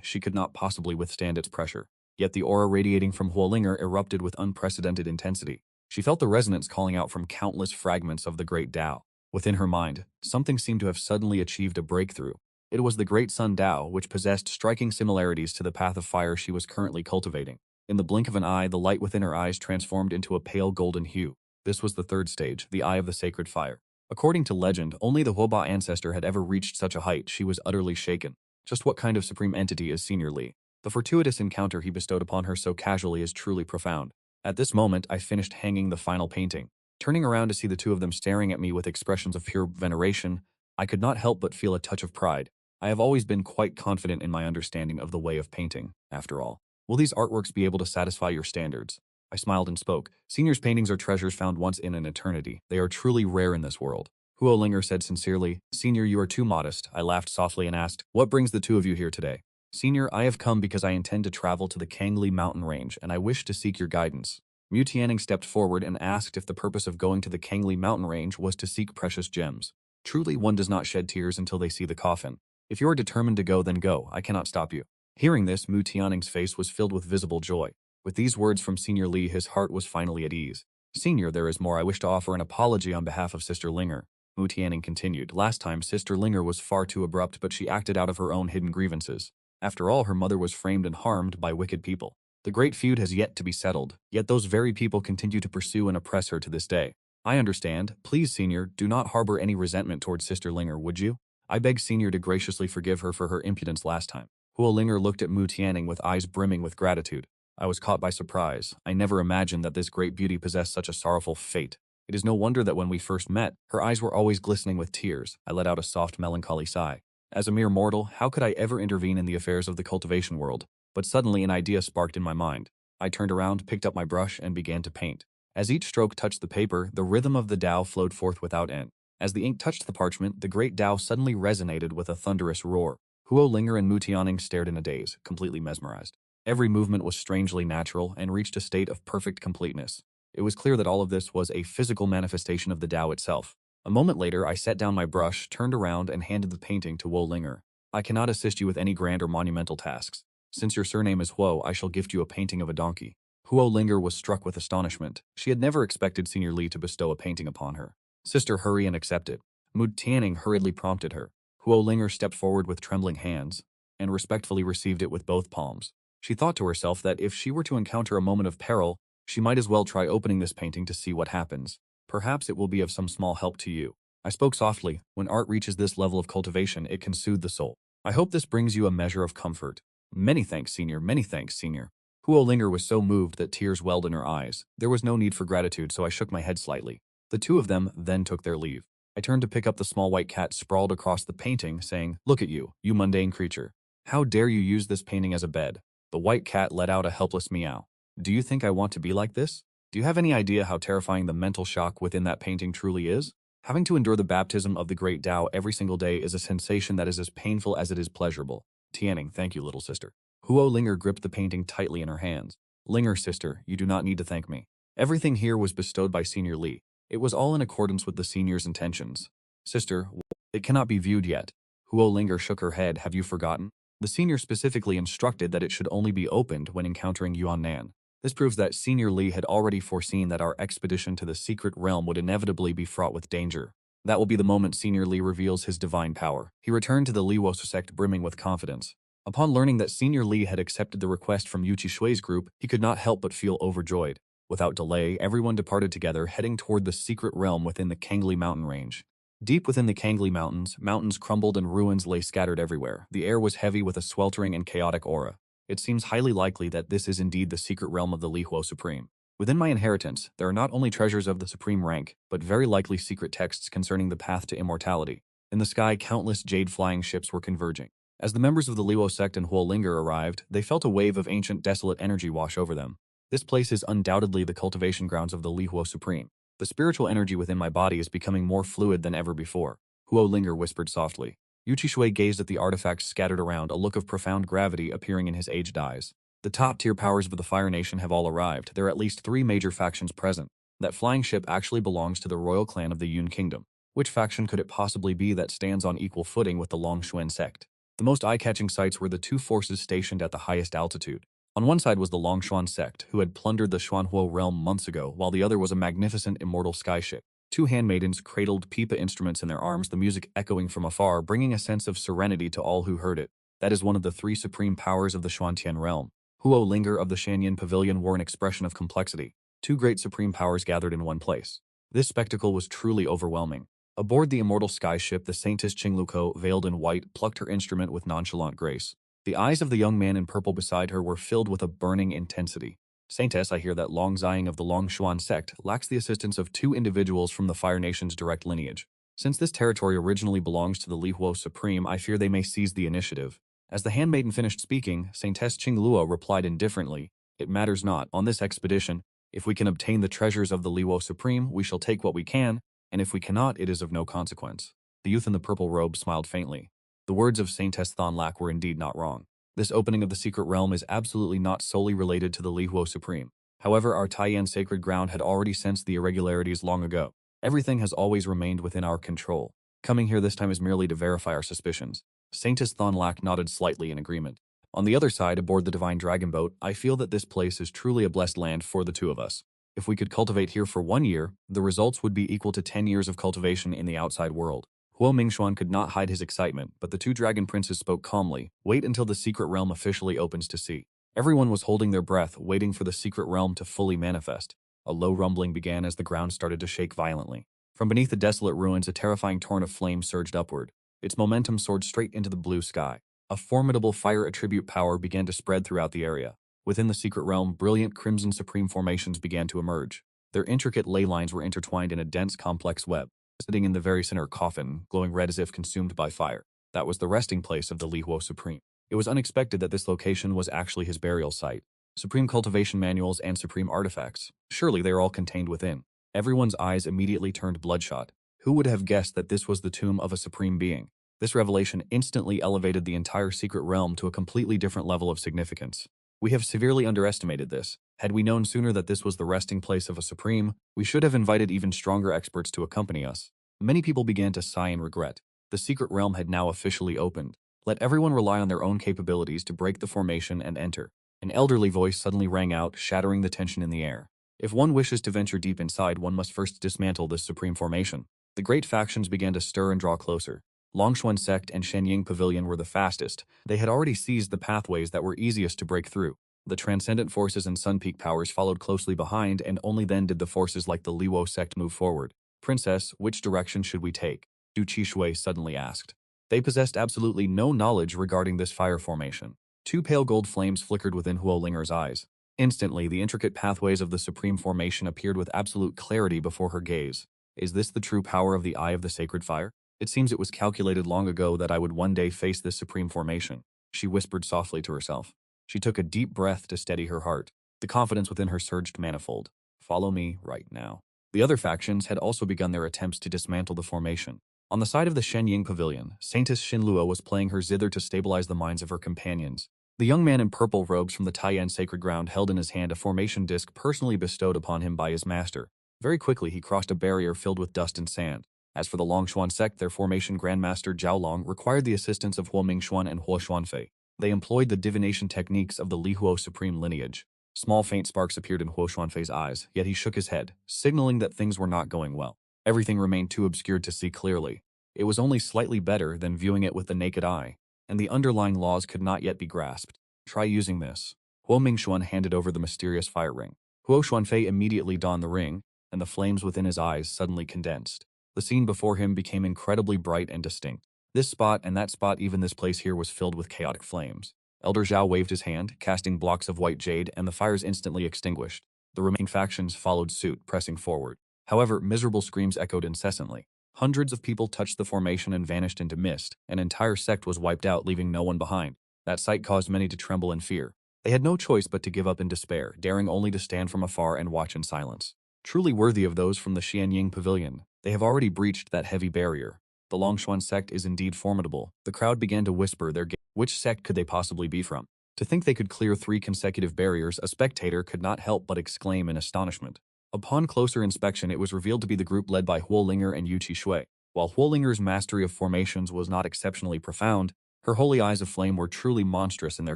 She could not possibly withstand its pressure. Yet the aura radiating from Huo Linger erupted with unprecedented intensity. She felt the resonance calling out from countless fragments of the great Tao. Within her mind, something seemed to have suddenly achieved a breakthrough. It was the Great Sun Tao, which possessed striking similarities to the path of fire she was currently cultivating. In the blink of an eye, the light within her eyes transformed into a pale golden hue. This was the third stage, the Eye of the Sacred Fire. According to legend, only the Huoba ancestor had ever reached such a height. She was utterly shaken. Just what kind of supreme entity is Senior Li? The fortuitous encounter he bestowed upon her so casually is truly profound. At this moment, I finished hanging the final painting. Turning around to see the two of them staring at me with expressions of pure veneration, I could not help but feel a touch of pride. I have always been quite confident in my understanding of the way of painting, after all. Will these artworks be able to satisfy your standards? I smiled and spoke. Senior's paintings are treasures found once in an eternity. They are truly rare in this world. Huo Linger said sincerely, Senior, you are too modest. I laughed softly and asked, what brings the two of you here today? Senior, I have come because I intend to travel to the Kangli mountain range, and I wish to seek your guidance. Mu Tianning stepped forward and asked if the purpose of going to the Kangli mountain range was to seek precious gems. Truly, one does not shed tears until they see the coffin. If you are determined to go, then go. I cannot stop you. Hearing this, Mu Tianning's face was filled with visible joy. With these words from Senior Li, his heart was finally at ease. Senior, there is more. I wish to offer an apology on behalf of Sister Linger. Mu Tianning continued. Last time, Sister Linger was far too abrupt, but she acted out of her own hidden grievances. After all, her mother was framed and harmed by wicked people. The great feud has yet to be settled, yet those very people continue to pursue and oppress her to this day. I understand. Please, Senior, do not harbor any resentment towards Sister Linger, would you? I beg Senior to graciously forgive her for her impudence last time. Huo Linger looked at Mu Tianning with eyes brimming with gratitude. I was caught by surprise. I never imagined that this great beauty possessed such a sorrowful fate. It is no wonder that when we first met, her eyes were always glistening with tears. I let out a soft, melancholy sigh. As a mere mortal, how could I ever intervene in the affairs of the cultivation world? But suddenly an idea sparked in my mind. I turned around, picked up my brush, and began to paint. As each stroke touched the paper, the rhythm of the Tao flowed forth without end. As the ink touched the parchment, the great Tao suddenly resonated with a thunderous roar. Huo Linger and Mu Tianning stared in a daze, completely mesmerized. Every movement was strangely natural and reached a state of perfect completeness. It was clear that all of this was a physical manifestation of the Tao itself. A moment later, I set down my brush, turned around, and handed the painting to Huo Linger. I cannot assist you with any grand or monumental tasks. Since your surname is Huo, I shall gift you a painting of a donkey. Huo Linger was struck with astonishment. She had never expected Senior Li to bestow a painting upon her. Sister, hurry and accept it. Mu Tianning hurriedly prompted her. Huo Linger stepped forward with trembling hands and respectfully received it with both palms. She thought to herself that if she were to encounter a moment of peril, she might as well try opening this painting to see what happens. Perhaps it will be of some small help to you. I spoke softly. When art reaches this level of cultivation, it can soothe the soul. I hope this brings you a measure of comfort. Many thanks, Senior. Many thanks, Senior. Huo Linger was so moved that tears welled in her eyes. There was no need for gratitude, so I shook my head slightly. The two of them then took their leave. I turned to pick up the small white cat sprawled across the painting, saying, Look at you, you mundane creature. How dare you use this painting as a bed? The white cat let out a helpless meow. Do you think I want to be like this? Do you have any idea how terrifying the mental shock within that painting truly is? Having to endure the baptism of the great Tao every single day is a sensation that is as painful as it is pleasurable. Tianning, thank you, little sister. Huo Linger gripped the painting tightly in her hands. Linger, sister, you do not need to thank me. Everything here was bestowed by Senior Li. It was all in accordance with the senior's intentions. Sister, it cannot be viewed yet. Huo Linger shook her head. Have you forgotten? The senior specifically instructed that it should only be opened when encountering Yuan Nan. This proves that Senior Li had already foreseen that our expedition to the secret realm would inevitably be fraught with danger. That will be the moment Senior Li reveals his divine power. He returned to the Liwo sect brimming with confidence. Upon learning that Senior Li had accepted the request from Yuqi Shui's group, he could not help but feel overjoyed. Without delay, everyone departed together, heading toward the secret realm within the Kangli mountain range. Deep within the Kangli mountains, mountains crumbled and ruins lay scattered everywhere. The air was heavy with a sweltering and chaotic aura. It seems highly likely that this is indeed the secret realm of the Lihuo Supreme. Within my inheritance, there are not only treasures of the supreme rank, but very likely secret texts concerning the path to immortality. In the sky, countless jade flying ships were converging. As the members of the Lihuo sect and Huo Linger arrived, they felt a wave of ancient desolate energy wash over them. This place is undoubtedly the cultivation grounds of the Lihuo Supreme. The spiritual energy within my body is becoming more fluid than ever before. Huo Linger whispered softly. Yuqi Shui gazed at the artifacts scattered around, a look of profound gravity appearing in his aged eyes. The top-tier powers of the Fire Nation have all arrived. There are at least 3 major factions present. That flying ship actually belongs to the royal clan of the Yun Kingdom. Which faction could it possibly be that stands on equal footing with the Longshuan sect? The most eye-catching sights were the 2 forces stationed at the highest altitude. On one side was the Longshuan sect, who had plundered the Xuanhuo realm months ago, while the other was a magnificent immortal skyship. Two handmaidens cradled pipa instruments in their arms, the music echoing from afar, bringing a sense of serenity to all who heard it. That is one of the three supreme powers of the Xuantian realm. Huo Linger of the Shanyin Pavilion wore an expression of complexity. Two great supreme powers gathered in one place. This spectacle was truly overwhelming. Aboard the Immortal skyship, the Saintess Qingluko, veiled in white, plucked her instrument with nonchalant grace. The eyes of the young man in purple beside her were filled with a burning intensity. Saintess, I hear that Long Ziying of the Longshuan sect lacks the assistance of two individuals from the Fire Nation's direct lineage. Since this territory originally belongs to the Li Huo Supreme, I fear they may seize the initiative. As the handmaiden finished speaking, Saintess Qingluo replied indifferently, "It matters not. On this expedition, if we can obtain the treasures of the Li Huo Supreme, we shall take what we can, and if we cannot, it is of no consequence." The youth in the purple robe smiled faintly. The words of Saintess Thonlak were indeed not wrong. This opening of the secret realm is absolutely not solely related to the Li Huo Supreme. However, our Taiyan sacred ground had already sensed the irregularities long ago. Everything has always remained within our control. Coming here this time is merely to verify our suspicions. Saintess Thonlak nodded slightly in agreement. On the other side, aboard the Divine Dragon Boat, I feel that this place is truly a blessed land for the two of us. If we could cultivate here for 1 year, the results would be equal to 10 years of cultivation in the outside world. Huo Mingxuan could not hide his excitement, but the two dragon princes spoke calmly. Wait until the secret realm officially opens to see. Everyone was holding their breath, waiting for the secret realm to fully manifest. A low rumbling began as the ground started to shake violently. From beneath the desolate ruins, a terrifying torrent of flame surged upward. Its momentum soared straight into the blue sky. A formidable fire attribute power began to spread throughout the area. Within the secret realm, brilliant crimson supreme formations began to emerge. Their intricate ley lines were intertwined in a dense, complex web. Sitting in the very center coffin, glowing red as if consumed by fire. That was the resting place of the Li Huo Supreme. It was unexpected that this location was actually his burial site. Supreme cultivation manuals and supreme artifacts. Surely they are all contained within. Everyone's eyes immediately turned bloodshot. Who would have guessed that this was the tomb of a supreme being? This revelation instantly elevated the entire secret realm to a completely different level of significance. We have severely underestimated this. Had we known sooner that this was the resting place of a supreme, we should have invited even stronger experts to accompany us. Many people began to sigh in regret. The secret realm had now officially opened. Let everyone rely on their own capabilities to break the formation and enter. An elderly voice suddenly rang out, shattering the tension in the air. If one wishes to venture deep inside, one must first dismantle this supreme formation. The great factions began to stir and draw closer. Longshuan sect and Shenying Pavilion were the fastest. They had already seized the pathways that were easiest to break through. The Transcendent Forces and Sun Peak powers followed closely behind, and only then did the forces like the Liwo sect move forward. "Princess, which direction should we take?" Du Qishui suddenly asked. They possessed absolutely no knowledge regarding this fire formation. Two pale gold flames flickered within Huo Linger's eyes. Instantly, the intricate pathways of the supreme formation appeared with absolute clarity before her gaze. Is this the true power of the Eye of the Sacred Fire? It seems it was calculated long ago that I would one day face this supreme formation, she whispered softly to herself. She took a deep breath to steady her heart. The confidence within her surged manifold. Follow me right now. The other factions had also begun their attempts to dismantle the formation. On the side of the Shenying Pavilion, Saintess Xinluo was playing her zither to stabilize the minds of her companions. The young man in purple robes from the Taiyan sacred ground held in his hand a formation disc personally bestowed upon him by his master. Very quickly he crossed a barrier filled with dust and sand. As for the Longshuan sect, their formation grandmaster Zhao Long required the assistance of Huo Mingxuan and Huo Xuanfei. They employed the divination techniques of the Li Huo supreme lineage. Small faint sparks appeared in Huo Xuanfei's eyes, yet he shook his head, signaling that things were not going well. Everything remained too obscured to see clearly. It was only slightly better than viewing it with the naked eye, and the underlying laws could not yet be grasped. Try using this. Huo Mingxuan handed over the mysterious fire ring. Huo Xuanfei immediately donned the ring, and the flames within his eyes suddenly condensed. The scene before him became incredibly bright and distinct. This spot and that spot, even this place here, was filled with chaotic flames. Elder Zhao waved his hand, casting blocks of white jade, and the fires instantly extinguished. The remaining factions followed suit, pressing forward. However, miserable screams echoed incessantly. Hundreds of people touched the formation and vanished into mist. An entire sect was wiped out, leaving no one behind. That sight caused many to tremble in fear. They had no choice but to give up in despair, daring only to stand from afar and watch in silence. Truly worthy of those from the Xianying Pavilion, they have already breached that heavy barrier. The Longshuan sect is indeed formidable. The crowd began to whisper which sect could they possibly be from? To think they could clear 3 consecutive barriers, a spectator could not help but exclaim in astonishment. Upon closer inspection, it was revealed to be the group led by Huo Linger and Yu Qishui. While Huo Linger's mastery of formations was not exceptionally profound, her holy eyes of flame were truly monstrous in their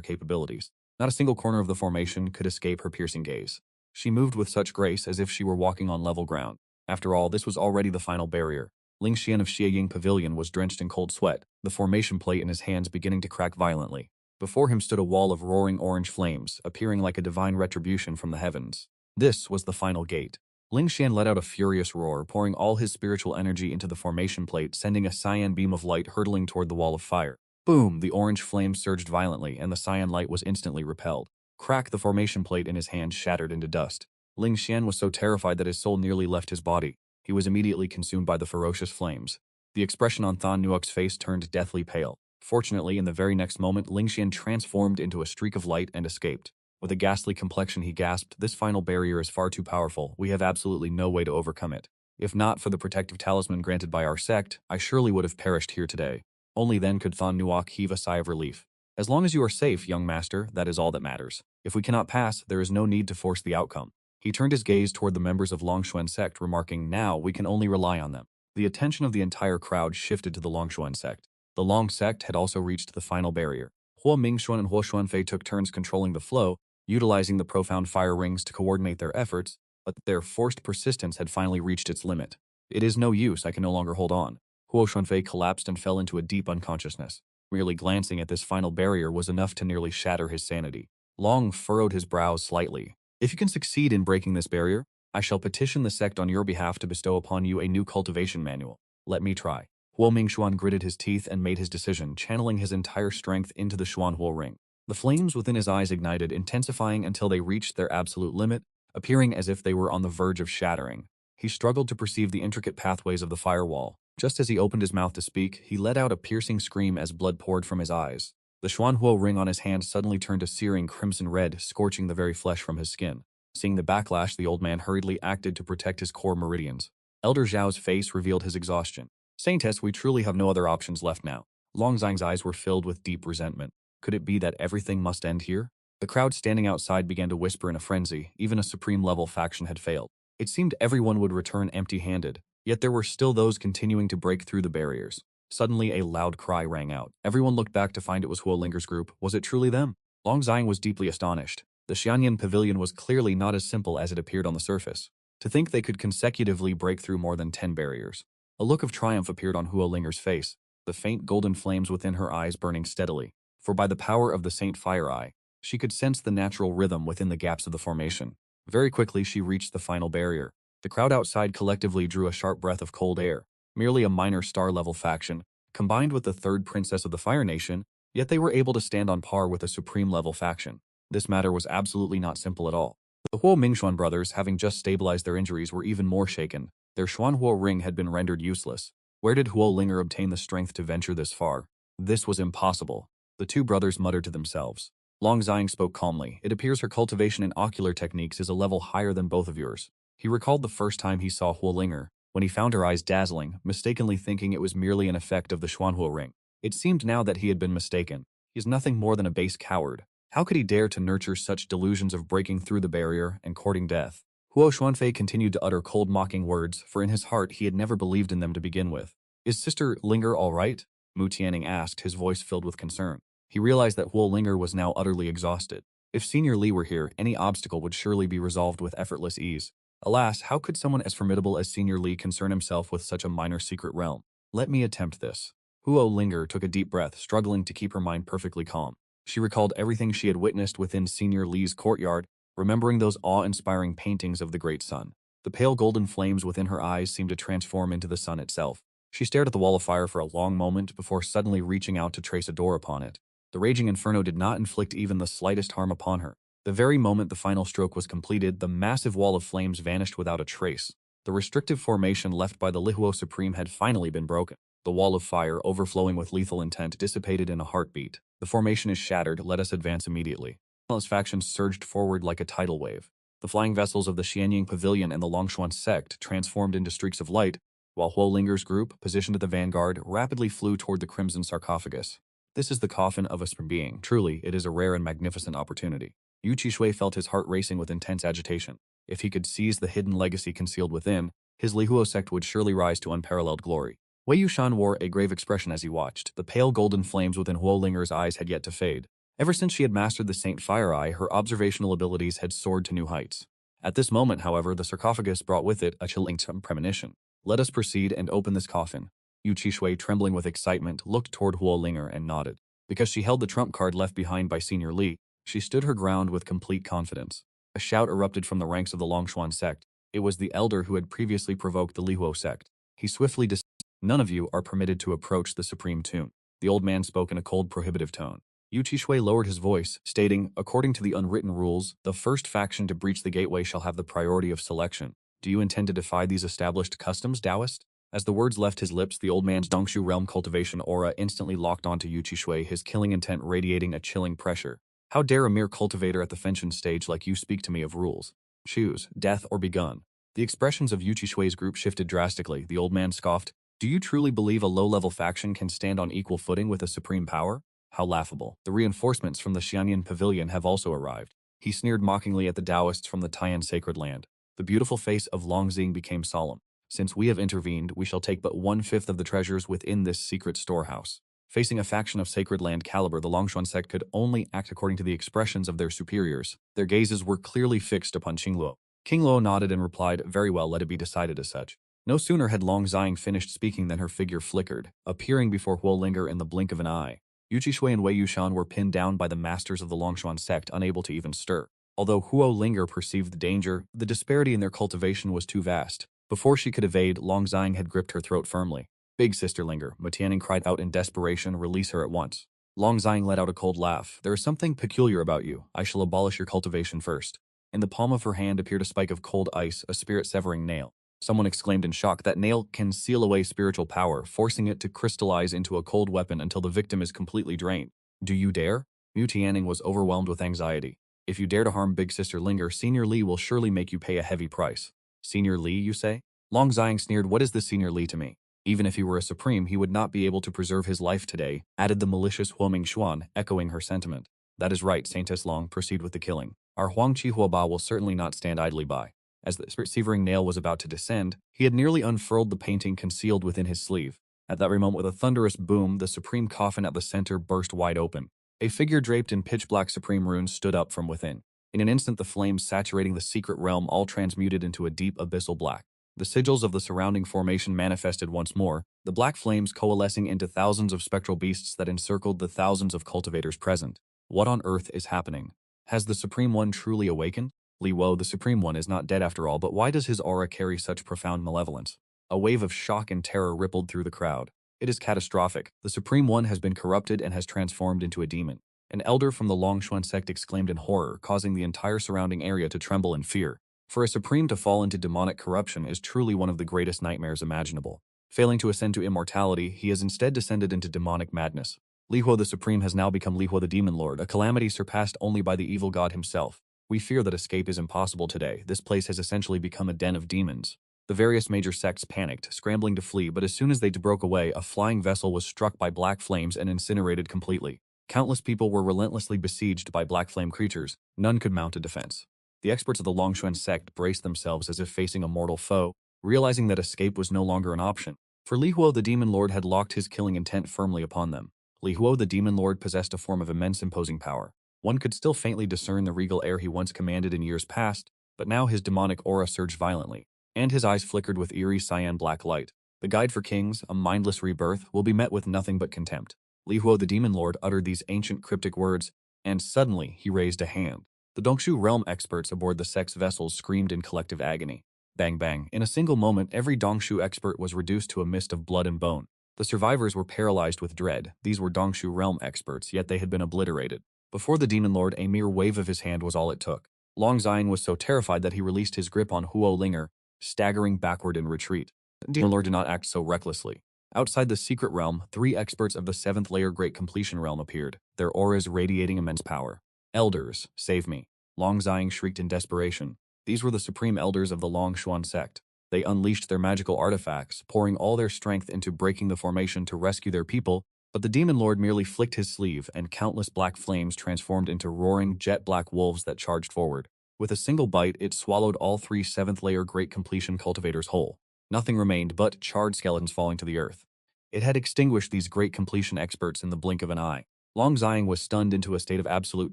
capabilities. Not a single corner of the formation could escape her piercing gaze. She moved with such grace as if she were walking on level ground. After all, this was already the final barrier. Ling Xian of Xieying Pavilion was drenched in cold sweat, the formation plate in his hands beginning to crack violently. Before him stood a wall of roaring orange flames, appearing like a divine retribution from the heavens. This was the final gate. Ling Xian let out a furious roar, pouring all his spiritual energy into the formation plate, sending a cyan beam of light hurtling toward the wall of fire. Boom! The orange flame surged violently, and the cyan light was instantly repelled. Crack! The formation plate in his hand shattered into dust. Ling Xian was so terrified that his soul nearly left his body. He was immediately consumed by the ferocious flames. The expression on Thon Nuok's face turned deathly pale. Fortunately, in the very next moment, Ling Xian transformed into a streak of light and escaped. With a ghastly complexion, he gasped, "This final barrier is far too powerful. We have absolutely no way to overcome it. If not for the protective talisman granted by our sect, I surely would have perished here today." Only then could Thon Nuok heave a sigh of relief. "As long as you are safe, young master, that is all that matters. If we cannot pass, there is no need to force the outcome." He turned his gaze toward the members of Longshuan sect, remarking, "Now we can only rely on them." The attention of the entire crowd shifted to the Longshuan sect. The Long sect had also reached the final barrier. Huo Mingxuan and Huo Xuanfei took turns controlling the flow, utilizing the profound fire rings to coordinate their efforts, but their forced persistence had finally reached its limit. "It is no use, I can no longer hold on." Huo Xuanfei collapsed and fell into a deep unconsciousness. Merely glancing at this final barrier was enough to nearly shatter his sanity. Long furrowed his brows slightly. "If you can succeed in breaking this barrier, I shall petition the sect on your behalf to bestow upon you a new cultivation manual. Let me try." Huo Mingxuan gritted his teeth and made his decision, channeling his entire strength into the Xuanhuo ring. The flames within his eyes ignited, intensifying until they reached their absolute limit, appearing as if they were on the verge of shattering. He struggled to perceive the intricate pathways of the firewall. Just as he opened his mouth to speak, he let out a piercing scream as blood poured from his eyes. The Xuanhuo ring on his hand suddenly turned a searing crimson red, scorching the very flesh from his skin. Seeing the backlash, the old man hurriedly acted to protect his core meridians. Elder Zhao's face revealed his exhaustion. "Saintess, we truly have no other options left now." Long Zhang's eyes were filled with deep resentment. Could it be that everything must end here? The crowd standing outside began to whisper in a frenzy. Even a supreme-level faction had failed. It seemed everyone would return empty-handed, yet there were still those continuing to break through the barriers. Suddenly, a loud cry rang out. Everyone looked back to find it was Huo Linger's group. Was it truly them? Long Zhang was deeply astonished. The Xianyan Pavilion was clearly not as simple as it appeared on the surface. To think they could consecutively break through more than 10 barriers. A look of triumph appeared on Huo Linger's face, the faint golden flames within her eyes burning steadily. For by the power of the Saint Fire Eye, she could sense the natural rhythm within the gaps of the formation. Very quickly, she reached the final barrier. The crowd outside collectively drew a sharp breath of cold air. Merely a minor star-level faction, combined with the third princess of the Fire Nation, yet they were able to stand on par with a supreme-level faction. This matter was absolutely not simple at all. The Huo Mingxuan brothers, having just stabilized their injuries, were even more shaken. Their Xuanhuo ring had been rendered useless. Where did Huo Linger obtain the strength to venture this far? This was impossible. The two brothers muttered to themselves. Long Zhang spoke calmly. "It appears her cultivation in ocular techniques is a level higher than both of yours." He recalled the first time he saw Huo Linger, when he found her eyes dazzling, mistakenly thinking it was merely an effect of the Xuanhuo ring. It seemed now that he had been mistaken. He is nothing more than a base coward. How could he dare to nurture such delusions of breaking through the barrier and courting death? Huo Xuanfei continued to utter cold mocking words, for in his heart he had never believed in them to begin with. "Is Sister Linger all right?" Mu Tianning asked, his voice filled with concern. He realized that Huo Linger was now utterly exhausted. If Senior Li were here, any obstacle would surely be resolved with effortless ease. Alas, how could someone as formidable as Senior Li concern himself with such a minor secret realm? "Let me attempt this." Huo Linger took a deep breath, struggling to keep her mind perfectly calm. She recalled everything she had witnessed within Senior Li's courtyard, remembering those awe-inspiring paintings of the great sun. The pale golden flames within her eyes seemed to transform into the sun itself. She stared at the wall of fire for a long moment before suddenly reaching out to trace a door upon it. The raging inferno did not inflict even the slightest harm upon her. The very moment the final stroke was completed, the massive wall of flames vanished without a trace. The restrictive formation left by the Lihuo Supreme had finally been broken. The wall of fire, overflowing with lethal intent, dissipated in a heartbeat. "The formation is shattered, let us advance immediately." Countless factions surged forward like a tidal wave. The flying vessels of the Xianying Pavilion and the Longshuan sect transformed into streaks of light, while Huo Linger's group, positioned at the vanguard, rapidly flew toward the crimson sarcophagus. This is the coffin of a supreme being. Truly, it is a rare and magnificent opportunity. Yu Qishui felt his heart racing with intense agitation. If he could seize the hidden legacy concealed within, his Lihuo sect would surely rise to unparalleled glory. Wei Yushan wore a grave expression as he watched. The pale golden flames within Huo Linger's eyes had yet to fade. Ever since she had mastered the Saint Fire Eye, her observational abilities had soared to new heights. At this moment, however, the sarcophagus brought with it a chilling premonition. Let us proceed and open this coffin. Yu Qishui, trembling with excitement, looked toward Huo Linger and nodded. Because she held the trump card left behind by Senior Li, she stood her ground with complete confidence. A shout erupted from the ranks of the Longshuan sect. It was the elder who had previously provoked the Lihuo sect. He swiftly dismissed. None of you are permitted to approach the supreme tomb. The old man spoke in a cold, prohibitive tone. Yu Qishui lowered his voice, stating, according to the unwritten rules, the first faction to breach the gateway shall have the priority of selection. Do you intend to defy these established customs, Taoist? As the words left his lips, the old man's Dongshu realm cultivation aura instantly locked onto Yu Qishui, his killing intent radiating a chilling pressure. How dare a mere cultivator at the Fenshin stage like you speak to me of rules? Choose, death or be gone. The expressions of Yu Qishui's group shifted drastically. The old man scoffed. Do you truly believe a low-level faction can stand on equal footing with a supreme power? How laughable. The reinforcements from the Xianyan Pavilion have also arrived. He sneered mockingly at the Taoists from the Taiyan sacred land. The beautiful face of Longxing became solemn. Since we have intervened, we shall take but 1/5 of the treasures within this secret storehouse. Facing a faction of sacred land caliber, the Longshuan sect could only act according to the expressions of their superiors. Their gazes were clearly fixed upon Qingluo. King Luo nodded and replied, very well, let it be decided as such. No sooner had Long Ziying finished speaking than her figure flickered, appearing before Huo Linger in the blink of an eye. Yu Qishui and Wei Yushan were pinned down by the masters of the Longshuan sect, unable to even stir. Although Huo Linger perceived the danger, the disparity in their cultivation was too vast. Before she could evade, Long Ziying had gripped her throat firmly. Big sister Linger, Mu Tianning cried out in desperation, release her at once. Long Ziying let out a cold laugh. There is something peculiar about you. I shall abolish your cultivation first. In the palm of her hand appeared a spike of cold ice, a spirit-severing nail. Someone exclaimed in shock, that nail can seal away spiritual power, forcing it to crystallize into a cold weapon until the victim is completely drained. Do you dare? Mu Tianning was overwhelmed with anxiety. If you dare to harm Big Sister Linger, Senior Li will surely make you pay a heavy price. Senior Li, you say? Long Ziying sneered, what is this Senior Li to me? Even if he were a supreme, he would not be able to preserve his life today, added the malicious Huoming Xuan, echoing her sentiment. That is right, Saintess Long, proceed with the killing. Our Huang Chi Huoba will certainly not stand idly by. As the spirit-severing nail was about to descend, he had nearly unfurled the painting concealed within his sleeve. At that very moment, with a thunderous boom, the supreme coffin at the center burst wide open. A figure draped in pitch-black supreme runes stood up from within. In an instant, the flames saturating the secret realm all transmuted into a deep abyssal black. The sigils of the surrounding formation manifested once more, the black flames coalescing into thousands of spectral beasts that encircled the thousands of cultivators present. What on earth is happening? Has the Supreme One truly awakened? Li Wo, the Supreme One, is not dead after all, but why does his aura carry such profound malevolence? A wave of shock and terror rippled through the crowd. It is catastrophic. The Supreme One has been corrupted and has transformed into a demon. An elder from the Longshuan sect exclaimed in horror, causing the entire surrounding area to tremble in fear. For a Supreme to fall into demonic corruption is truly one of the greatest nightmares imaginable. Failing to ascend to immortality, he has instead descended into demonic madness. Li Huo the Supreme has now become Li Huo the Demon Lord, a calamity surpassed only by the evil god himself. We fear that escape is impossible today. This place has essentially become a den of demons. The various major sects panicked, scrambling to flee, but as soon as they broke away, a flying vessel was struck by black flames and incinerated completely. Countless people were relentlessly besieged by black flame creatures. None could mount a defense. The experts of the Longshuan sect braced themselves as if facing a mortal foe, realizing that escape was no longer an option. For Li Huo the Demon Lord had locked his killing intent firmly upon them. Li Huo the Demon Lord possessed a form of immense imposing power. One could still faintly discern the regal air he once commanded in years past, but now his demonic aura surged violently, and his eyes flickered with eerie cyan black light. The guide for kings, a mindless rebirth, will be met with nothing but contempt. Li Huo the Demon Lord uttered these ancient cryptic words, and suddenly he raised a hand. The Dongshu realm experts aboard the sect's vessels screamed in collective agony. Bang bang. In a single moment, every Dongshu expert was reduced to a mist of blood and bone. The survivors were paralyzed with dread. These were Dongshu realm experts, yet they had been obliterated. Before the Demon Lord, a mere wave of his hand was all it took. Long Ziying was so terrified that he released his grip on Huo Linger, staggering backward in retreat. The Demon Lord did not act so recklessly. Outside the secret realm, 3 experts of the 7th layer Great Completion realm appeared, their auras radiating immense power. Elders, save me. Long Ziying shrieked in desperation. These were the supreme elders of the Longshuan sect. They unleashed their magical artifacts, pouring all their strength into breaking the formation to rescue their people, but the Demon Lord merely flicked his sleeve, and countless black flames transformed into roaring, jet-black wolves that charged forward. With a single bite, it swallowed all 3 7th-layer Great Completion cultivators whole. Nothing remained but charred skeletons falling to the earth. It had extinguished these Great Completion experts in the blink of an eye. Long Ziying was stunned into a state of absolute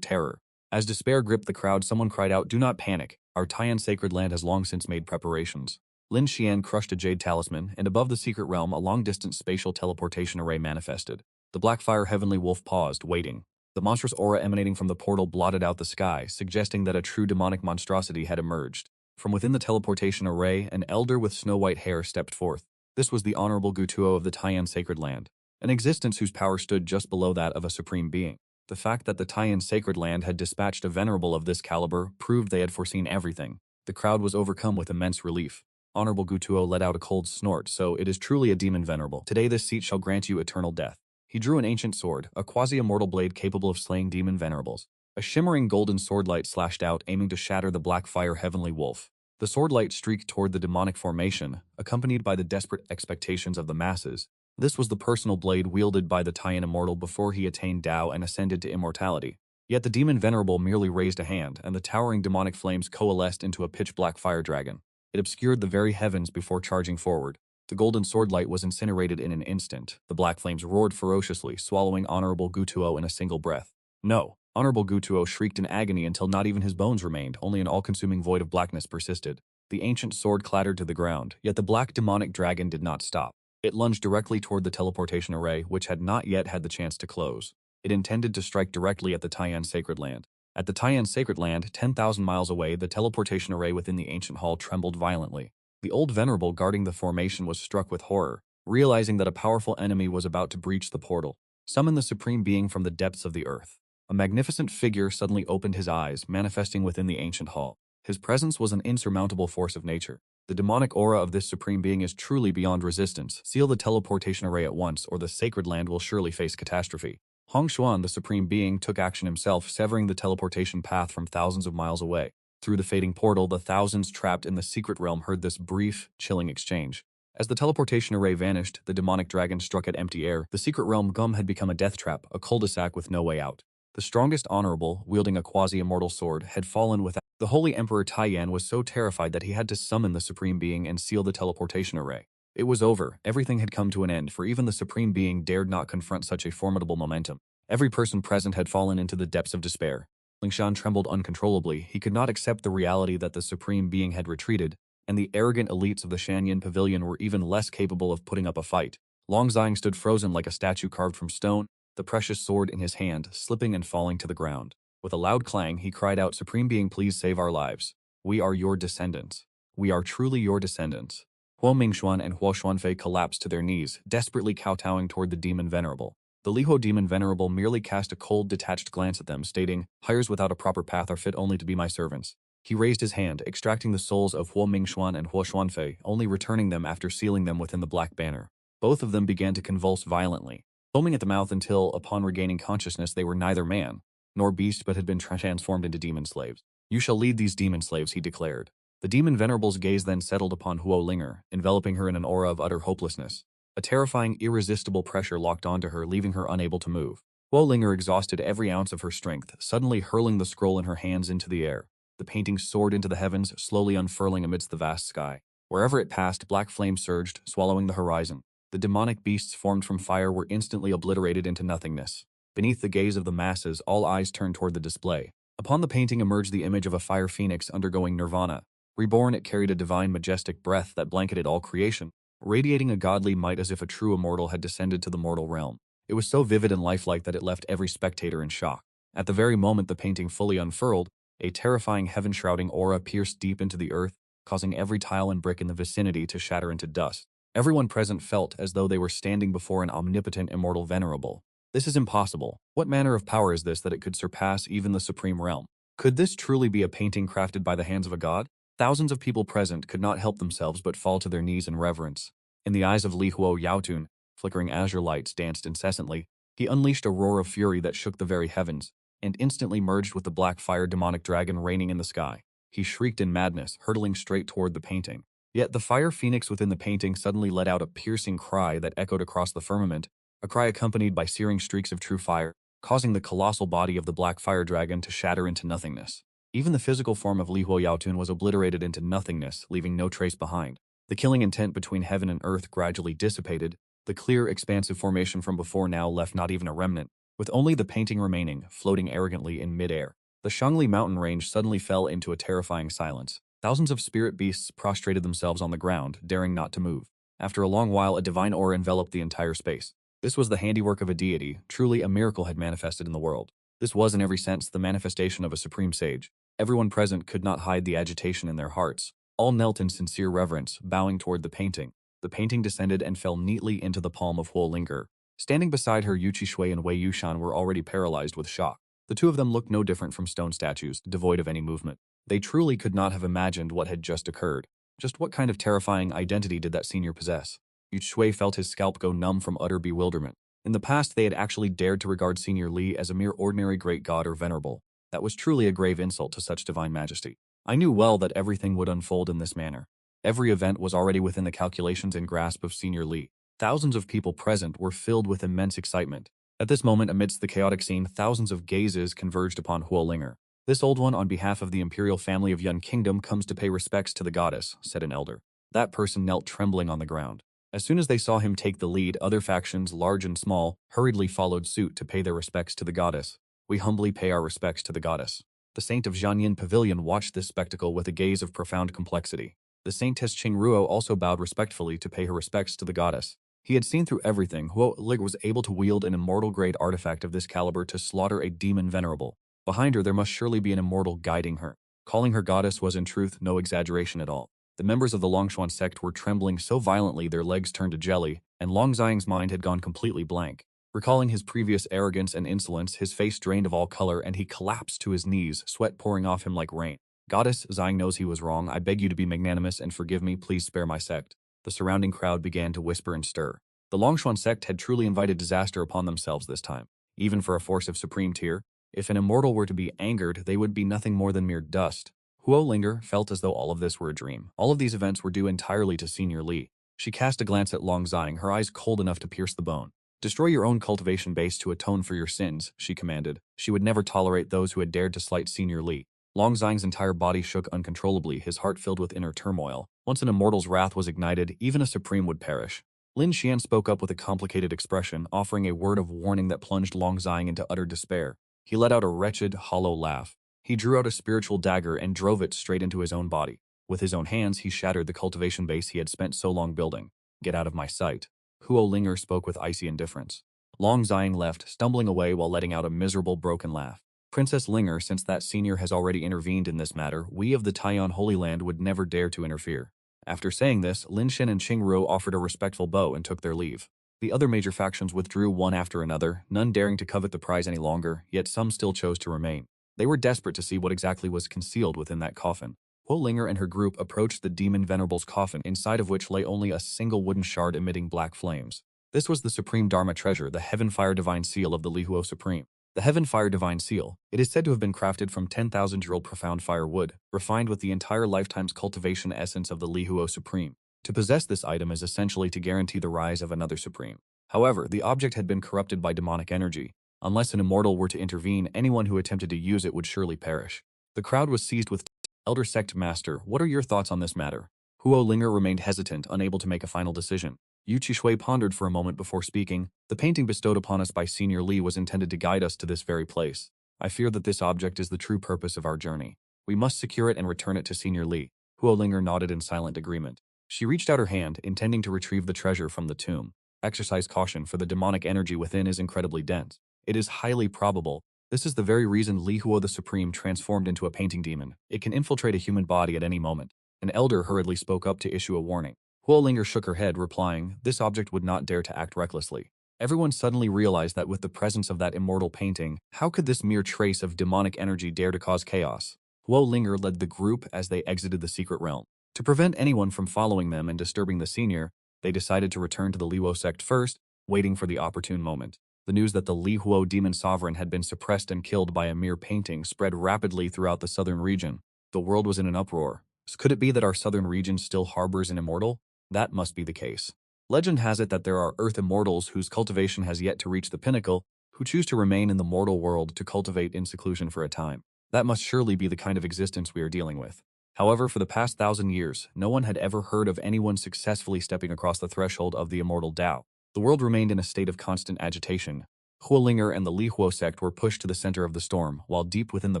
terror. As despair gripped the crowd, someone cried out, "Do not panic. Our Taiyan sacred land has long since made preparations. Lin Xian crushed a jade talisman, and above the secret realm a long-distance spatial teleportation array manifested. The Blackfire Heavenly Wolf paused, waiting. The monstrous aura emanating from the portal blotted out the sky, suggesting that a true demonic monstrosity had emerged. From within the teleportation array, an elder with snow-white hair stepped forth. This was the Honorable Gutuo of the Taiyan Sacred Land, an existence whose power stood just below that of a supreme being. The fact that the Taiyan Sacred Land had dispatched a venerable of this caliber proved they had foreseen everything. The crowd was overcome with immense relief. Honorable Gutuo let out a cold snort, so it is truly a demon venerable. Today this seat shall grant you eternal death. He drew an ancient sword, a quasi-immortal blade capable of slaying demon venerables. A shimmering golden swordlight slashed out, aiming to shatter the Blackfire Heavenly Wolf. The swordlight streaked toward the demonic formation, accompanied by the desperate expectations of the masses. This was the personal blade wielded by the Taiyan Immortal before he attained Tao and ascended to immortality. Yet the demon venerable merely raised a hand, and the towering demonic flames coalesced into a pitch-black fire dragon. It obscured the very heavens before charging forward. The golden swordlight was incinerated in an instant. The black flames roared ferociously, swallowing Honorable Gutuo in a single breath. No! Honorable Gutuo shrieked in agony until not even his bones remained, only an all-consuming void of blackness persisted. The ancient sword clattered to the ground, yet the black demonic dragon did not stop. It lunged directly toward the teleportation array, which had not yet had the chance to close. It intended to strike directly at the Taiyan Sacred Land. At the Taiyan Sacred Land, 10,000 miles away, the teleportation array within the ancient hall trembled violently. The old venerable guarding the formation was struck with horror, realizing that a powerful enemy was about to breach the portal. Summon the supreme being from the depths of the earth. A magnificent figure suddenly opened his eyes, manifesting within the ancient hall. His presence was an insurmountable force of nature. The demonic aura of this supreme being is truly beyond resistance. Seal the teleportation array at once, or the sacred land will surely face catastrophe. Hong Xuan, the supreme being, took action himself, severing the teleportation path from thousands of miles away. Through the fading portal, the thousands trapped in the secret realm heard this brief, chilling exchange. As the teleportation array vanished, the demonic dragon struck at empty air. The secret realm gum had become a death trap, a cul-de-sac with no way out. The strongest honorable, wielding a quasi-immortal sword, had fallen without. The holy Emperor Taiyan was so terrified that he had to summon the supreme being and seal the teleportation array. It was over. Everything had come to an end, for even the supreme being dared not confront such a formidable momentum. Every person present had fallen into the depths of despair. Lingshan trembled uncontrollably. He could not accept the reality that the supreme being had retreated, and the arrogant elites of the Shanyan Pavilion were even less capable of putting up a fight. Long Xiang stood frozen like a statue carved from stone, the precious sword in his hand, slipping and falling to the ground. With a loud clang, he cried out, "Supreme Being, please save our lives. We are your descendants. We are truly your descendants." Huo Mingxuan and Huo Xuanfei collapsed to their knees, desperately kowtowing toward the demon venerable. The Lihuo demon venerable merely cast a cold, detached glance at them, stating, "Hires without a proper path are fit only to be my servants." He raised his hand, extracting the souls of Huo Mingxuan and Huo Xuanfei, only returning them after sealing them within the black banner. Both of them began to convulse violently, foaming at the mouth until, upon regaining consciousness, they were neither man nor beast but had been transformed into demon slaves. "You shall lead these demon slaves," he declared. The demon venerable's gaze then settled upon Huo Linger, enveloping her in an aura of utter hopelessness. A terrifying, irresistible pressure locked onto her, leaving her unable to move. Huo Linger exhausted every ounce of her strength, suddenly hurling the scroll in her hands into the air. The painting soared into the heavens, slowly unfurling amidst the vast sky. Wherever it passed, black flames surged, swallowing the horizon. The demonic beasts formed from fire were instantly obliterated into nothingness. Beneath the gaze of the masses, all eyes turned toward the display. Upon the painting emerged the image of a fire phoenix undergoing nirvana. Reborn, it carried a divine, majestic breath that blanketed all creation, radiating a godly might as if a true immortal had descended to the mortal realm. It was so vivid and lifelike that it left every spectator in shock. At the very moment the painting fully unfurled, a terrifying heaven-shrouding aura pierced deep into the earth, causing every tile and brick in the vicinity to shatter into dust. Everyone present felt as though they were standing before an omnipotent immortal venerable. This is impossible. What manner of power is this that it could surpass even the supreme realm? Could this truly be a painting crafted by the hands of a god? Thousands of people present could not help themselves but fall to their knees in reverence. In the eyes of Li Huo Yaotun, flickering azure lights danced incessantly. He unleashed a roar of fury that shook the very heavens, and instantly merged with the black fire demonic dragon reigning in the sky. He shrieked in madness, hurtling straight toward the painting. Yet the fire phoenix within the painting suddenly let out a piercing cry that echoed across the firmament, a cry accompanied by searing streaks of true fire, causing the colossal body of the black fire dragon to shatter into nothingness. Even the physical form of Li Huo Yaotun was obliterated into nothingness, leaving no trace behind. The killing intent between heaven and earth gradually dissipated. The clear, expansive formation from before now left not even a remnant, with only the painting remaining, floating arrogantly in midair. The Shangli mountain range suddenly fell into a terrifying silence. Thousands of spirit beasts prostrated themselves on the ground, daring not to move. After a long while, a divine aura enveloped the entire space. This was the handiwork of a deity. Truly, a miracle had manifested in the world. This was, in every sense, the manifestation of a supreme sage. Everyone present could not hide the agitation in their hearts. All knelt in sincere reverence, bowing toward the painting. The painting descended and fell neatly into the palm of Huo Linger. Standing beside her, Yu Qishui and Wei Yushan were already paralyzed with shock. The two of them looked no different from stone statues, devoid of any movement. They truly could not have imagined what had just occurred. Just what kind of terrifying identity did that senior possess? Yu Qishui felt his scalp go numb from utter bewilderment. In the past, they had actually dared to regard Senior Li as a mere ordinary great god or venerable. That was truly a grave insult to such divine majesty. I knew well that everything would unfold in this manner. Every event was already within the calculations and grasp of Senior Li. Thousands of people present were filled with immense excitement. At this moment, amidst the chaotic scene, thousands of gazes converged upon Huo Linger. This old one, on behalf of the imperial family of Yun Kingdom, comes to pay respects to the goddess, said an elder. That person knelt trembling on the ground. As soon as they saw him take the lead, other factions, large and small, hurriedly followed suit to pay their respects to the goddess. We humbly pay our respects to the goddess. The saint of Jianyin Pavilion watched this spectacle with a gaze of profound complexity. The saintess Qingruo also bowed respectfully to pay her respects to the goddess. He had seen through everything. Huo Linger was able to wield an immortal-grade artifact of this caliber to slaughter a demon venerable. Behind her, there must surely be an immortal guiding her. Calling her goddess was in truth no exaggeration at all. The members of the Longshuan sect were trembling so violently their legs turned to jelly, and Long Xiang's mind had gone completely blank. Recalling his previous arrogance and insolence, his face drained of all color and he collapsed to his knees, sweat pouring off him like rain. Goddess, Xiang knows he was wrong. I beg you to be magnanimous and forgive me. Please spare my sect. The surrounding crowd began to whisper and stir. The Longshuan sect had truly invited disaster upon themselves this time. Even for a force of supreme tier, if an immortal were to be angered, they would be nothing more than mere dust. Huo Linger felt as though all of this were a dream. All of these events were due entirely to Senior Li. She cast a glance at Long Xiang, her eyes cold enough to pierce the bone. Destroy your own cultivation base to atone for your sins, she commanded. She would never tolerate those who had dared to slight Senior Li. Long Xiang's entire body shook uncontrollably, his heart filled with inner turmoil. Once an immortal's wrath was ignited, even a supreme would perish. Lin Xian spoke up with a complicated expression, offering a word of warning that plunged Long Xiang into utter despair. He let out a wretched, hollow laugh. He drew out a spiritual dagger and drove it straight into his own body. With his own hands, he shattered the cultivation base he had spent so long building. Get out of my sight. Huo Linger spoke with icy indifference. Long Xiang left, stumbling away while letting out a miserable, broken laugh. Princess Linger, since that senior has already intervened in this matter, we of the Taiyan Holy Land would never dare to interfere. After saying this, Lin Shen and Qingruo offered a respectful bow and took their leave. The other major factions withdrew one after another, none daring to covet the prize any longer, yet some still chose to remain. They were desperate to see what exactly was concealed within that coffin. Huo Linger and her group approached the demon venerable's coffin, inside of which lay only a single wooden shard emitting black flames. This was the supreme Dharma treasure, the Heaven Fire Divine Seal of the Lihuo Supreme. The Heaven Fire Divine Seal, it is said to have been crafted from 10,000-year-old profound fire wood, refined with the entire lifetime's cultivation essence of the Lihuo Supreme. To possess this item is essentially to guarantee the rise of another Supreme. However, the object had been corrupted by demonic energy. Unless an immortal were to intervene, anyone who attempted to use it would surely perish. The crowd was seized with Elder Sect Master, what are your thoughts on this matter? Huo Linger remained hesitant, unable to make a final decision. Yu Qishui pondered for a moment before speaking. The painting bestowed upon us by Senior Li was intended to guide us to this very place. I fear that this object is the true purpose of our journey. We must secure it and return it to Senior Li. Huo Linger nodded in silent agreement. She reached out her hand, intending to retrieve the treasure from the tomb. Exercise caution, for the demonic energy within is incredibly dense. It is highly probable. This is the very reason Li Huo the Supreme transformed into a painting demon. It can infiltrate a human body at any moment. An elder hurriedly spoke up to issue a warning. Huo Linger shook her head, replying, this object would not dare to act recklessly. Everyone suddenly realized that with the presence of that immortal painting, how could this mere trace of demonic energy dare to cause chaos? Huo Linger led the group as they exited the secret realm. To prevent anyone from following them and disturbing the senior, they decided to return to the Lihuo sect first, waiting for the opportune moment. The news that the Lihuo demon sovereign had been suppressed and killed by a mere painting spread rapidly throughout the southern region. The world was in an uproar. Could it be that our southern region still harbors an immortal? That must be the case. Legend has it that there are earth immortals whose cultivation has yet to reach the pinnacle, who choose to remain in the mortal world to cultivate in seclusion for a time. That must surely be the kind of existence we are dealing with. However, for the past 1,000 years, no one had ever heard of anyone successfully stepping across the threshold of the immortal Tao. The world remained in a state of constant agitation. Huolinger and the Li Huo sect were pushed to the center of the storm, while deep within the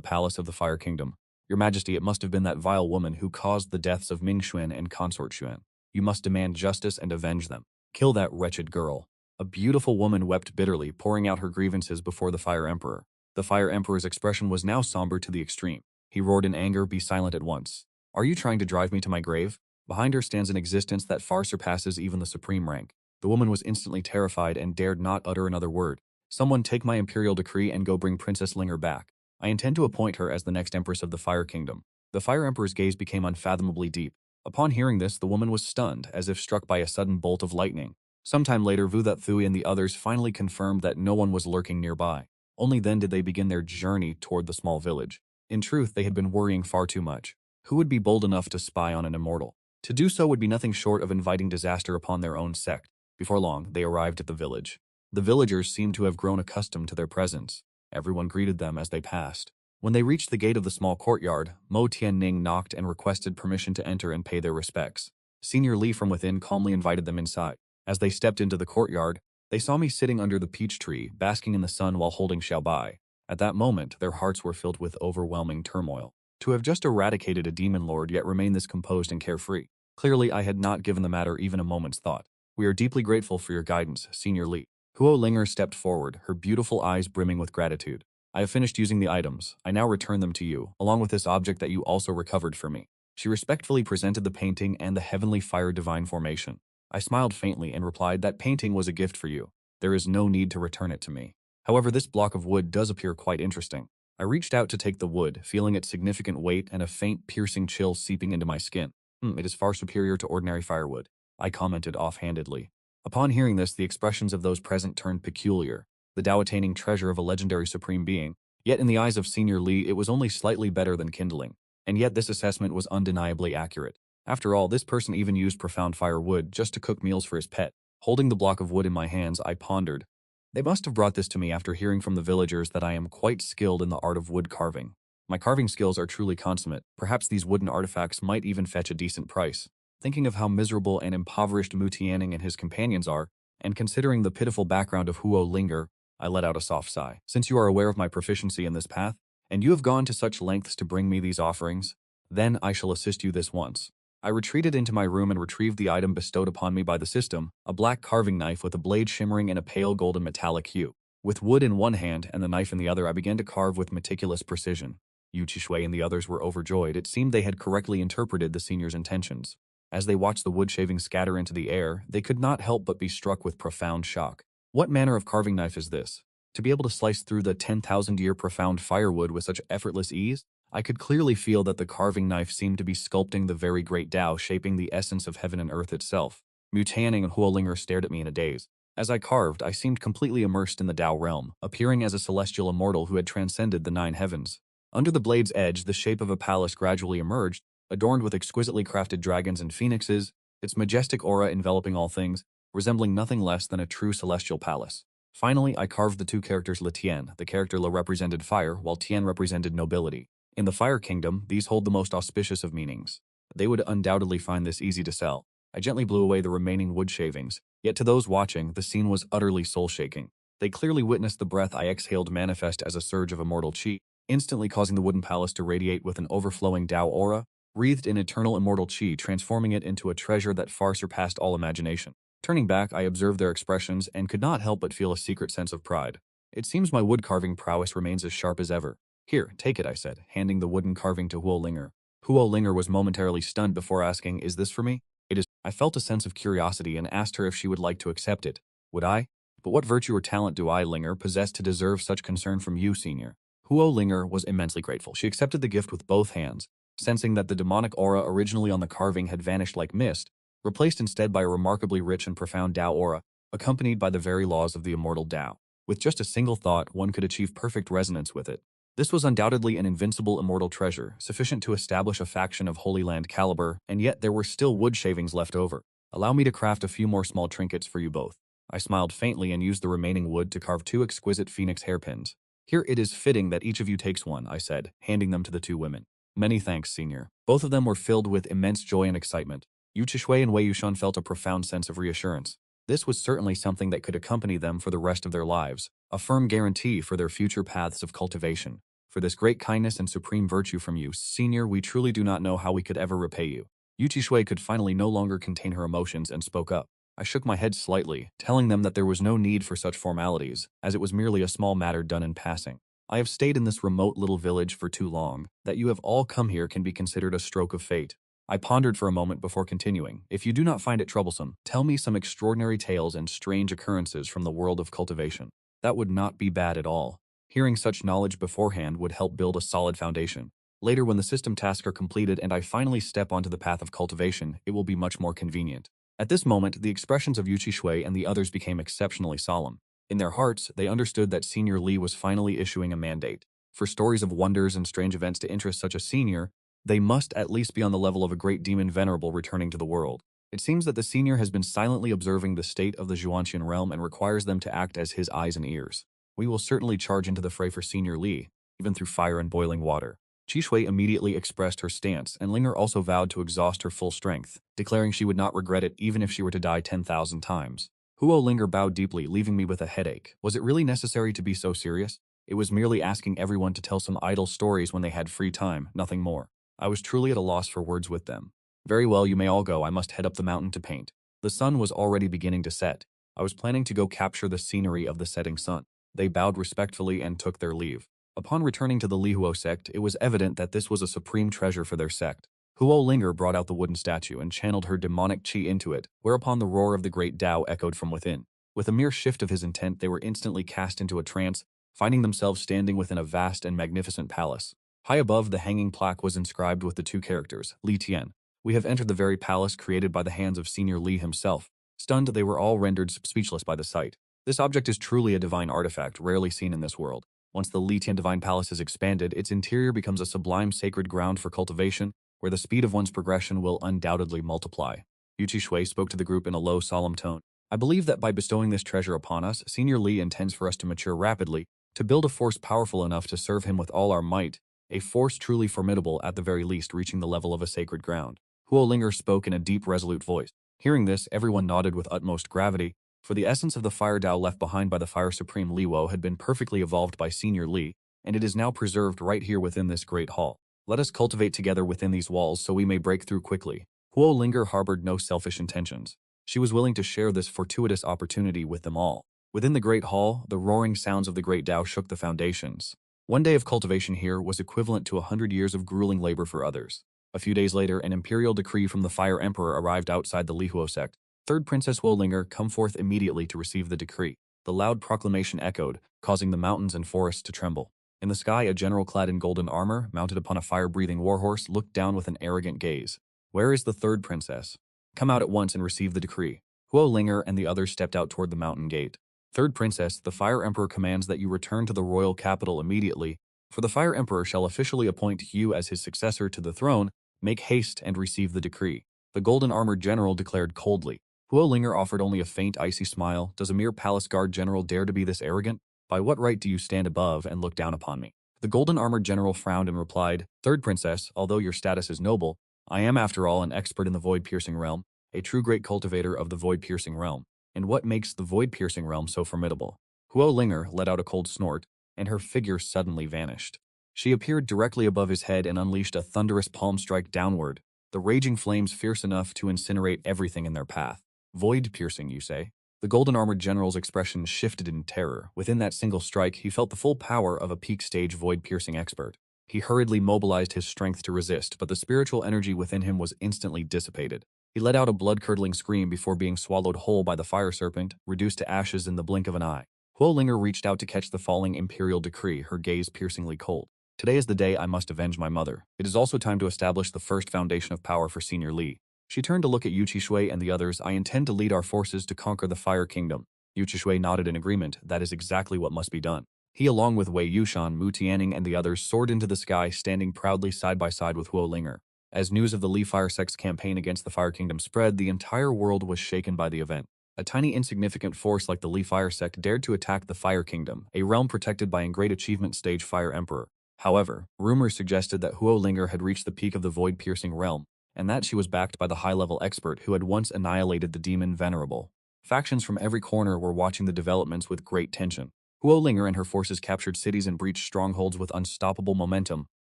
palace of the Fire Kingdom. Your Majesty, it must have been that vile woman who caused the deaths of Ming Xuan and Consort Xuan. You must demand justice and avenge them. Kill that wretched girl. A beautiful woman wept bitterly, pouring out her grievances before the Fire Emperor. The Fire Emperor's expression was now somber to the extreme. He roared in anger, "Be silent at once. Are you trying to drive me to my grave?" Behind her stands an existence that far surpasses even the supreme rank. The woman was instantly terrified and dared not utter another word. Someone take my imperial decree and go bring Princess Linger back. I intend to appoint her as the next empress of the Fire Kingdom. The Fire Emperor's gaze became unfathomably deep. Upon hearing this, the woman was stunned, as if struck by a sudden bolt of lightning. Sometime later, Vu That Thui and the others finally confirmed that no one was lurking nearby. Only then did they begin their journey toward the small village. In truth, they had been worrying far too much. Who would be bold enough to spy on an immortal? To do so would be nothing short of inviting disaster upon their own sect. Before long, they arrived at the village. The villagers seemed to have grown accustomed to their presence. Everyone greeted them as they passed. When they reached the gate of the small courtyard, Mo Tianning knocked and requested permission to enter and pay their respects. Senior Li from within calmly invited them inside. As they stepped into the courtyard, they saw me sitting under the peach tree, basking in the sun while holding Xiaobai. At that moment, their hearts were filled with overwhelming turmoil. To have just eradicated a demon lord yet remain this composed and carefree. Clearly, I had not given the matter even a moment's thought. We are deeply grateful for your guidance, Senior Li. Huo Linger stepped forward, her beautiful eyes brimming with gratitude. I have finished using the items. I now return them to you, along with this object that you also recovered for me. She respectfully presented the painting and the heavenly fire divine formation. I smiled faintly and replied that painting was a gift for you. There is no need to return it to me. However, this block of wood does appear quite interesting. I reached out to take the wood, feeling its significant weight and a faint, piercing chill seeping into my skin. It is far superior to ordinary firewood, I commented offhandedly. Upon hearing this, the expressions of those present turned peculiar. The Tao attaining treasure of a legendary supreme being, yet in the eyes of Senior Li it was only slightly better than kindling. And yet this assessment was undeniably accurate. After all, this person even used profound firewood just to cook meals for his pet. Holding the block of wood in my hands, I pondered. They must have brought this to me after hearing from the villagers that I am quite skilled in the art of wood carving. My carving skills are truly consummate. Perhaps these wooden artifacts might even fetch a decent price. Thinking of how miserable and impoverished Mu Tianning and his companions are, and considering the pitiful background of Huo Linger, I let out a soft sigh. Since you are aware of my proficiency in this path, and you have gone to such lengths to bring me these offerings, then I shall assist you this once. I retreated into my room and retrieved the item bestowed upon me by the system, a black carving knife with a blade shimmering in a pale golden metallic hue. With wood in one hand and the knife in the other, I began to carve with meticulous precision. Yu Qishui and the others were overjoyed. It seemed they had correctly interpreted the senior's intentions. As they watched the wood shavings scatter into the air, they could not help but be struck with profound shock. What manner of carving knife is this? To be able to slice through the 10,000-year profound firewood with such effortless ease? I could clearly feel that the carving knife seemed to be sculpting the very great Tao, shaping the essence of heaven and earth itself. Mu Tianning and Huo Linger stared at me in a daze. As I carved, I seemed completely immersed in the Tao realm, appearing as a celestial immortal who had transcended the 9 heavens. Under the blade's edge, the shape of a palace gradually emerged, adorned with exquisitely crafted dragons and phoenixes, its majestic aura enveloping all things, resembling nothing less than a true celestial palace. Finally, I carved the two characters Le Tien. The character Le represented fire, while Tien represented nobility. In the Fire Kingdom, these hold the most auspicious of meanings. They would undoubtedly find this easy to sell. I gently blew away the remaining wood shavings, yet to those watching, the scene was utterly soul-shaking. They clearly witnessed the breath I exhaled manifest as a surge of immortal chi, instantly causing the wooden palace to radiate with an overflowing Tao aura, breathed in eternal immortal chi, transforming it into a treasure that far surpassed all imagination. Turning back, I observed their expressions and could not help but feel a secret sense of pride. It seems my wood-carving prowess remains as sharp as ever. Here, take it, I said, handing the wooden carving to Huo Linger. Huo Linger was momentarily stunned before asking, "Is this for me?" "It is." I felt a sense of curiosity and asked her if she would like to accept it. Would I? But what virtue or talent do I, Linger, possess to deserve such concern from you, Senior? Huo Linger was immensely grateful. She accepted the gift with both hands, sensing that the demonic aura originally on the carving had vanished like mist, replaced instead by a remarkably rich and profound Tao aura, accompanied by the very laws of the immortal Tao. With just a single thought, one could achieve perfect resonance with it. This was undoubtedly an invincible immortal treasure, sufficient to establish a faction of Holy Land caliber, and yet there were still wood shavings left over. Allow me to craft a few more small trinkets for you both. I smiled faintly and used the remaining wood to carve 2 exquisite phoenix hairpins. Here, it is fitting that each of you takes one, I said, handing them to the 2 women. Many thanks, Senior. Both of them were filled with immense joy and excitement. Yu Qishui and Wei Yushan felt a profound sense of reassurance. This was certainly something that could accompany them for the rest of their lives. a firm guarantee for their future paths of cultivation. For this great kindness and supreme virtue from you, Senior, we truly do not know how we could ever repay you. Yuchi Shui could finally no longer contain her emotions and spoke up. I shook my head slightly, telling them that there was no need for such formalities, as it was merely a small matter done in passing. I have stayed in this remote little village for too long, that you have all come here can be considered a stroke of fate. I pondered for a moment before continuing. If you do not find it troublesome, tell me some extraordinary tales and strange occurrences from the world of cultivation. That would not be bad at all. Hearing such knowledge beforehand would help build a solid foundation. Later, when the system tasks are completed and I finally step onto the path of cultivation, it will be much more convenient. At this moment, the expressions of Yuchi Shui and the others became exceptionally solemn. In their hearts, they understood that Senior Li was finally issuing a mandate. For stories of wonders and strange events to interest such a senior, they must at least be on the level of a great demon venerable returning to the world. It seems that the senior has been silently observing the state of the Zhuanqian realm and requires them to act as his eyes and ears. We will certainly charge into the fray for Senior Li, even through fire and boiling water. Qi Shui immediately expressed her stance, and Linger also vowed to exhaust her full strength, declaring she would not regret it even if she were to die 10,000 times. Huo Linger bowed deeply, leaving me with a headache. Was it really necessary to be so serious? It was merely asking everyone to tell some idle stories when they had free time, nothing more. I was truly at a loss for words with them. Very well, you may all go. I must head up the mountain to paint. The sun was already beginning to set. I was planning to go capture the scenery of the setting sun. They bowed respectfully and took their leave. Upon returning to the Lihuo sect, it was evident that this was a supreme treasure for their sect. Huo Linger brought out the wooden statue and channeled her demonic qi into it, whereupon the roar of the great Tao echoed from within. With a mere shift of his intent, they were instantly cast into a trance, finding themselves standing within a vast and magnificent palace. High above, the hanging plaque was inscribed with the two characters, Li Tian. We have entered the very palace created by the hands of Senior Li himself. Stunned, they were all rendered speechless by the sight. This object is truly a divine artifact, rarely seen in this world. Once the Li Tian Divine Palace is expanded, its interior becomes a sublime sacred ground for cultivation, where the speed of one's progression will undoubtedly multiply. Yuchi Shui spoke to the group in a low, solemn tone. I believe that by bestowing this treasure upon us, Senior Li intends for us to mature rapidly, to build a force powerful enough to serve him with all our might, a force truly formidable at the very least reaching the level of a sacred ground. Huo Linger spoke in a deep, resolute voice. Hearing this, everyone nodded with utmost gravity, for the essence of the fire Tao left behind by the Fire Supreme Liwo had been perfectly evolved by Senior Li, and it is now preserved right here within this great hall. Let us cultivate together within these walls so we may break through quickly. Huo Linger harbored no selfish intentions. She was willing to share this fortuitous opportunity with them all. Within the great hall, the roaring sounds of the great Tao shook the foundations. One day of cultivation here was equivalent to 100 years of grueling labor for others. A few days later, an imperial decree from the Fire Emperor arrived outside the Lihuo sect. Third Princess Wollinger, come forth immediately to receive the decree. The loud proclamation echoed, causing the mountains and forests to tremble. In the sky, a general clad in golden armor, mounted upon a fire-breathing warhorse, looked down with an arrogant gaze. Where is the third princess? Come out at once and receive the decree. Huo Linger and the others stepped out toward the mountain gate. Third princess, the Fire Emperor commands that you return to the royal capital immediately, for the Fire Emperor shall officially appoint you as his successor to the throne. Make haste and receive the decree. The golden-armored general declared coldly. Huo Linger offered only a faint, icy smile. Does a mere palace guard general dare to be this arrogant? By what right do you stand above and look down upon me? The golden-armored general frowned and replied, Third princess, although your status is noble, I am after all an expert in the void-piercing realm, a true great cultivator of the void-piercing realm. And what makes the void-piercing realm so formidable? Huo Linger let out a cold snort, and her figure suddenly vanished. She appeared directly above his head and unleashed a thunderous palm strike downward, the raging flames fierce enough to incinerate everything in their path. Void-piercing, you say? The golden-armored general's expression shifted in terror. Within that single strike, he felt the full power of a peak-stage void-piercing expert. He hurriedly mobilized his strength to resist, but the spiritual energy within him was instantly dissipated. He let out a blood-curdling scream before being swallowed whole by the fire serpent, reduced to ashes in the blink of an eye. Huo Linger reached out to catch the falling imperial decree, her gaze piercingly cold. Today is the day I must avenge my mother. It is also time to establish the first foundation of power for Senior Li. She turned to look at Yuchi Shui and the others. I intend to lead our forces to conquer the Fire Kingdom. Yuchi Shui nodded in agreement. That is exactly what must be done. He, along with Wei Yushan, Mu Tianning, and the others, soared into the sky, standing proudly side by side with Huo Linger. As news of the Li Fire Sect's campaign against the Fire Kingdom spread, the entire world was shaken by the event. A tiny insignificant force like the Li Fire Sect dared to attack the Fire Kingdom, a realm protected by a great achievement stage Fire Emperor. However, rumors suggested that Huo Linger had reached the peak of the void-piercing realm, and that she was backed by the high-level expert who had once annihilated the demon Venerable. Factions from every corner were watching the developments with great tension. Huolinger and her forces captured cities and breached strongholds with unstoppable momentum.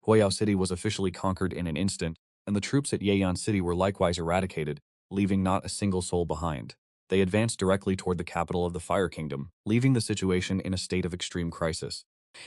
Huayao City was officially conquered in an instant, and the troops at Yayan City were likewise eradicated, leaving not a single soul behind. They advanced directly toward the capital of the Fire Kingdom, leaving the situation in a state of extreme crisis.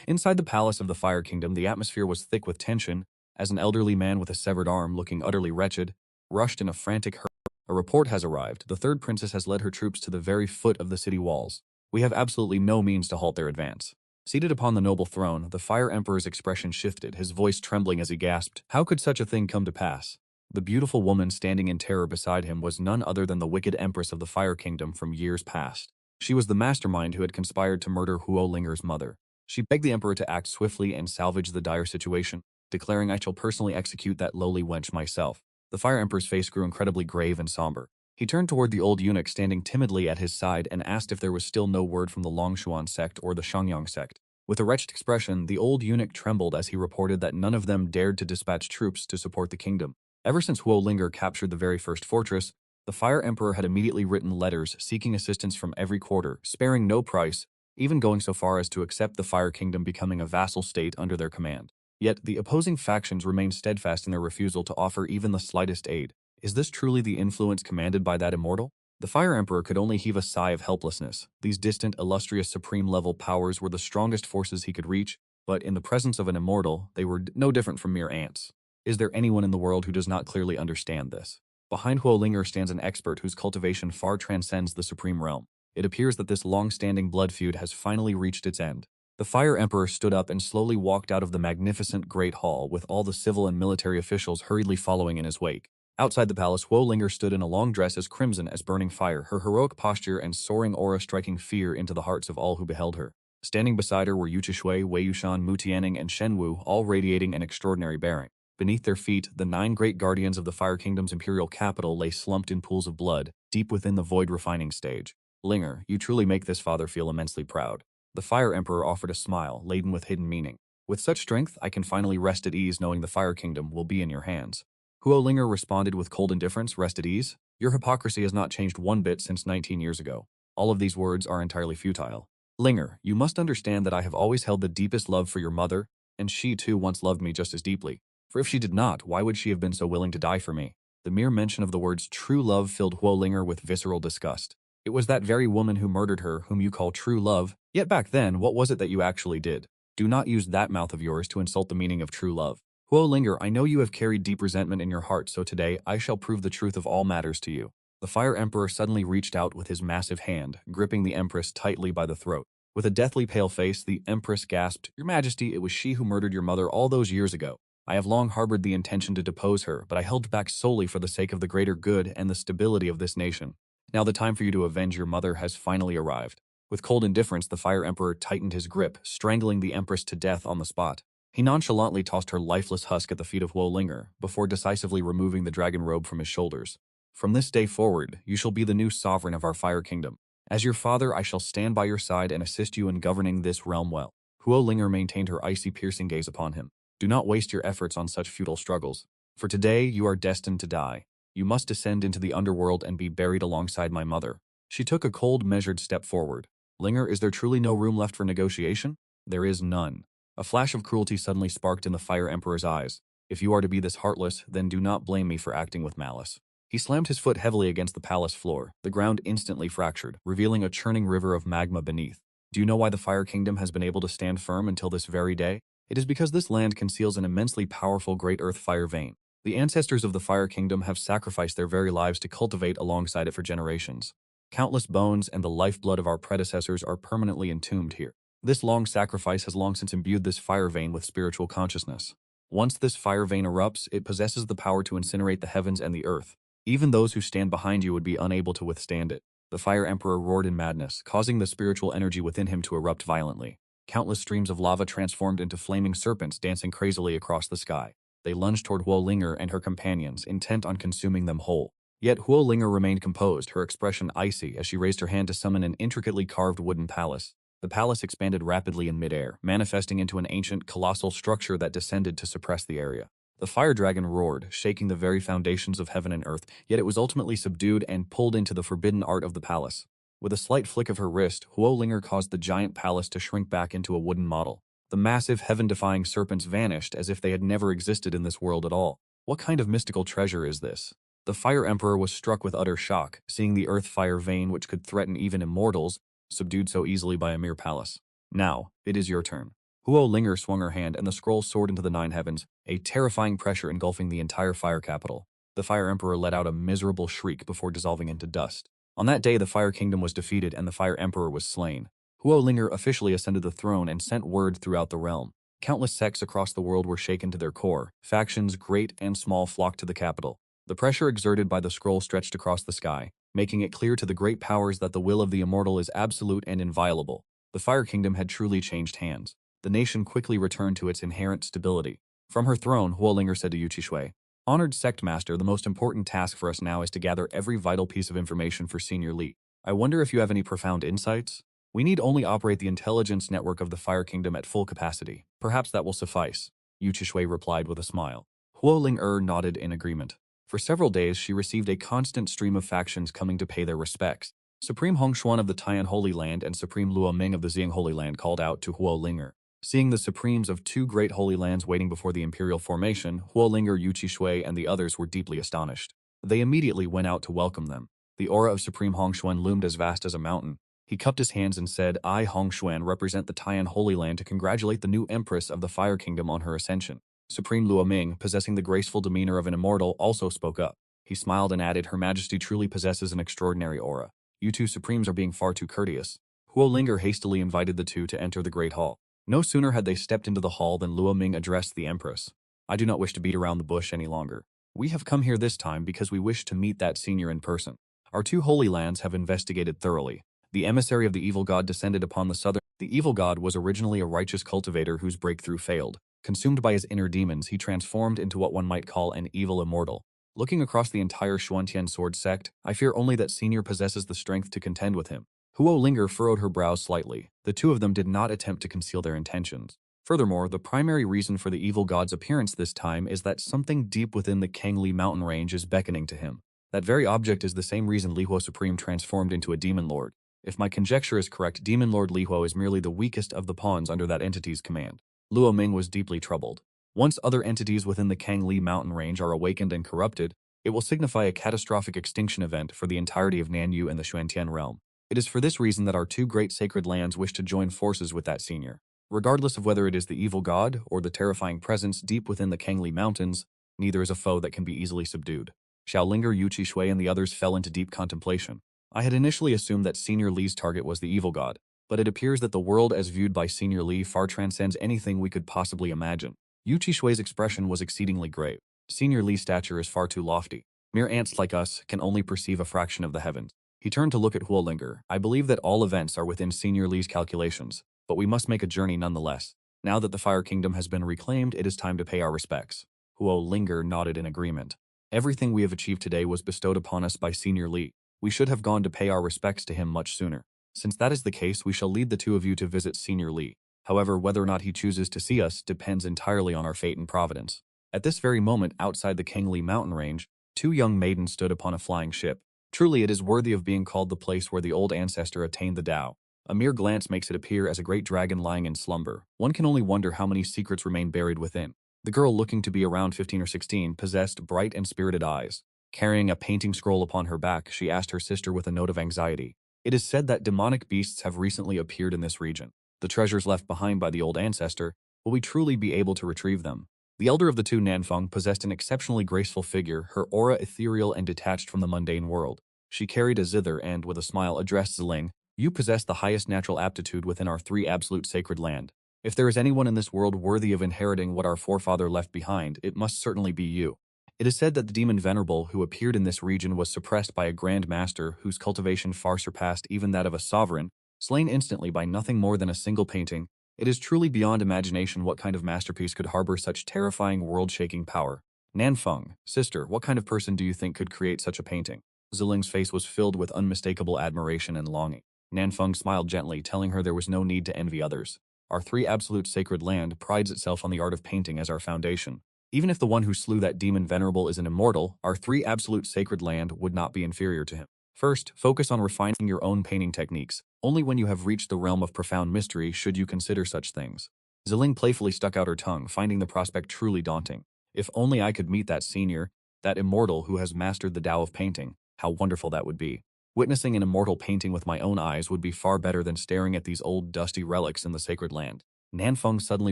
Inside the palace of the Fire Kingdom, the atmosphere was thick with tension, as an elderly man with a severed arm, looking utterly wretched, rushed in a frantic hurry. A report has arrived. The third princess has led her troops to the very foot of the city walls. We have absolutely no means to halt their advance. Seated upon the noble throne, the Fire Emperor's expression shifted, his voice trembling as he gasped, "How could such a thing come to pass?" The beautiful woman standing in terror beside him was none other than the wicked empress of the Fire Kingdom from years past. She was the mastermind who had conspired to murder Huolinger's mother. She begged the emperor to act swiftly and salvage the dire situation, declaring, "I shall personally execute that lowly wench myself." The Fire Emperor's face grew incredibly grave and somber. He turned toward the old eunuch standing timidly at his side and asked if there was still no word from the Longshuan sect or the Shangyang sect. With a wretched expression, the old eunuch trembled as he reported that none of them dared to dispatch troops to support the kingdom. Ever since Huolinger captured the very first fortress, the Fire Emperor had immediately written letters seeking assistance from every quarter, sparing no price, even going so far as to accept the Fire Kingdom becoming a vassal state under their command. Yet, the opposing factions remained steadfast in their refusal to offer even the slightest aid. Is this truly the influence commanded by that Immortal? The Fire Emperor could only heave a sigh of helplessness. These distant, illustrious supreme-level powers were the strongest forces he could reach, but in the presence of an Immortal, they were no different from mere ants. Is there anyone in the world who does not clearly understand this? Behind Huolinger stands an expert whose cultivation far transcends the supreme realm. It appears that this long-standing blood feud has finally reached its end. The Fire Emperor stood up and slowly walked out of the magnificent Great Hall, with all the civil and military officials hurriedly following in his wake. Outside the palace, Huolinger stood in a long dress as crimson as burning fire, her heroic posture and soaring aura striking fear into the hearts of all who beheld her. Standing beside her were Yu Chishui, Wei Yushan, Mu Tianning, and Shen Wu, all radiating an extraordinary bearing. Beneath their feet, the 9 great guardians of the Fire Kingdom's imperial capital lay slumped in pools of blood, deep within the void refining stage. "Linger, you truly make this father feel immensely proud." The Fire Emperor offered a smile, laden with hidden meaning. "With such strength, I can finally rest at ease knowing the Fire Kingdom will be in your hands." Huolinger responded with cold indifference, "Rest at ease? Your hypocrisy has not changed one bit since 19 years ago. All of these words are entirely futile. Linger, you must understand that I have always held the deepest love for your mother, and she too once loved me just as deeply. For if she did not, why would she have been so willing to die for me?" The mere mention of the words true love filled Huolinger with visceral disgust. It was that very woman who murdered her whom you call true love. Yet back then, what was it that you actually did? Do not use that mouth of yours to insult the meaning of true love. Huolinger, I know you have carried deep resentment in your heart, so today I shall prove the truth of all matters to you. The Fire Emperor suddenly reached out with his massive hand, gripping the Empress tightly by the throat. With a deathly pale face, the Empress gasped, "Your Majesty, it was she who murdered your mother all those years ago. I have long harbored the intention to depose her, but I held back solely for the sake of the greater good and the stability of this nation. Now the time for you to avenge your mother has finally arrived." With cold indifference, the Fire Emperor tightened his grip, strangling the Empress to death on the spot. He nonchalantly tossed her lifeless husk at the feet of Huolinger, before decisively removing the dragon robe from his shoulders. "From this day forward, you shall be the new sovereign of our Fire Kingdom. As your father, I shall stand by your side and assist you in governing this realm well." Huolinger maintained her icy, piercing gaze upon him. "Do not waste your efforts on such futile struggles. For today, you are destined to die. You must descend into the underworld and be buried alongside my mother." She took a cold, measured step forward. "Linger, is there truly no room left for negotiation?" "There is none." A flash of cruelty suddenly sparked in the Fire Emperor's eyes. "If you are to be this heartless, then do not blame me for acting with malice." He slammed his foot heavily against the palace floor. The ground instantly fractured, revealing a churning river of magma beneath. Do you know why the Fire Kingdom has been able to stand firm until this very day? It is because this land conceals an immensely powerful great earth fire vein. The ancestors of the Fire Kingdom have sacrificed their very lives to cultivate alongside it for generations. Countless bones and the lifeblood of our predecessors are permanently entombed here. This long sacrifice has long since imbued this fire vein with spiritual consciousness. Once this fire vein erupts, it possesses the power to incinerate the heavens and the earth. Even those who stand behind you would be unable to withstand it. The Fire Emperor roared in madness, causing the spiritual energy within him to erupt violently. Countless streams of lava transformed into flaming serpents dancing crazily across the sky. They lunged toward Huolinger and her companions, intent on consuming them whole. Yet Huolinger remained composed, her expression icy as she raised her hand to summon an intricately carved wooden palace. The palace expanded rapidly in midair, manifesting into an ancient, colossal structure that descended to suppress the area. The fire dragon roared, shaking the very foundations of heaven and earth, yet it was ultimately subdued and pulled into the forbidden art of the palace. With a slight flick of her wrist, Huolinger caused the giant palace to shrink back into a wooden model. The massive, heaven-defying serpents vanished as if they had never existed in this world at all. What kind of mystical treasure is this? The Fire Emperor was struck with utter shock, seeing the earth fire vein which could threaten even immortals, subdued so easily by a mere palace. Now, it is your turn. Huolinger swung her hand and the scroll soared into the nine heavens, a terrifying pressure engulfing the entire fire capital. The Fire Emperor let out a miserable shriek before dissolving into dust. On that day, the Fire Kingdom was defeated and the Fire Emperor was slain. Huolinger officially ascended the throne and sent word throughout the realm. Countless sects across the world were shaken to their core. Factions, great and small, flocked to the capital. The pressure exerted by the scroll stretched across the sky, making it clear to the great powers that the will of the Immortal is absolute and inviolable. The Fire Kingdom had truly changed hands. The nation quickly returned to its inherent stability. From her throne, Huolinger said to Yuqishui, "Honored Sect Master, the most important task for us now is to gather every vital piece of information for Senior Li. I wonder if you have any profound insights? We need only operate the intelligence network of the Fire Kingdom at full capacity. Perhaps that will suffice," Yuqishui replied with a smile. Huolinger nodded in agreement. For several days, she received a constant stream of factions coming to pay their respects. Supreme Hongshuan of the Taiyan Holy Land and Supreme Luo Ming of the Xiang Holy Land called out to Huolinger. Seeing the supremes of two great holy lands waiting before the imperial formation, Huolinger, Yuqishui, and the others were deeply astonished. They immediately went out to welcome them. The aura of Supreme Hongshuan loomed as vast as a mountain. He cupped his hands and said, "I, Hongshuan, represent the Taiyan Holy Land to congratulate the new Empress of the Fire Kingdom on her ascension." Supreme Luo Ming, possessing the graceful demeanor of an immortal, also spoke up. He smiled and added, "Her Majesty truly possesses an extraordinary aura. You two supremes are being far too courteous." Huolinger hastily invited the two to enter the Great Hall. No sooner had they stepped into the hall than Luo Ming addressed the Empress. "I do not wish to beat around the bush any longer. We have come here this time because we wish to meet that senior in person. Our two holy lands have investigated thoroughly. The emissary of the evil god descended upon the southern. The evil god was originally a righteous cultivator whose breakthrough failed. Consumed by his inner demons, he transformed into what one might call an evil immortal. Looking across the entire Xuantian sword sect, I fear only that Senior possesses the strength to contend with him." Huolinger furrowed her brows slightly. The two of them did not attempt to conceal their intentions. Furthermore, the primary reason for the evil god's appearance this time is that something deep within the Kangli mountain range is beckoning to him. That very object is the same reason Lihuo Supreme transformed into a demon lord. If my conjecture is correct, Demon Lord Lihuo is merely the weakest of the pawns under that entity's command. Luo Ming was deeply troubled. Once other entities within the Kangli mountain range are awakened and corrupted, it will signify a catastrophic extinction event for the entirety of Nanyu and the Xuantian realm. It is for this reason that our two great sacred lands wish to join forces with that senior. Regardless of whether it is the evil god or the terrifying presence deep within the Kangli mountains, neither is a foe that can be easily subdued. Xiaolinger, Yuqishui, and the others fell into deep contemplation. I had initially assumed that Senior Li's target was the evil god, but it appears that the world as viewed by Senior Li far transcends anything we could possibly imagine. Yuqishui's expression was exceedingly grave. Senior Li's stature is far too lofty. Mere ants like us can only perceive a fraction of the heavens. He turned to look at Huolinger. "I believe that all events are within Senior Li's calculations, but we must make a journey nonetheless. Now that the Fire Kingdom has been reclaimed, it is time to pay our respects." Huolinger nodded in agreement. "Everything we have achieved today was bestowed upon us by Senior Li. We should have gone to pay our respects to him much sooner. Since that is the case, we shall lead the two of you to visit Senior Li. However, whether or not he chooses to see us depends entirely on our fate and providence." At this very moment, outside the Kangli mountain range, two young maidens stood upon a flying ship. Truly, it is worthy of being called the place where the old ancestor attained the Tao. A mere glance makes it appear as a great dragon lying in slumber. One can only wonder how many secrets remain buried within. The girl, looking to be around 15 or 16, possessed bright and spirited eyes. Carrying a painting scroll upon her back, she asked her sister with a note of anxiety, "It is said that demonic beasts have recently appeared in this region. The treasures left behind by the old ancestor, will we truly be able to retrieve them?" The elder of the two, Nanfeng, possessed an exceptionally graceful figure, her aura ethereal and detached from the mundane world. She carried a zither and, with a smile, addressed Ziling, "You possess the highest natural aptitude within our three absolute sacred land. If there is anyone in this world worthy of inheriting what our forefather left behind, it must certainly be you." It is said that the demon Venerable who appeared in this region was suppressed by a grand master whose cultivation far surpassed even that of a sovereign, slain instantly by nothing more than a single painting. It is truly beyond imagination what kind of masterpiece could harbor such terrifying world-shaking power. "Nanfeng, sister, what kind of person do you think could create such a painting?" Ziling's face was filled with unmistakable admiration and longing. Nanfeng smiled gently, telling her there was no need to envy others. "Our three absolute sacred land prides itself on the art of painting as our foundation. Even if the one who slew that demon Venerable is an immortal, our three absolute sacred land would not be inferior to him." First, focus on refining your own painting techniques. Only when you have reached the realm of profound mystery should you consider such things. Ziling playfully stuck out her tongue, finding the prospect truly daunting. If only I could meet that senior, that immortal who has mastered the Tao of painting, how wonderful that would be. Witnessing an immortal painting with my own eyes would be far better than staring at these old dusty relics in the sacred land. Nanfeng suddenly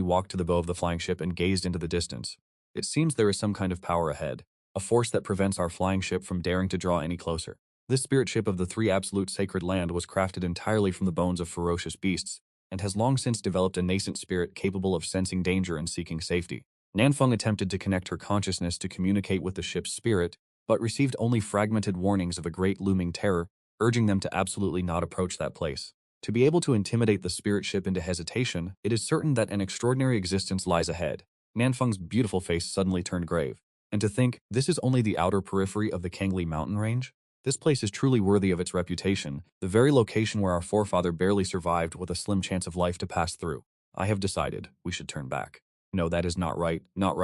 walked to the bow of the flying ship and gazed into the distance. It seems there is some kind of power ahead, a force that prevents our flying ship from daring to draw any closer. This spirit ship of the three absolute sacred land was crafted entirely from the bones of ferocious beasts, and has long since developed a nascent spirit capable of sensing danger and seeking safety. Nanfeng attempted to connect her consciousness to communicate with the ship's spirit, but received only fragmented warnings of a great looming terror, urging them to absolutely not approach that place. To be able to intimidate the spirit ship into hesitation, it is certain that an extraordinary existence lies ahead. Nanfeng's beautiful face suddenly turned grave. And to think, this is only the outer periphery of the Kangli mountain range? This place is truly worthy of its reputation, the very location where our forefather barely survived with a slim chance of life to pass through. I have decided we should turn back. No, that is not right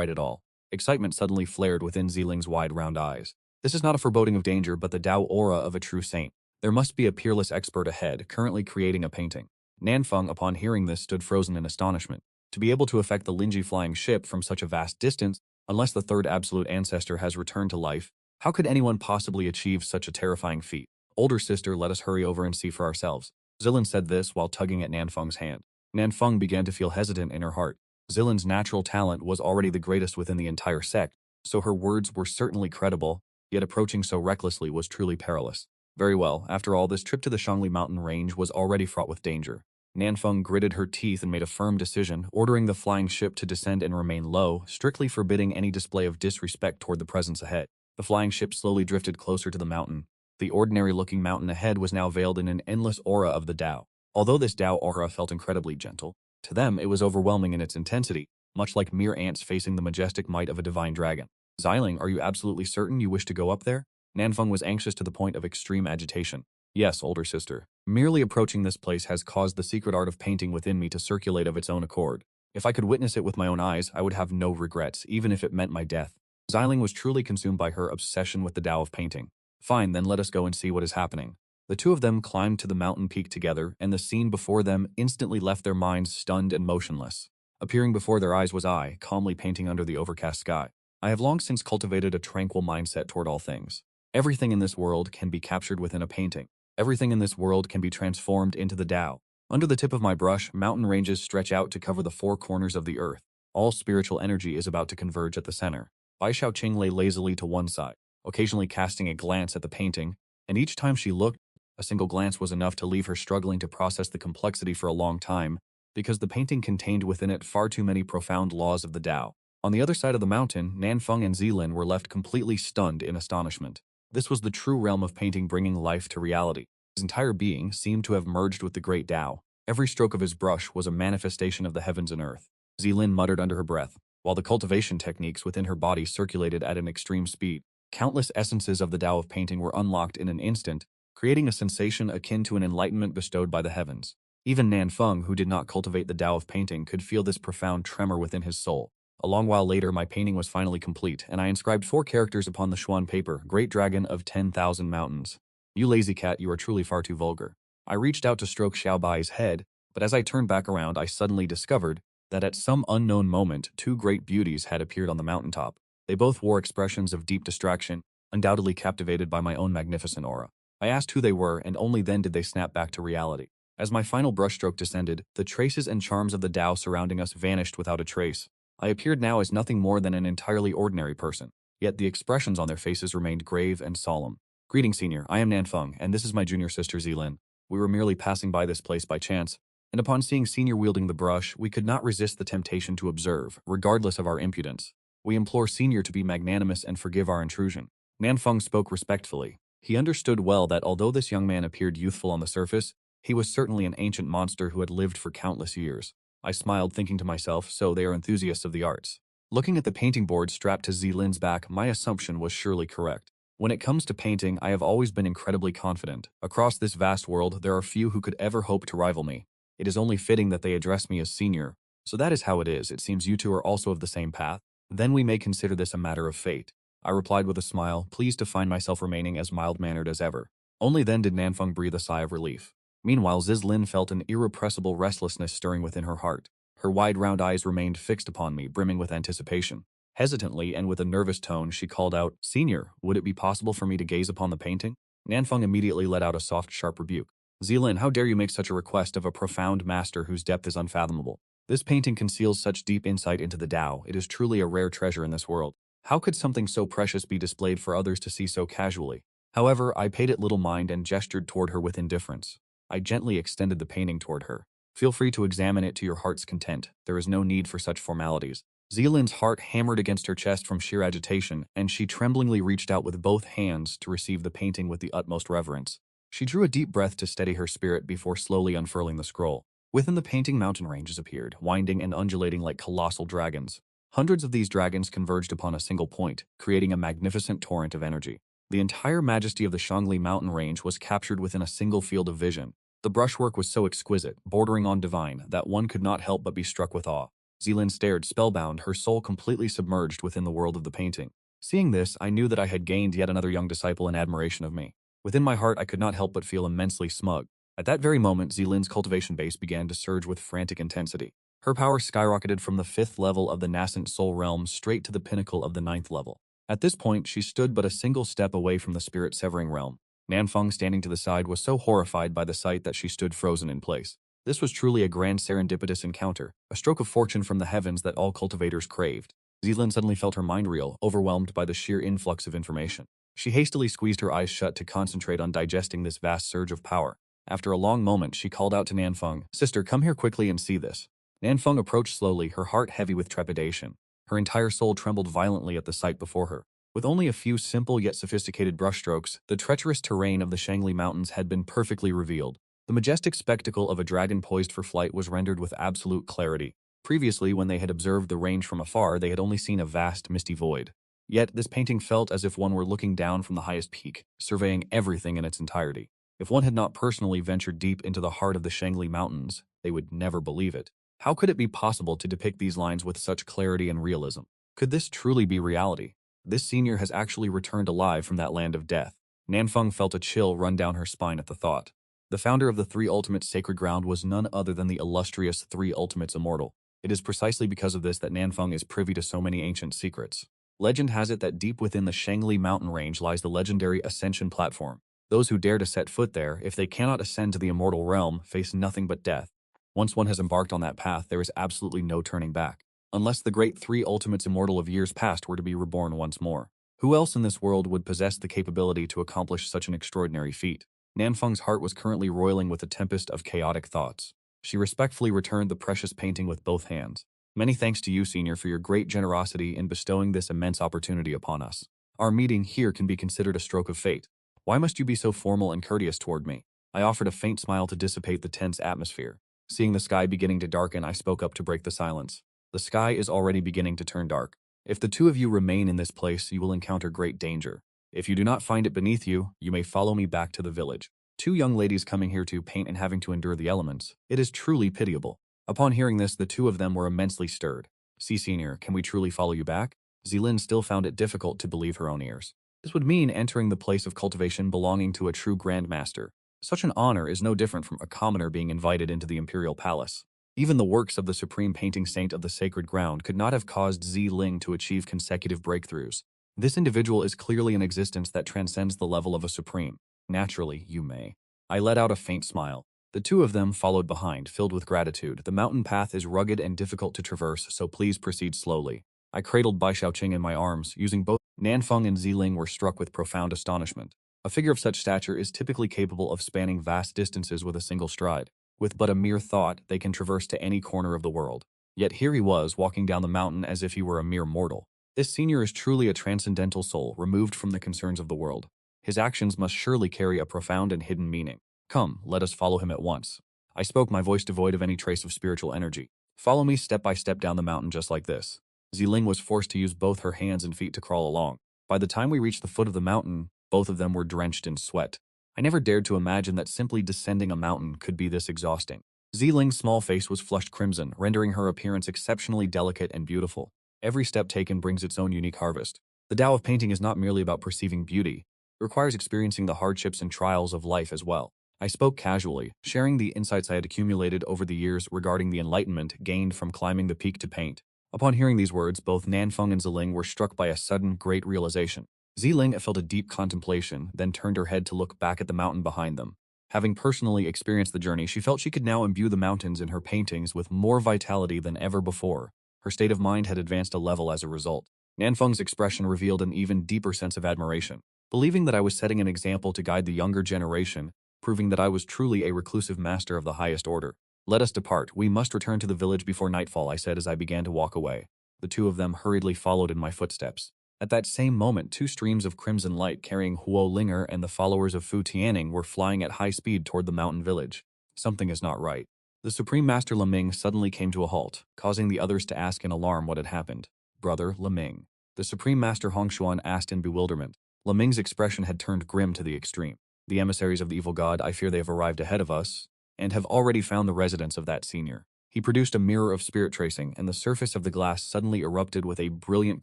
at all. Excitement suddenly flared within Ziling's wide round eyes. This is not a foreboding of danger but the Tao aura of a true saint. There must be a peerless expert ahead, currently creating a painting. Nanfeng, upon hearing this, stood frozen in astonishment. To be able to affect the Linji flying ship from such a vast distance, unless the third absolute ancestor has returned to life, how could anyone possibly achieve such a terrifying feat? Older sister, let us hurry over and see for ourselves. Zilin said this while tugging at Nanfeng's hand. Nanfeng began to feel hesitant in her heart. Zilin's natural talent was already the greatest within the entire sect, so her words were certainly credible, yet approaching so recklessly was truly perilous. Very well, after all, this trip to the Shangli mountain range was already fraught with danger. Nanfeng gritted her teeth and made a firm decision, ordering the flying ship to descend and remain low, strictly forbidding any display of disrespect toward the presence ahead. The flying ship slowly drifted closer to the mountain. The ordinary-looking mountain ahead was now veiled in an endless aura of the Tao. Although this Tao aura felt incredibly gentle, to them it was overwhelming in its intensity, much like mere ants facing the majestic might of a divine dragon. Xiling, are you absolutely certain you wish to go up there? Nanfeng was anxious to the point of extreme agitation. Yes, older sister. Merely approaching this place has caused the secret art of painting within me to circulate of its own accord. If I could witness it with my own eyes, I would have no regrets, even if it meant my death. Xiling was truly consumed by her obsession with the Tao of painting. Fine, then let us go and see what is happening. The two of them climbed to the mountain peak together, and the scene before them instantly left their minds stunned and motionless. Appearing before their eyes was I, calmly painting under the overcast sky. I have long since cultivated a tranquil mindset toward all things. Everything in this world can be captured within a painting. Everything in this world can be transformed into the Tao. Under the tip of my brush, mountain ranges stretch out to cover the four corners of the earth. All spiritual energy is about to converge at the center. Bai Xiaoqing lay lazily to one side, occasionally casting a glance at the painting, and each time she looked, a single glance was enough to leave her struggling to process the complexity for a long time, because the painting contained within it far too many profound laws of the Tao. On the other side of the mountain, Nanfeng and Zilin were left completely stunned in astonishment. This was the true realm of painting bringing life to reality. His entire being seemed to have merged with the great Tao. Every stroke of his brush was a manifestation of the heavens and earth. Zilin muttered under her breath, while the cultivation techniques within her body circulated at an extreme speed. Countless essences of the Tao of painting were unlocked in an instant, creating a sensation akin to an enlightenment bestowed by the heavens. Even Nanfeng, who did not cultivate the Tao of painting, could feel this profound tremor within his soul. A long while later, my painting was finally complete, and I inscribed 4 characters upon the Xuan paper, Great Dragon of 10,000 Mountains. You lazy cat, you are truly far too vulgar. I reached out to stroke Xiaobai's head, but as I turned back around, I suddenly discovered that at some unknown moment, 2 great beauties had appeared on the mountaintop. They both wore expressions of deep distraction, undoubtedly captivated by my own magnificent aura. I asked who they were, and only then did they snap back to reality. As my final brushstroke descended, the traces and charms of the Tao surrounding us vanished without a trace. I appeared now as nothing more than an entirely ordinary person, yet the expressions on their faces remained grave and solemn. Greetings, Senior. I am Nanfeng, and this is my junior sister Zilin. We were merely passing by this place by chance, and upon seeing Senior wielding the brush, we could not resist the temptation to observe, regardless of our impudence. We implore Senior to be magnanimous and forgive our intrusion. Nanfeng spoke respectfully. He understood well that although this young man appeared youthful on the surface, he was certainly an ancient monster who had lived for countless years. I smiled, thinking to myself, so they are enthusiasts of the arts. Looking at the painting board strapped to Zilin's back, my assumption was surely correct. When it comes to painting, I have always been incredibly confident. Across this vast world, there are few who could ever hope to rival me. It is only fitting that they address me as Senior. So that is how it is. It seems you two are also of the same path. Then we may consider this a matter of fate. I replied with a smile, pleased to find myself remaining as mild-mannered as ever. Only then did Nanfeng breathe a sigh of relief. Meanwhile, Zizlin felt an irrepressible restlessness stirring within her heart. Her wide round eyes remained fixed upon me, brimming with anticipation. Hesitantly and with a nervous tone, she called out, "Senior, would it be possible for me to gaze upon the painting?" Nanfeng immediately let out a soft, sharp rebuke. "Zilin, how dare you make such a request of a profound master whose depth is unfathomable? This painting conceals such deep insight into the Tao. It is truly a rare treasure in this world. How could something so precious be displayed for others to see so casually?" However, I paid it little mind and gestured toward her with indifference. I gently extended the painting toward her. "Feel free to examine it to your heart's content. There is no need for such formalities." Zealand's heart hammered against her chest from sheer agitation, and she tremblingly reached out with both hands to receive the painting with the utmost reverence. She drew a deep breath to steady her spirit before slowly unfurling the scroll. Within the painting, mountain ranges appeared, winding and undulating like colossal dragons. Hundreds of these dragons converged upon a single point, creating a magnificent torrent of energy. The entire majesty of the Shangli mountain range was captured within a single field of vision. The brushwork was so exquisite, bordering on divine, that one could not help but be struck with awe. Zealand stared, spellbound, her soul completely submerged within the world of the painting. Seeing this, I knew that I had gained yet another young disciple in admiration of me. Within my heart, I could not help but feel immensely smug. At that very moment, Zealand's cultivation base began to surge with frantic intensity. Her power skyrocketed from the 5th level of the nascent soul realm straight to the pinnacle of the 9th level. At this point, she stood but a single step away from the spirit-severing realm. Nanfeng, standing to the side, was so horrified by the sight that she stood frozen in place. This was truly a grand serendipitous encounter, a stroke of fortune from the heavens that all cultivators craved. Zealand suddenly felt her mind reel, overwhelmed by the sheer influx of information. She hastily squeezed her eyes shut to concentrate on digesting this vast surge of power. After a long moment, she called out to Nanfeng, "Sister, come here quickly and see this." Nanfeng approached slowly, her heart heavy with trepidation. Her entire soul trembled violently at the sight before her. With only a few simple yet sophisticated brushstrokes, the treacherous terrain of the Shangli Mountains had been perfectly revealed. The majestic spectacle of a dragon poised for flight was rendered with absolute clarity. Previously, when they had observed the range from afar, they had only seen a vast, misty void. Yet, this painting felt as if one were looking down from the highest peak, surveying everything in its entirety. If one had not personally ventured deep into the heart of the Shangli Mountains, they would never believe it. How could it be possible to depict these lines with such clarity and realism? Could this truly be reality? This senior has actually returned alive from that land of death. Nanfeng felt a chill run down her spine at the thought. The founder of the Three Ultimates Sacred Ground was none other than the illustrious Three Ultimates Immortal. It is precisely because of this that Nanfeng is privy to so many ancient secrets. Legend has it that deep within the Shangli mountain range lies the legendary Ascension Platform. Those who dare to set foot there, if they cannot ascend to the immortal realm, face nothing but death. Once one has embarked on that path, there is absolutely no turning back. Unless the great Three Ultimates Immortal of years past were to be reborn once more. Who else in this world would possess the capability to accomplish such an extraordinary feat? Nanfeng's heart was currently roiling with a tempest of chaotic thoughts. She respectfully returned the precious painting with both hands. "Many thanks to you, Senior, for your great generosity in bestowing this immense opportunity upon us. Our meeting here can be considered a stroke of fate. Why must you be so formal and courteous toward me?" I offered a faint smile to dissipate the tense atmosphere. Seeing the sky beginning to darken, I spoke up to break the silence. "The sky is already beginning to turn dark. If the two of you remain in this place, you will encounter great danger. If you do not find it beneath you, you may follow me back to the village. Two young ladies coming here to paint and having to endure the elements. It is truly pitiable." Upon hearing this, the two of them were immensely stirred. "See, Senior, can we truly follow you back?" Zealand still found it difficult to believe her own ears. This would mean entering the place of cultivation belonging to a true grandmaster. Such an honor is no different from a commoner being invited into the imperial palace. Even the works of the supreme painting saint of the sacred ground could not have caused Zi Ling to achieve consecutive breakthroughs. This individual is clearly an existence that transcends the level of a supreme. Naturally, you may. I let out a faint smile. The two of them followed behind, filled with gratitude. "The mountain path is rugged and difficult to traverse, so please proceed slowly." I cradled Bai Xiaoqing in my arms, using both. Nanfeng and Ziling were struck with profound astonishment. A figure of such stature is typically capable of spanning vast distances with a single stride. With but a mere thought, they can traverse to any corner of the world. Yet here he was, walking down the mountain as if he were a mere mortal. This senior is truly a transcendental soul, removed from the concerns of the world. His actions must surely carry a profound and hidden meaning. "Come, let us follow him at once." I spoke, my voice devoid of any trace of spiritual energy. "Follow me step by step down the mountain just like this." Ziling was forced to use both her hands and feet to crawl along. By the time we reached the foot of the mountain, both of them were drenched in sweat. I never dared to imagine that simply descending a mountain could be this exhausting. Ziling's small face was flushed crimson, rendering her appearance exceptionally delicate and beautiful. Every step taken brings its own unique harvest. The Tao of painting is not merely about perceiving beauty. It requires experiencing the hardships and trials of life as well. I spoke casually, sharing the insights I had accumulated over the years regarding the enlightenment gained from climbing the peak to paint. Upon hearing these words, both Nanfeng and Ziling were struck by a sudden, great realization. Ziling felt a deep contemplation, then turned her head to look back at the mountain behind them. Having personally experienced the journey, she felt she could now imbue the mountains in her paintings with more vitality than ever before. Her state of mind had advanced a level as a result. Nanfeng's expression revealed an even deeper sense of admiration. Believing that I was setting an example to guide the younger generation, proving that I was truly a reclusive master of the highest order. Let us depart. We must return to the village before nightfall, I said as I began to walk away. The two of them hurriedly followed in my footsteps. At that same moment, two streams of crimson light carrying Huo Linger and the followers of Fu Tianning were flying at high speed toward the mountain village. Something is not right. The Supreme Master Leming suddenly came to a halt, causing the others to ask in alarm what had happened. Brother Leming. The Supreme Master Hongshuan asked in bewilderment. Leming's expression had turned grim to the extreme. The emissaries of the evil god, I fear they have arrived ahead of us, and have already found the residence of that senior. He produced a mirror of spirit tracing, and the surface of the glass suddenly erupted with a brilliant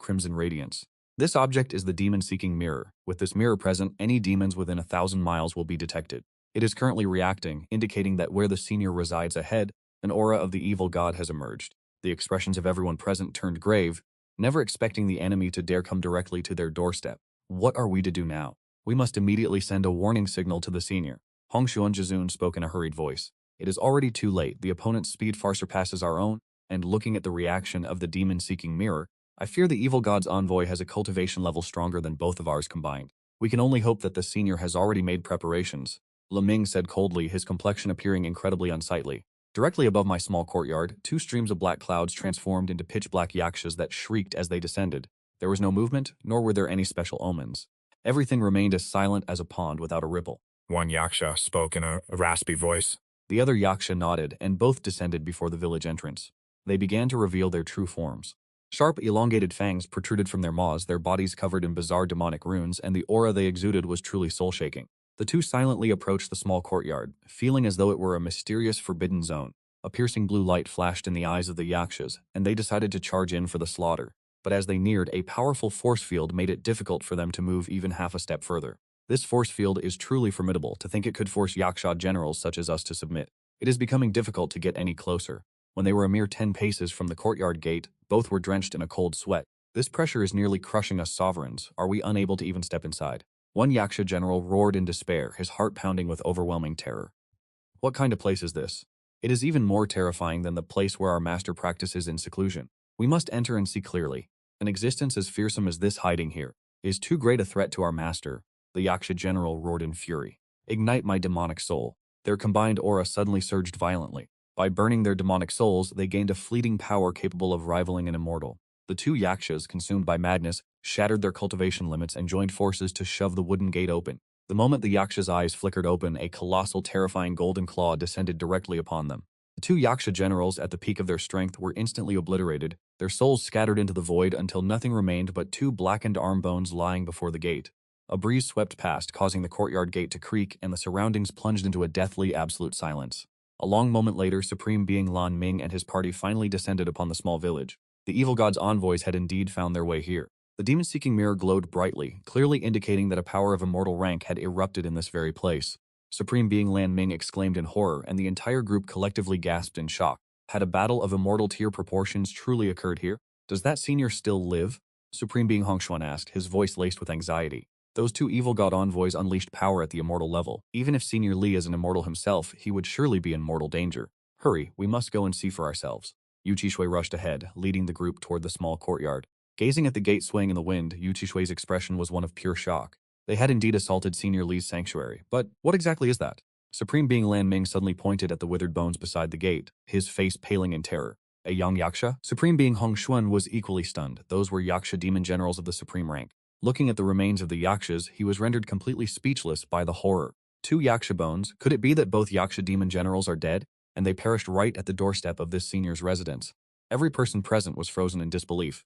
crimson radiance. This object is the demon-seeking mirror. With this mirror present, any demons within 1,000 miles will be detected. It is currently reacting, indicating that where the senior resides ahead, an aura of the evil god has emerged. The expressions of everyone present turned grave, never expecting the enemy to dare come directly to their doorstep. What are we to do now? We must immediately send a warning signal to the senior. Hongshuan Jizun spoke in a hurried voice. It is already too late. The opponent's speed far surpasses our own, and looking at the reaction of the demon-seeking mirror, I fear the evil god's envoy has a cultivation level stronger than both of ours combined. We can only hope that the senior has already made preparations. Leming said coldly, his complexion appearing incredibly unsightly. Directly above my small courtyard, two streams of black clouds transformed into pitch-black yakshas that shrieked as they descended. There was no movement, nor were there any special omens. Everything remained as silent as a pond without a ripple. One yaksha spoke in a raspy voice. The other yaksha nodded, and both descended before the village entrance. They began to reveal their true forms. Sharp, elongated fangs protruded from their maws, their bodies covered in bizarre demonic runes, and the aura they exuded was truly soul-shaking. The two silently approached the small courtyard, feeling as though it were a mysterious forbidden zone. A piercing blue light flashed in the eyes of the yakshas, and they decided to charge in for the slaughter. But as they neared, a powerful force field made it difficult for them to move even half a step further. This force field is truly formidable. To think it could force yaksha generals such as us to submit. It is becoming difficult to get any closer. When they were a mere 10 paces from the courtyard gate, both were drenched in a cold sweat. This pressure is nearly crushing us sovereigns. Are we unable to even step inside? One yaksha general roared in despair, his heart pounding with overwhelming terror. What kind of place is this? It is even more terrifying than the place where our master practices in seclusion. We must enter and see clearly. An existence as fearsome as this hiding here is too great a threat to our master. The yaksha general roared in fury. Ignite my demonic soul. Their combined aura suddenly surged violently. By burning their demonic souls, they gained a fleeting power capable of rivaling an immortal. The two yakshas, consumed by madness, shattered their cultivation limits and joined forces to shove the wooden gate open. The moment the yaksha's eyes flickered open, a colossal, terrifying golden claw descended directly upon them. The two yaksha generals, at the peak of their strength, were instantly obliterated, their souls scattered into the void until nothing remained but two blackened arm bones lying before the gate. A breeze swept past, causing the courtyard gate to creak, and the surroundings plunged into a deathly, absolute silence. A long moment later, Supreme Being Lan Ming and his party finally descended upon the small village. The evil god's envoys had indeed found their way here. The demon-seeking mirror glowed brightly, clearly indicating that a power of immortal rank had erupted in this very place. Supreme Being Lan Ming exclaimed in horror, and the entire group collectively gasped in shock. Had a battle of immortal tier proportions truly occurred here? Does that senior still live? Supreme Being Hongshuan asked, his voice laced with anxiety. Those two evil god envoys unleashed power at the immortal level. Even if Senior Li is an immortal himself, he would surely be in mortal danger. Hurry, we must go and see for ourselves. Yu Qishui rushed ahead, leading the group toward the small courtyard. Gazing at the gate swaying in the wind, Yu Qishui's expression was one of pure shock. They had indeed assaulted Senior Li's sanctuary, but what exactly is that? Supreme Being Lan Ming suddenly pointed at the withered bones beside the gate, his face paling in terror. A young yaksha? Supreme Being Hongshuan was equally stunned. Those were yaksha demon generals of the supreme rank. Looking at the remains of the yakshas, he was rendered completely speechless by the horror. Two yaksha bones? Could it be that both yaksha demon generals are dead, and they perished right at the doorstep of this senior's residence? Every person present was frozen in disbelief.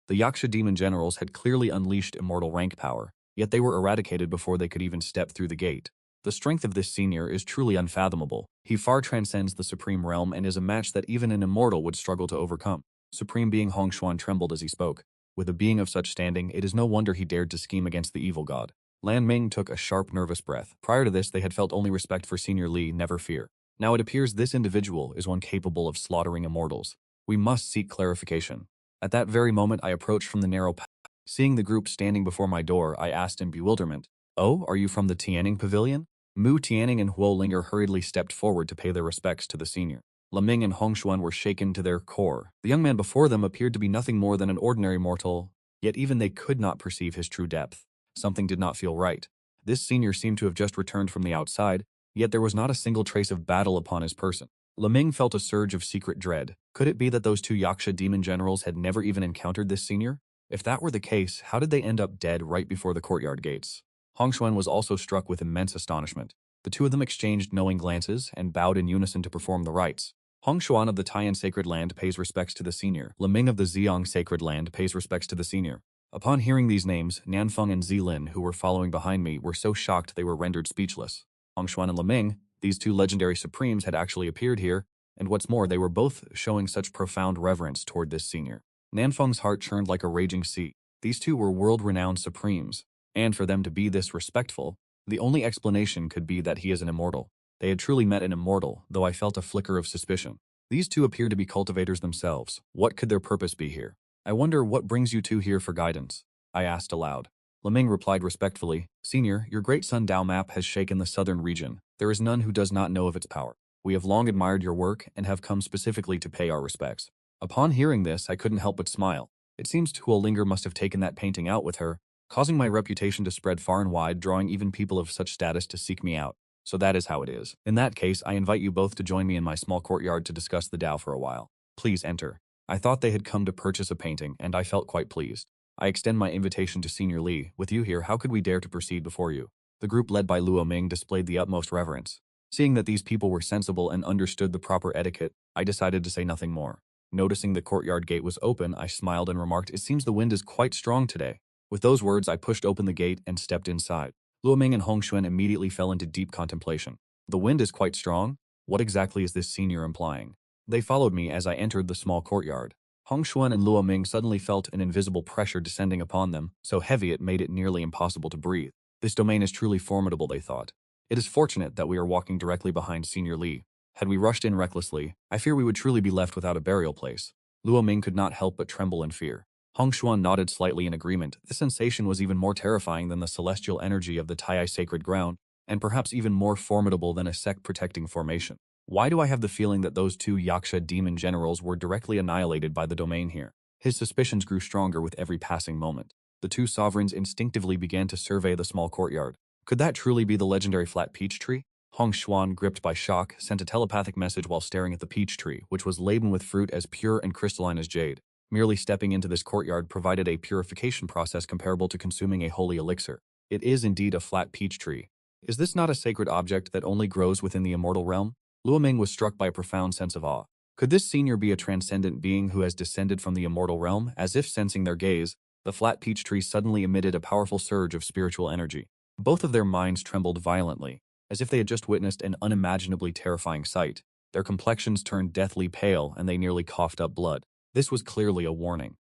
The yaksha demon generals had clearly unleashed immortal rank power, yet they were eradicated before they could even step through the gate. The strength of this senior is truly unfathomable. He far transcends the supreme realm and is a match that even an immortal would struggle to overcome. Supreme Being Hongshuan trembled as he spoke. With a being of such standing, it is no wonder he dared to scheme against the evil god. Lan Ming took a sharp, nervous breath. Prior to this, they had felt only respect for Senior Li, never fear. Now it appears this individual is one capable of slaughtering immortals. We must seek clarification. At that very moment, I approached from the narrow path. Seeing the group standing before my door, I asked in bewilderment, "Oh, are you from the Tianning Pavilion?" Mu Tianning and Huo Linger hurriedly stepped forward to pay their respects to the senior. Liming and Hongshuan were shaken to their core. The young man before them appeared to be nothing more than an ordinary mortal, yet even they could not perceive his true depth. Something did not feel right. This senior seemed to have just returned from the outside, yet there was not a single trace of battle upon his person. Liming felt a surge of secret dread. Could it be that those two Yaksha demon generals had never even encountered this senior? If that were the case, how did they end up dead right before the courtyard gates? Hongshuan was also struck with immense astonishment. The two of them exchanged knowing glances and bowed in unison to perform the rites. Hongshuan of the Taiyan Sacred Land pays respects to the senior. Liming of the Ziyang Sacred Land pays respects to the senior. Upon hearing these names, Nanfeng and Zilin, who were following behind me, were so shocked they were rendered speechless. Hongshuan and Liming, these two legendary supremes, had actually appeared here, and what's more, they were both showing such profound reverence toward this senior. Nanfeng's heart churned like a raging sea. These two were world-renowned supremes, and for them to be this respectful, the only explanation could be that he is an immortal. They had truly met an immortal, though I felt a flicker of suspicion. These two appeared to be cultivators themselves. What could their purpose be here? I wonder what brings you two here for guidance, I asked aloud. Liming replied respectfully, "Senior, your great sun Dao map has shaken the southern region. There is none who does not know of its power. We have long admired your work and have come specifically to pay our respects." Upon hearing this, I couldn't help but smile. It seems Huolinger must have taken that painting out with her, causing my reputation to spread far and wide, drawing even people of such status to seek me out. So that is how it is. In that case, I invite you both to join me in my small courtyard to discuss the Dao for a while. Please enter. I thought they had come to purchase a painting, and I felt quite pleased. I extend my invitation to Senior Li. With you here, how could we dare to proceed before you? The group led by Luo Ming displayed the utmost reverence. Seeing that these people were sensible and understood the proper etiquette, I decided to say nothing more. Noticing the courtyard gate was open, I smiled and remarked, "It seems the wind is quite strong today." With those words, I pushed open the gate and stepped inside. Luo Ming and Hongshuan immediately fell into deep contemplation. The wind is quite strong? What exactly is this senior implying? They followed me as I entered the small courtyard. Hongshuan and Luo Ming suddenly felt an invisible pressure descending upon them, so heavy it made it nearly impossible to breathe. This domain is truly formidable, they thought. It is fortunate that we are walking directly behind Senior Li. Had we rushed in recklessly, I fear we would truly be left without a burial place. Luo Ming could not help but tremble in fear. Hongshuan nodded slightly in agreement. This sensation was even more terrifying than the celestial energy of the Tai sacred ground, and perhaps even more formidable than a sect-protecting formation. Why do I have the feeling that those two Yaksha demon generals were directly annihilated by the domain here? His suspicions grew stronger with every passing moment. The two sovereigns instinctively began to survey the small courtyard. Could that truly be the legendary flat peach tree? Hongshuan, gripped by shock, sent a telepathic message while staring at the peach tree, which was laden with fruit as pure and crystalline as jade. Merely stepping into this courtyard provided a purification process comparable to consuming a holy elixir. It is indeed a flat peach tree. Is this not a sacred object that only grows within the immortal realm? Luo Ming was struck by a profound sense of awe. Could this senior be a transcendent being who has descended from the immortal realm? As if sensing their gaze, the flat peach tree suddenly emitted a powerful surge of spiritual energy. Both of their minds trembled violently, as if they had just witnessed an unimaginably terrifying sight. Their complexions turned deathly pale and they nearly coughed up blood. This was clearly a warning.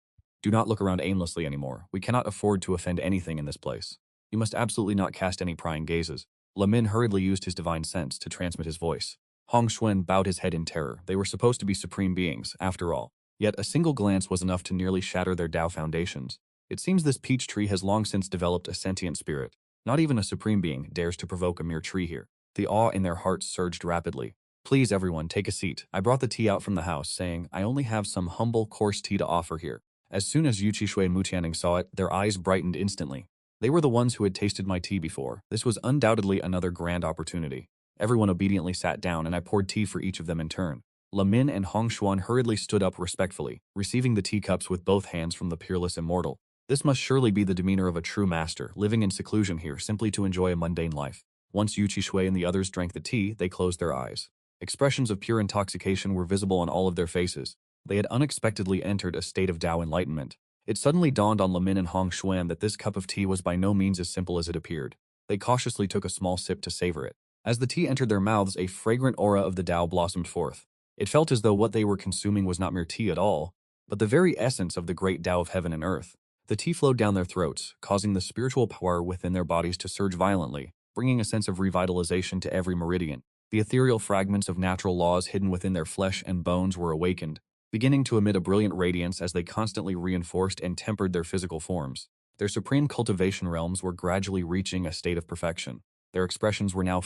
Do not look around aimlessly anymore. We cannot afford to offend anything in this place. You must absolutely not cast any prying gazes. Lamin hurriedly used his divine sense to transmit his voice. Hongshuan bowed his head in terror. They were supposed to be supreme beings, after all. Yet a single glance was enough to nearly shatter their Dao foundations. It seems this peach tree has long since developed a sentient spirit. Not even a supreme being dares to provoke a mere tree here. The awe in their hearts surged rapidly. "Please, everyone, take a seat." I brought the tea out from the house, saying, "I only have some humble, coarse tea to offer here." As soon as Yu Qishui and Mu Tianning saw it, their eyes brightened instantly. They were the ones who had tasted my tea before. This was undoubtedly another grand opportunity. Everyone obediently sat down, and I poured tea for each of them in turn. Lamin and Hongshuan hurriedly stood up respectfully, receiving the teacups with both hands from the peerless immortal. This must surely be the demeanor of a true master, living in seclusion here simply to enjoy a mundane life. Once Yu Qishui and the others drank the tea, they closed their eyes. Expressions of pure intoxication were visible on all of their faces. They had unexpectedly entered a state of Dao enlightenment. It suddenly dawned on Lamin and Hongshuan that this cup of tea was by no means as simple as it appeared. They cautiously took a small sip to savor it. As the tea entered their mouths, a fragrant aura of the Dao blossomed forth. It felt as though what they were consuming was not mere tea at all, but the very essence of the great Dao of heaven and earth. The tea flowed down their throats, causing the spiritual power within their bodies to surge violently, bringing a sense of revitalization to every meridian. The ethereal fragments of natural laws hidden within their flesh and bones were awakened, beginning to emit a brilliant radiance as they constantly reinforced and tempered their physical forms. Their supreme cultivation realms were gradually reaching a state of perfection. Their expressions were now